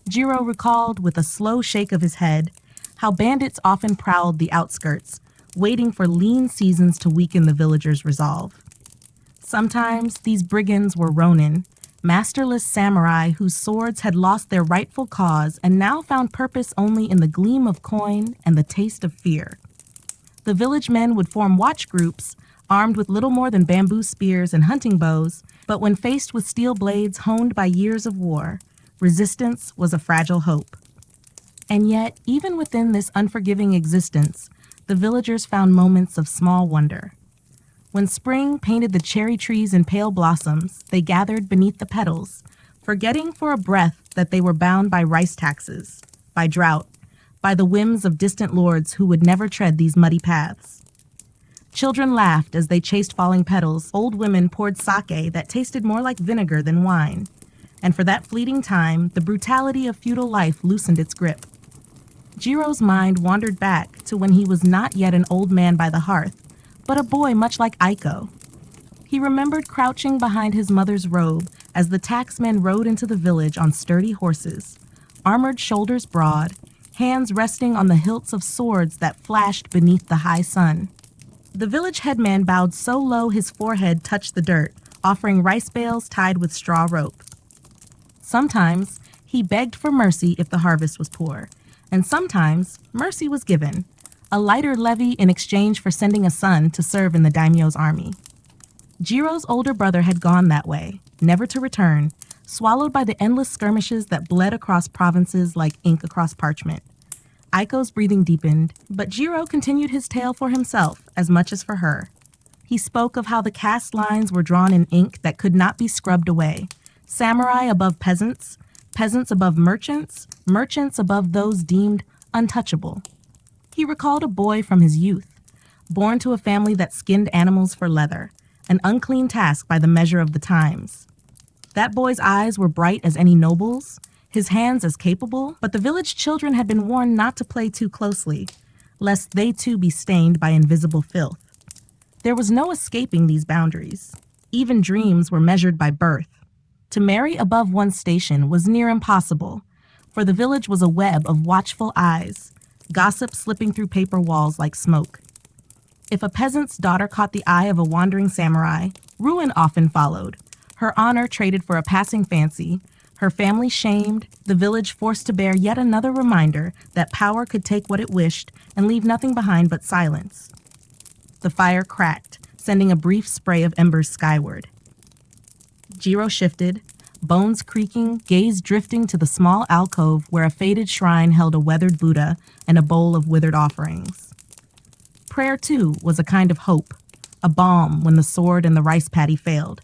Jiro recalled with a slow shake of his head how bandits often prowled the outskirts, waiting for lean seasons to weaken the villagers' resolve. Sometimes these brigands were ronin, masterless samurai whose swords had lost their rightful cause and now found purpose only in the gleam of coin and the taste of fear. The village men would form watch groups, armed with little more than bamboo spears and hunting bows, but when faced with steel blades honed by years of war, resistance was a fragile hope. And yet, even within this unforgiving existence, the villagers found moments of small wonder. When spring painted the cherry trees in pale blossoms, they gathered beneath the petals, forgetting for a breath that they were bound by rice taxes, by drought, by the whims of distant lords who would never tread these muddy paths. Children laughed as they chased falling petals. Old women poured sake that tasted more like vinegar than wine. And for that fleeting time, the brutality of feudal life loosened its grip. Jiro's mind wandered back to when he was not yet an old man by the hearth, but a boy much like Aiko. He remembered crouching behind his mother's robe as the tacksmen rode into the village on sturdy horses, armored shoulders broad, hands resting on the hilts of swords that flashed beneath the high sun. The village headman bowed so low his forehead touched the dirt, offering rice bales tied with straw rope. Sometimes he begged for mercy if the harvest was poor, and sometimes mercy was given, a lighter levy in exchange for sending a son to serve in the daimyo's army. Jiro's older brother had gone that way, never to return, swallowed by the endless skirmishes that bled across provinces like ink across parchment. Aiko's breathing deepened, but Jiro continued his tale for himself as much as for her. He spoke of how the cast lines were drawn in ink that could not be scrubbed away. Samurai above peasants, peasants above merchants, merchants above those deemed untouchable. He recalled a boy from his youth, born to a family that skinned animals for leather, an unclean task by the measure of the times. That boy's eyes were bright as any noble's, his hands as capable, but the village children had been warned not to play too closely, lest they too be stained by invisible filth. There was no escaping these boundaries. Even dreams were measured by birth. To marry above one's station was near impossible, for the village was a web of watchful eyes, gossip slipping through paper walls like smoke. If a peasant's daughter caught the eye of a wandering samurai, ruin often followed, her honor traded for a passing fancy, her family shamed, the village forced to bear yet another reminder that power could take what it wished and leave nothing behind but silence. The fire cracked, sending a brief spray of embers skyward. Jiro shifted, bones creaking, gaze drifting to the small alcove where a faded shrine held a weathered Buddha and a bowl of withered offerings. Prayer, too, was a kind of hope, a balm when the sword and the rice paddy failed.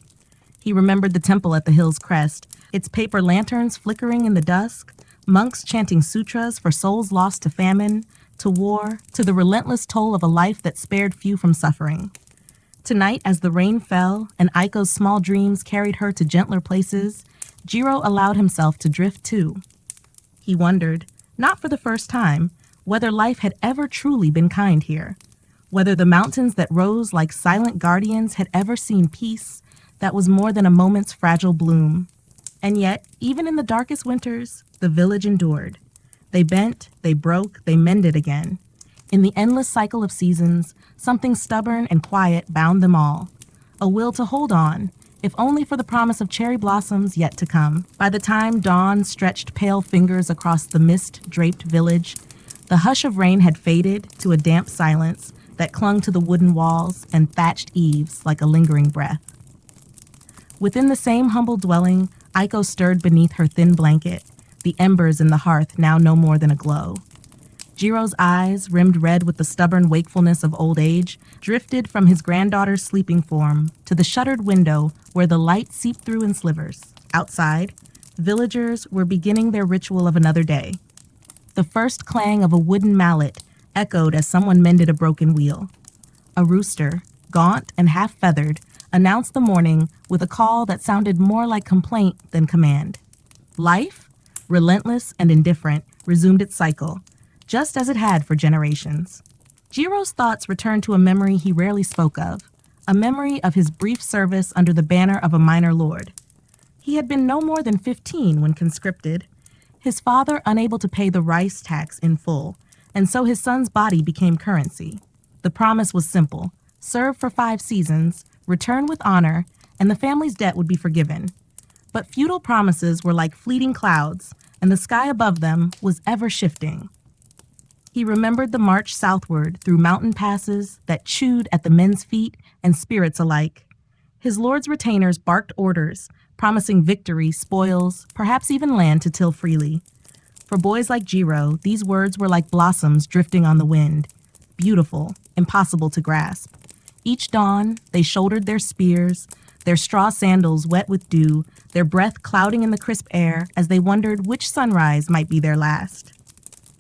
He remembered the temple at the hill's crest, its paper lanterns flickering in the dusk, monks chanting sutras for souls lost to famine, to war, to the relentless toll of a life that spared few from suffering. Tonight, as the rain fell and Aiko's small dreams carried her to gentler places, Jiro allowed himself to drift too. He wondered, not for the first time, whether life had ever truly been kind here, whether the mountains that rose like silent guardians had ever seen peace that was more than a moment's fragile bloom. And yet, even in the darkest winters, the village endured. They bent, they broke, they mended again. In the endless cycle of seasons, something stubborn and quiet bound them all. A will to hold on, if only for the promise of cherry blossoms yet to come. By the time dawn stretched pale fingers across the mist-draped village, the hush of rain had faded to a damp silence that clung to the wooden walls and thatched eaves like a lingering breath. Within the same humble dwelling, Aiko stirred beneath her thin blanket, the embers in the hearth now no more than a glow. Jiro's eyes, rimmed red with the stubborn wakefulness of old age, drifted from his granddaughter's sleeping form to the shuttered window where the light seeped through in slivers. Outside, villagers were beginning their ritual of another day. The first clang of a wooden mallet echoed as someone mended a broken wheel. A rooster, gaunt and half-feathered, announced the morning with a call that sounded more like complaint than command. Life, relentless and indifferent, resumed its cycle, just as it had for generations. Jiro's thoughts returned to a memory he rarely spoke of, a memory of his brief service under the banner of a minor lord. He had been no more than 15 when conscripted, his father unable to pay the rice tax in full, and so his son's body became currency. The promise was simple: serve for 5 seasons, return with honor, and the family's debt would be forgiven. But feudal promises were like fleeting clouds, and the sky above them was ever shifting. He remembered the march southward through mountain passes that chewed at the men's feet and spirits alike. His lord's retainers barked orders, promising victory, spoils, perhaps even land to till freely. For boys like Jiro, these words were like blossoms drifting on the wind, beautiful, impossible to grasp. Each dawn, they shouldered their spears, their straw sandals wet with dew, their breath clouding in the crisp air as they wondered which sunrise might be their last.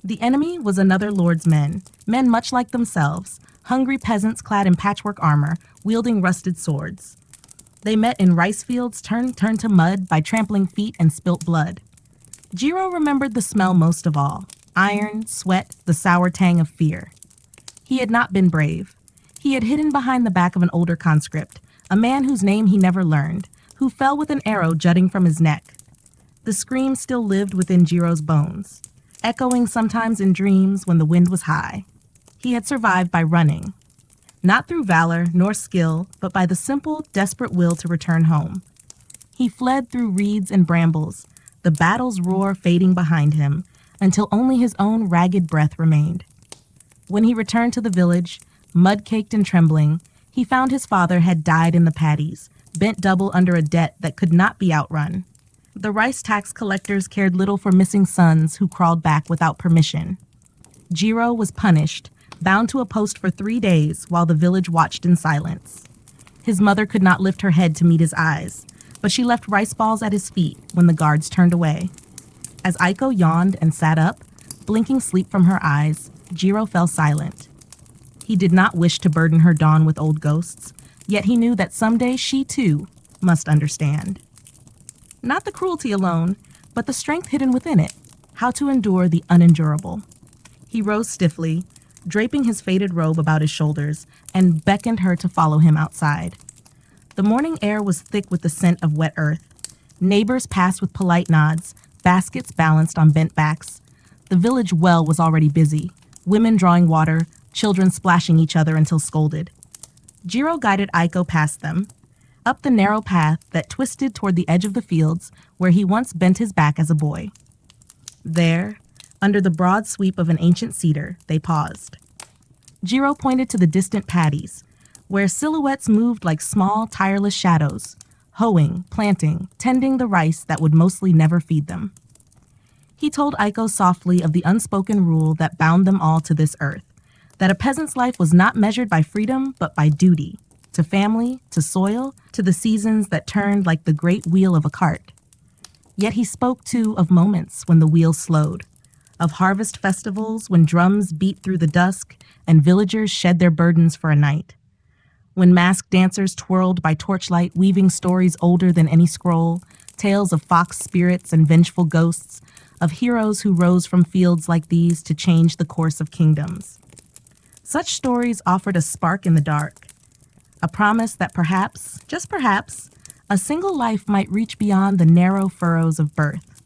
The enemy was another lord's men much like themselves, hungry peasants clad in patchwork armor, wielding rusted swords. They met in rice fields turned to mud by trampling feet and spilt blood. Jiro remembered the smell most of all: iron, sweat, the sour tang of fear. He had not been brave. He had hidden behind the back of an older conscript, a man whose name he never learned, who fell with an arrow jutting from his neck. The scream still lived within Jiro's bones, echoing sometimes in dreams when the wind was high. He had survived by running, not through valor nor skill, but by the simple, desperate will to return home. He fled through reeds and brambles, the battle's roar fading behind him, until only his own ragged breath remained. When he returned to the village, mud-caked and trembling, he found his father had died in the paddies, bent double under a debt that could not be outrun. The rice tax collectors cared little for missing sons who crawled back without permission. Jiro was punished, bound to a post for 3 days while the village watched in silence. His mother could not lift her head to meet his eyes, but she left rice balls at his feet when the guards turned away. As Aiko yawned and sat up, blinking sleep from her eyes, Jiro fell silent. He did not wish to burden her dawn with old ghosts, yet he knew that someday she, too, must understand. Not the cruelty alone, but the strength hidden within it, how to endure the unendurable. He rose stiffly, draping his faded robe about his shoulders, and beckoned her to follow him outside. The morning air was thick with the scent of wet earth. Neighbors passed with polite nods, baskets balanced on bent backs. The village well was already busy, women drawing water, children splashing each other until scolded. Jiro guided Aiko past them, up the narrow path that twisted toward the edge of the fields where he once bent his back as a boy. There, under the broad sweep of an ancient cedar, they paused. Jiro pointed to the distant paddies, where silhouettes moved like small, tireless shadows, hoeing, planting, tending the rice that would mostly never feed them. He told Aiko softly of the unspoken rule that bound them all to this earth, that a peasant's life was not measured by freedom but by duty, to family, to soil, to the seasons that turned like the great wheel of a cart. Yet he spoke, too, of moments when the wheel slowed, of harvest festivals when drums beat through the dusk and villagers shed their burdens for a night, when masked dancers twirled by torchlight weaving stories older than any scroll, tales of fox spirits and vengeful ghosts, of heroes who rose from fields like these to change the course of kingdoms. Such stories offered a spark in the dark, a promise that perhaps, just perhaps, a single life might reach beyond the narrow furrows of birth.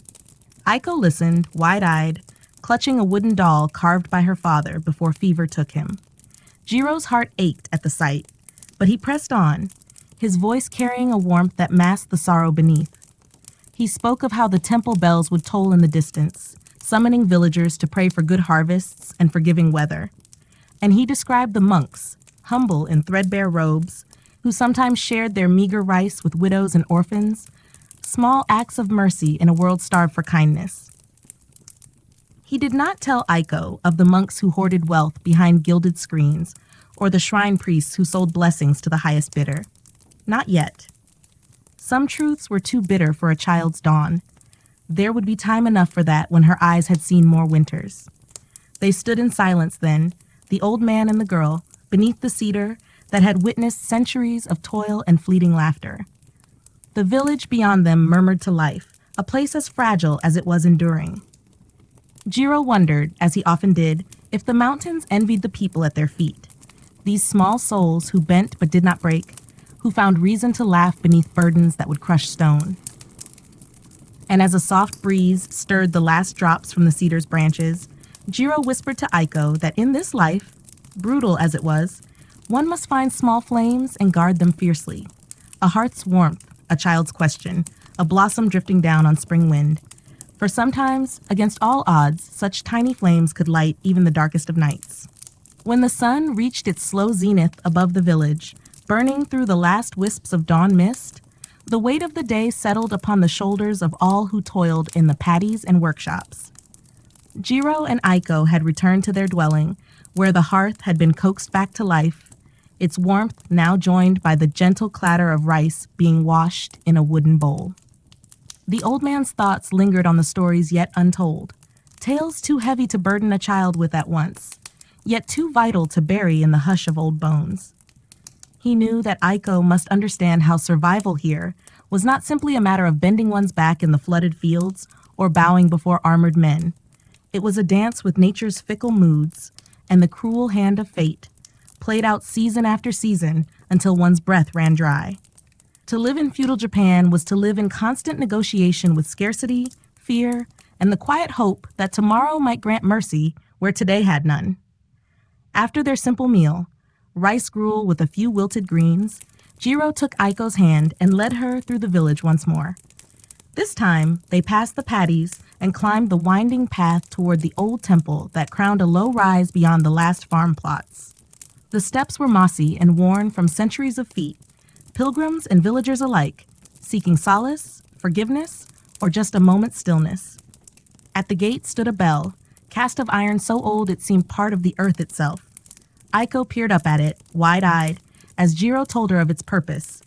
Aiko listened, wide-eyed, clutching a wooden doll carved by her father before fever took him. Jiro's heart ached at the sight, but he pressed on, his voice carrying a warmth that masked the sorrow beneath. He spoke of how the temple bells would toll in the distance, summoning villagers to pray for good harvests and forgiving weather. And he described the monks, humble in threadbare robes, who sometimes shared their meager rice with widows and orphans, small acts of mercy in a world starved for kindness. He did not tell Aiko of the monks who hoarded wealth behind gilded screens, or the shrine priests who sold blessings to the highest bidder. Not yet. Some truths were too bitter for a child's dawn. There would be time enough for that when her eyes had seen more winters. They stood in silence then, the old man and the girl, beneath the cedar that had witnessed centuries of toil and fleeting laughter. The village beyond them murmured to life, a place as fragile as it was enduring. Jiro wondered, as he often did, if the mountains envied the people at their feet, these small souls who bent but did not break, who found reason to laugh beneath burdens that would crush stone. And as a soft breeze stirred the last drops from the cedar's branches, Jiro whispered to Aiko that in this life, brutal as it was, one must find small flames and guard them fiercely. A heart's warmth, a child's question, a blossom drifting down on spring wind. For sometimes, against all odds, such tiny flames could light even the darkest of nights. When the sun reached its slow zenith above the village, burning through the last wisps of dawn mist, the weight of the day settled upon the shoulders of all who toiled in the paddies and workshops. Jiro and Aiko had returned to their dwelling, where the hearth had been coaxed back to life, its warmth now joined by the gentle clatter of rice being washed in a wooden bowl. The old man's thoughts lingered on the stories yet untold, tales too heavy to burden a child with at once, yet too vital to bury in the hush of old bones. He knew that Aiko must understand how survival here was not simply a matter of bending one's back in the flooded fields or bowing before armored men. It was a dance with nature's fickle moods and the cruel hand of fate, played out season after season until one's breath ran dry. To live in feudal Japan was to live in constant negotiation with scarcity, fear, and the quiet hope that tomorrow might grant mercy where today had none. After their simple meal, rice gruel with a few wilted greens, Jiro took Aiko's hand and led her through the village once more. This time, they passed the paddies and climbed the winding path toward the old temple that crowned a low rise beyond the last farm plots. The steps were mossy and worn from centuries of feet, pilgrims and villagers alike, seeking solace, forgiveness, or just a moment's stillness. At the gate stood a bell, cast of iron so old it seemed part of the earth itself. Aiko peered up at it, wide-eyed, as Jiro told her of its purpose,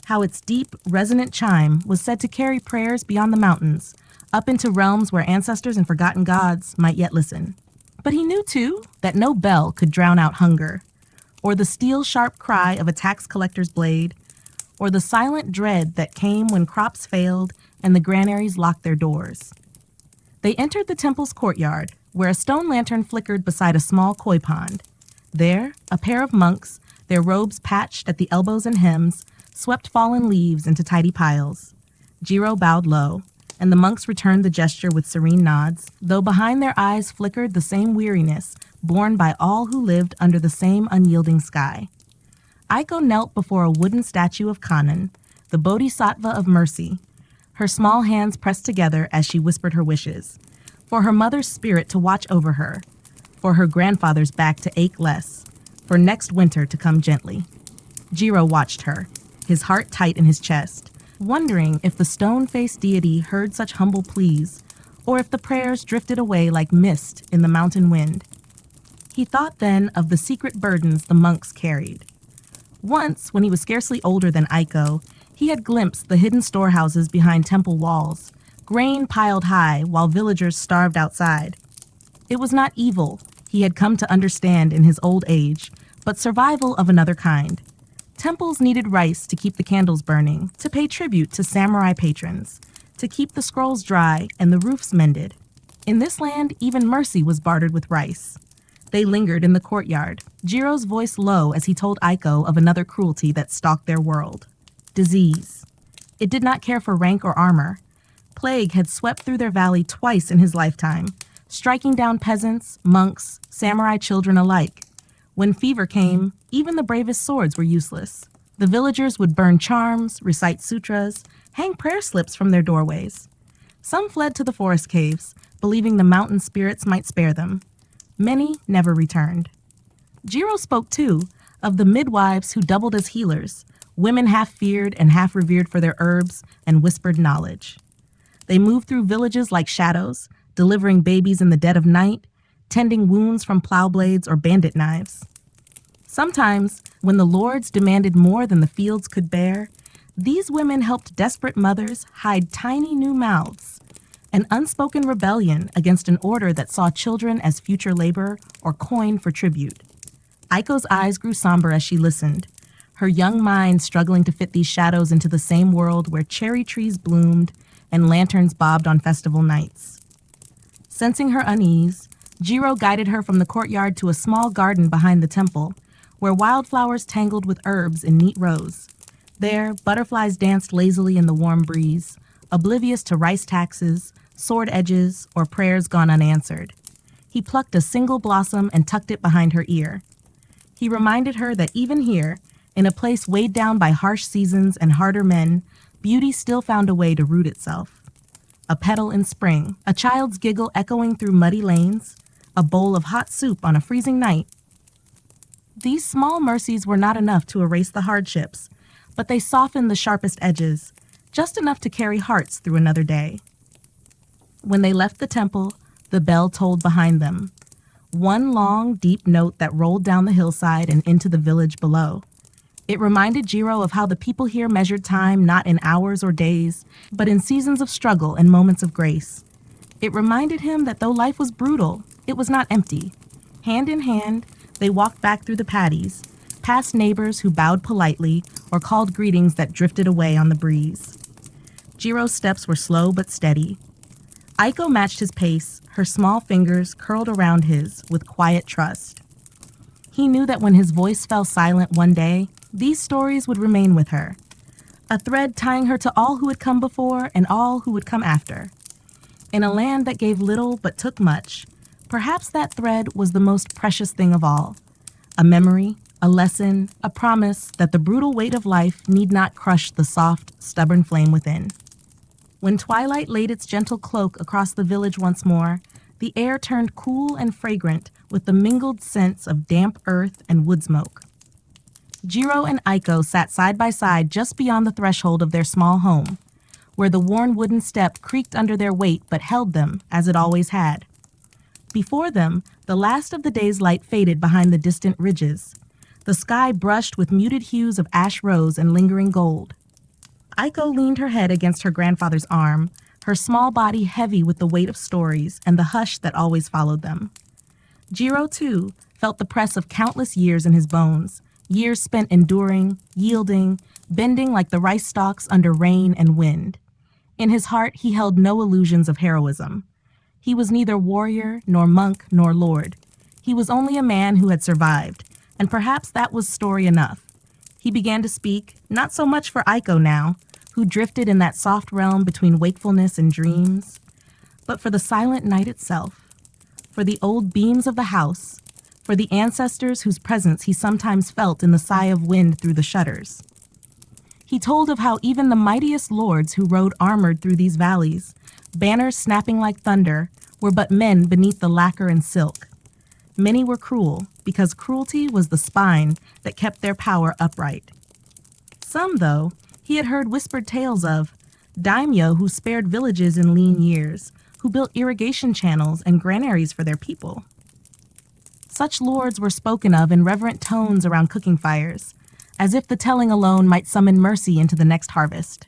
how its deep, resonant chime was said to carry prayers beyond the mountains, up into realms where ancestors and forgotten gods might yet listen. But he knew, too, that no bell could drown out hunger, or the steel-sharp cry of a tax collector's blade, or the silent dread that came when crops failed and the granaries locked their doors. They entered the temple's courtyard, where a stone lantern flickered beside a small koi pond. There, a pair of monks, their robes patched at the elbows and hems, swept fallen leaves into tidy piles. Jiro bowed low, and the monks returned the gesture with serene nods, though behind their eyes flickered the same weariness borne by all who lived under the same unyielding sky. Aiko knelt before a wooden statue of Kannon, the bodhisattva of mercy, her small hands pressed together as she whispered her wishes, for her mother's spirit to watch over her, for her grandfather's back to ache less, for next winter to come gently. Jiro watched her, his heart tight in his chest, wondering if the stone-faced deity heard such humble pleas, or if the prayers drifted away like mist in the mountain wind. He thought then of the secret burdens the monks carried. Once, when he was scarcely older than Aiko, he had glimpsed the hidden storehouses behind temple walls, grain piled high while villagers starved outside. It was not evil, he had come to understand in his old age, but survival of another kind. Temples needed rice to keep the candles burning, to pay tribute to samurai patrons, to keep the scrolls dry and the roofs mended. In this land, even mercy was bartered with rice. They lingered in the courtyard, Jiro's voice low as he told Aiko of another cruelty that stalked their world. Disease. It did not care for rank or armor. Plague had swept through their valley twice in his lifetime, striking down peasants, monks, samurai children alike. When fever came, even the bravest swords were useless. The villagers would burn charms, recite sutras, hang prayer slips from their doorways. Some fled to the forest caves, believing the mountain spirits might spare them. Many never returned. Jiro spoke, too, of the midwives who doubled as healers, women half feared and half revered for their herbs and whispered knowledge. They moved through villages like shadows, delivering babies in the dead of night, tending wounds from plow blades or bandit knives. Sometimes, when the lords demanded more than the fields could bear, these women helped desperate mothers hide tiny new mouths, an unspoken rebellion against an order that saw children as future labor or coin for tribute. Aiko's eyes grew somber as she listened, her young mind struggling to fit these shadows into the same world where cherry trees bloomed and lanterns bobbed on festival nights. Sensing her unease, Jiro guided her from the courtyard to a small garden behind the temple, where wildflowers tangled with herbs in neat rows. There, butterflies danced lazily in the warm breeze, oblivious to rice taxes, sword edges, or prayers gone unanswered. He plucked a single blossom and tucked it behind her ear. He reminded her that even here, in a place weighed down by harsh seasons and harder men, beauty still found a way to root itself. A petal in spring, a child's giggle echoing through muddy lanes, a bowl of hot soup on a freezing night. These small mercies were not enough to erase the hardships, but they softened the sharpest edges, just enough to carry hearts through another day. When they left the temple, the bell tolled behind them. One long, deep note that rolled down the hillside and into the village below. It reminded Jiro of how the people here measured time not in hours or days, but in seasons of struggle and moments of grace. It reminded him that though life was brutal, it was not empty. Hand in hand, they walked back through the paddies, past neighbors who bowed politely or called greetings that drifted away on the breeze. Jiro's steps were slow but steady. Aiko matched his pace, her small fingers curled around his with quiet trust. He knew that when his voice fell silent one day, these stories would remain with her, a thread tying her to all who had come before and all who would come after. In a land that gave little but took much, perhaps that thread was the most precious thing of all, a memory, a lesson, a promise that the brutal weight of life need not crush the soft, stubborn flame within. When twilight laid its gentle cloak across the village once more, the air turned cool and fragrant with the mingled scents of damp earth and wood smoke. Jiro and Aiko sat side by side just beyond the threshold of their small home, where the worn wooden step creaked under their weight but held them, as it always had. Before them, the last of the day's light faded behind the distant ridges. The sky brushed with muted hues of ash rose and lingering gold. Aiko leaned her head against her grandfather's arm, her small body heavy with the weight of stories and the hush that always followed them. Jiro, too, felt the press of countless years in his bones, years spent enduring, yielding, bending like the rice stalks under rain and wind. In his heart, he held no illusions of heroism. He was neither warrior, nor monk, nor lord. He was only a man who had survived, and perhaps that was story enough. He began to speak, not so much for Aiko now, who drifted in that soft realm between wakefulness and dreams, but for the silent night itself, for the old beams of the house, for the ancestors whose presence he sometimes felt in the sigh of wind through the shutters. He told of how even the mightiest lords who rode armored through these valleys, banners snapping like thunder, were but men beneath the lacquer and silk. Many were cruel, because cruelty was the spine that kept their power upright. Some, though, he had heard whispered tales of, daimyo who spared villages in lean years, who built irrigation channels and granaries for their people. Such lords were spoken of in reverent tones around cooking fires, as if the telling alone might summon mercy into the next harvest.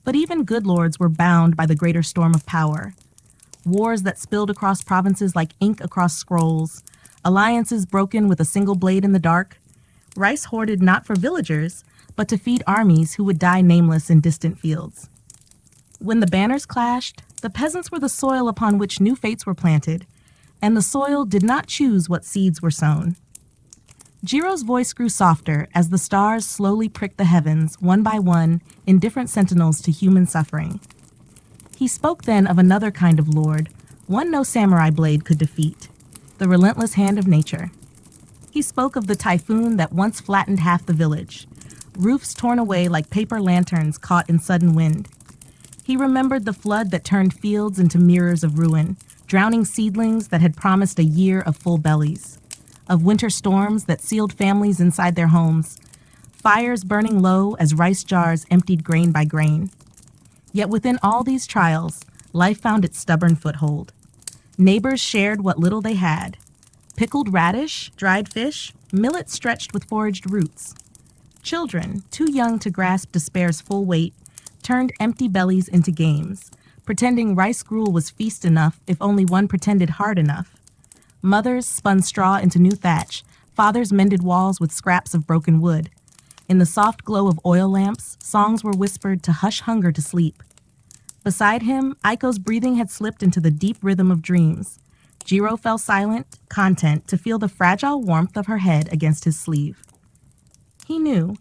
But even good lords were bound by the greater storm of power. Wars that spilled across provinces like ink across scrolls, alliances broken with a single blade in the dark, rice hoarded not for villagers, but to feed armies who would die nameless in distant fields. When the banners clashed, the peasants were the soil upon which new fates were planted, and the soil did not choose what seeds were sown. Jiro's voice grew softer as the stars slowly pricked the heavens, one by one, in different sentinels to human suffering. He spoke then of another kind of lord, one no samurai blade could defeat, the relentless hand of nature. He spoke of the typhoon that once flattened half the village, roofs torn away like paper lanterns caught in sudden wind. He remembered the flood that turned fields into mirrors of ruin, drowning seedlings that had promised a year of full bellies, of winter storms that sealed families inside their homes, fires burning low as rice jars emptied grain by grain. Yet within all these trials, life found its stubborn foothold. Neighbors shared what little they had. Pickled radish, dried fish, millet stretched with foraged roots. Children, too young to grasp despair's full weight, turned empty bellies into games, pretending rice gruel was feast enough if only one pretended hard enough. Mothers spun straw into new thatch, fathers mended walls with scraps of broken wood. In the soft glow of oil lamps, songs were whispered to hush hunger to sleep. Beside him, Aiko's breathing had slipped into the deep rhythm of dreams. Jiro fell silent, content to feel the fragile warmth of her head against his sleeve. He knew,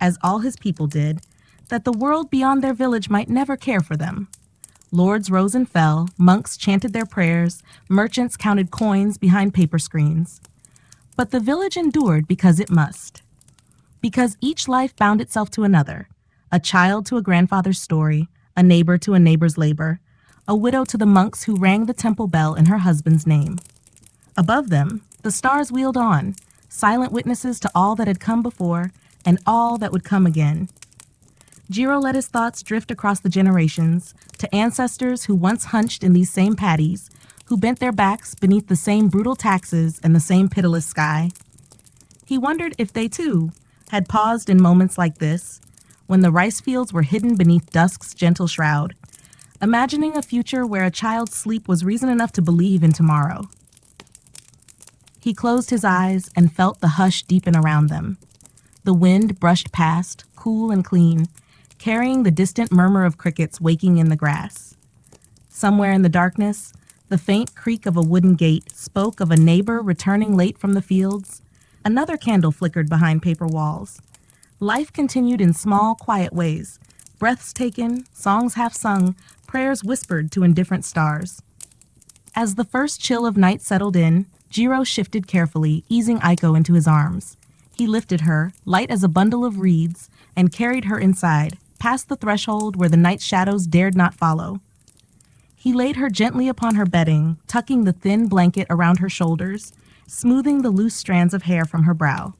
as all his people did, that the world beyond their village might never care for them. Lords rose and fell, monks chanted their prayers, merchants counted coins behind paper screens. But the village endured because it must. Because each life bound itself to another, a child to a grandfather's story, a neighbor to a neighbor's labor, a widow to the monks who rang the temple bell in her husband's name. Above them, the stars wheeled on, silent witnesses to all that had come before and all that would come again. Jiro let his thoughts drift across the generations to ancestors who once hunched in these same paddies, who bent their backs beneath the same brutal taxes and the same pitiless sky. He wondered if they, too, had paused in moments like this, when the rice fields were hidden beneath dusk's gentle shroud, imagining a future where a child's sleep was reason enough to believe in tomorrow. He closed his eyes and felt the hush deepen around them. The wind brushed past, cool and clean, carrying the distant murmur of crickets waking in the grass. Somewhere in the darkness, the faint creak of a wooden gate spoke of a neighbor returning late from the fields. Another candle flickered behind paper walls. Life continued in small, quiet ways, breaths taken, songs half sung, prayers whispered to indifferent stars. As the first chill of night settled in, Jiro shifted carefully, easing Aiko into his arms. He lifted her, light as a bundle of reeds, and carried her inside, past the threshold where the night shadows dared not follow. He laid her gently upon her bedding, tucking the thin blanket around her shoulders, smoothing the loose strands of hair from her brow.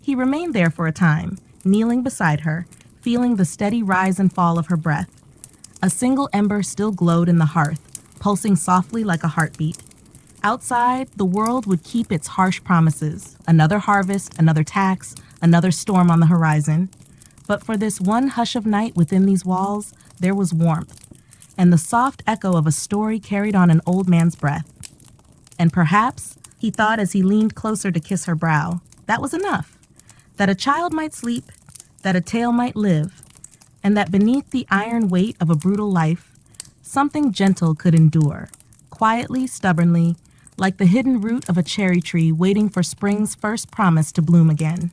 He remained there for a time, kneeling beside her, feeling the steady rise and fall of her breath. A single ember still glowed in the hearth, pulsing softly like a heartbeat. Outside, the world would keep its harsh promises, another harvest, another tax, another storm on the horizon. But for this one hush of night within these walls, there was warmth, and the soft echo of a story carried on an old man's breath. And perhaps, he thought as he leaned closer to kiss her brow, that was enough. That a child might sleep, that a tale might live, and that beneath the iron weight of a brutal life, something gentle could endure, quietly, stubbornly, like the hidden root of a cherry tree waiting for spring's first promise to bloom again.